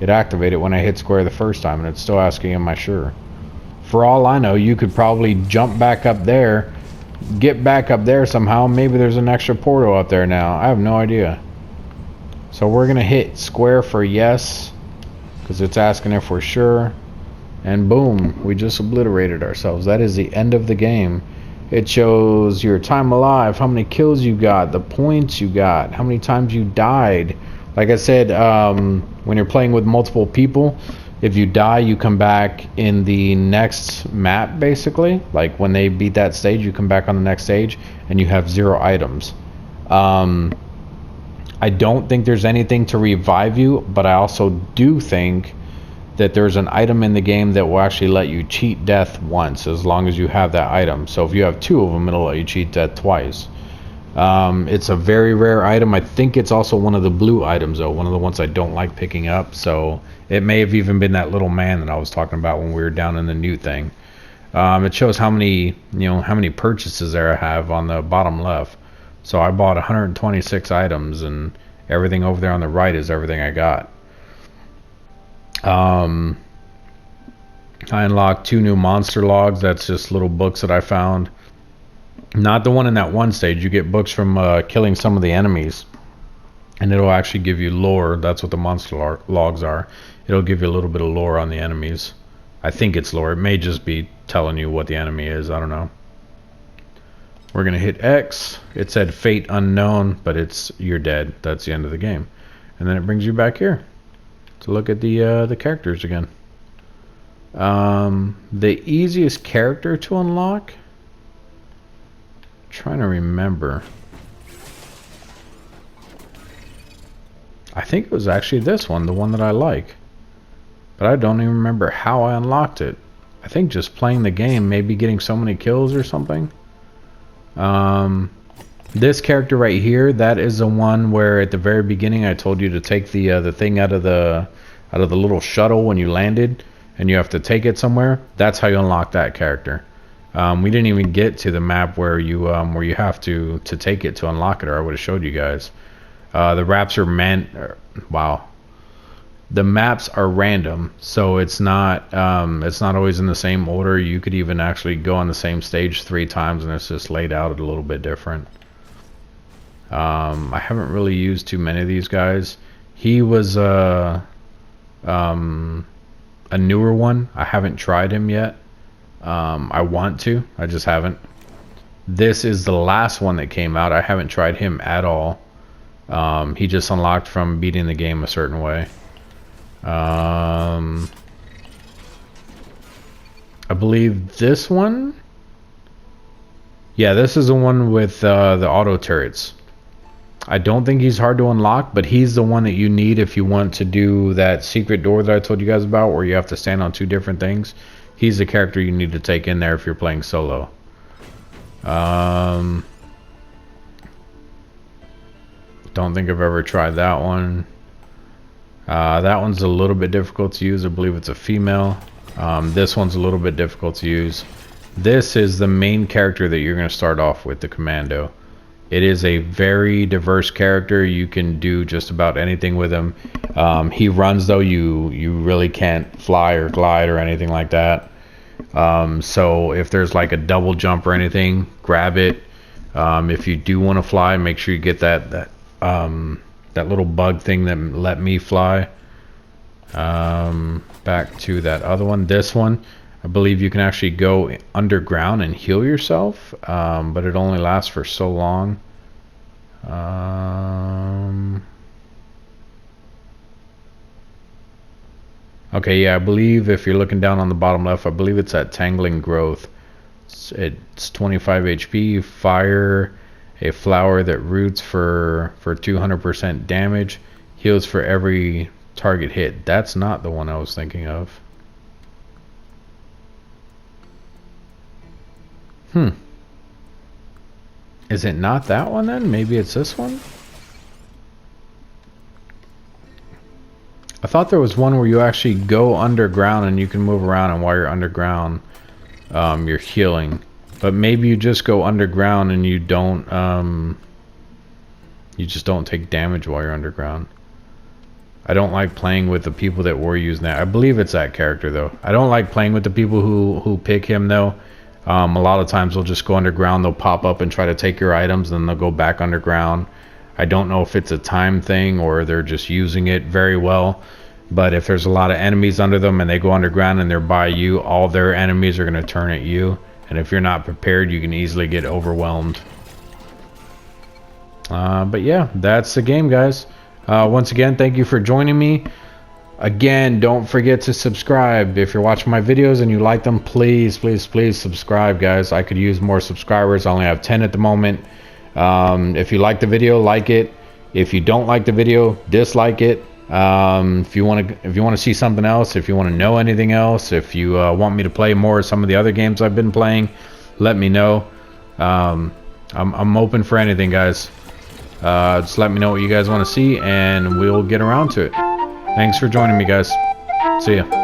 It activated when I hit square the first time, and it's still asking, am I sure? For all I know, you could probably jump back up there, get back up there somehow. Maybe there's an extra portal up there now. I have no idea. So we're gonna hit square for yes, because it's asking if we're sure. And boom, we just obliterated ourselves. That is the end of the game. It shows your time alive, how many kills you got, the points you got, how many times you died. Like I said, when you're playing with multiple people, if you die, you come back in the next map, basically. Like when they beat that stage, you come back on the next stage, and you have 0 items. I don't think there's anything to revive you, but I also do think that there's an item in the game that will actually let you cheat death once, as long as you have that item. So if you have 2 of them, it'll let you cheat death twice. It's a very rare item. I think it's also one of the blue items, though, one of the ones I don't like picking up. So it may have even been that little man that I was talking about when we were down in the new thing. It shows how many purchases there I have on the bottom left. So I bought 126 items, and everything over there on the right is everything I got. I unlocked 2 new monster logs. That's just little books that I found. Not the one in that one stage. You get books from killing some of the enemies, and it'll actually give you lore. That's what the monster logs are. It'll give you a little bit of lore on the enemies. I think it's lore. It may just be telling you what the enemy is. I don't know. We're gonna hit X. It said fate unknown, but you're dead. That's the end of the game. And then it brings you back here to look at the characters again. The easiest character to unlock, trying to remember. I think it was actually this one, the one that I like. But I don't even remember how I unlocked it. I think just playing the game, maybe getting so many kills or something. This character right here, that is the one where at the very beginning I told you to take the thing out of the little shuttle when you landed, and you have to take it somewhere. That's how you unlock that character. We didn't even get to the map where you have to take it to unlock it, or I would have showed you guys. The maps are random, so it's not always in the same order. You could even actually go on the same stage 3 times, and it's just laid out a little bit different. I haven't really used too many of these guys. He was a newer one. I haven't tried him yet. I want to. I just haven't. This is the last one that came out. I haven't tried him at all. He just unlocked from beating the game a certain way. I believe this one. Yeah, this is the one with the auto turrets. I don't think he's hard to unlock, but he's the one that you need if you want to do that secret door that I told you guys about, where you have to stand on 2 different things. He's the character you need to take in there if you're playing solo. Don't think I've ever tried that one. That one's a little bit difficult to use. I believe it's a female. This one's a little bit difficult to use. This is the main character that you're going to start off with, the commando. It is a very diverse character. You can do just about anything with him. He runs, though. You really can't fly or glide or anything like that. So if there's like a double jump or anything, grab it. If you do want to fly, make sure you get that little bug thing that let me fly. Back to that other one. This one, I believe you can actually go underground and heal yourself, but it only lasts for so long. Okay, yeah, I believe if you're looking down on the bottom left, I believe it's that Tangling Growth. It's 25 HP. Fire a flower that roots for 200% damage. Heals for every target hit. That's not the one I was thinking of. Is it not that one then? Maybe it's this one? I thought there was one where you actually go underground and you can move around, and while you're underground, you're healing. But maybe you just go underground and you don't, you just don't take damage while you're underground. I don't like playing with the people that were using that. I believe it's that character though. I don't like playing with the people who pick him though. A lot of times they'll just go underground, they'll pop up and try to take your items, then they'll go back underground. I don't know if it's a time thing or they're just using it very well, but if there's a lot of enemies under them and they go underground and they're by you, all their enemies are going to turn at you, and if you're not prepared, you can easily get overwhelmed. But yeah, that's the game, guys. Once again, thank you for joining me. Again, don't forget to subscribe. If you're watching my videos and you like them, please subscribe, guys. I could use more subscribers. I only have 10 at the moment. If you like the video, like it. If you don't like the video, dislike it. If you want to see something else, if you want to know anything else, if you want me to play more of some of the other games I've been playing, let me know. I'm open for anything, guys. Just let me know what you guys want to see and we'll get around to it. Thanks for joining me, guys. See ya.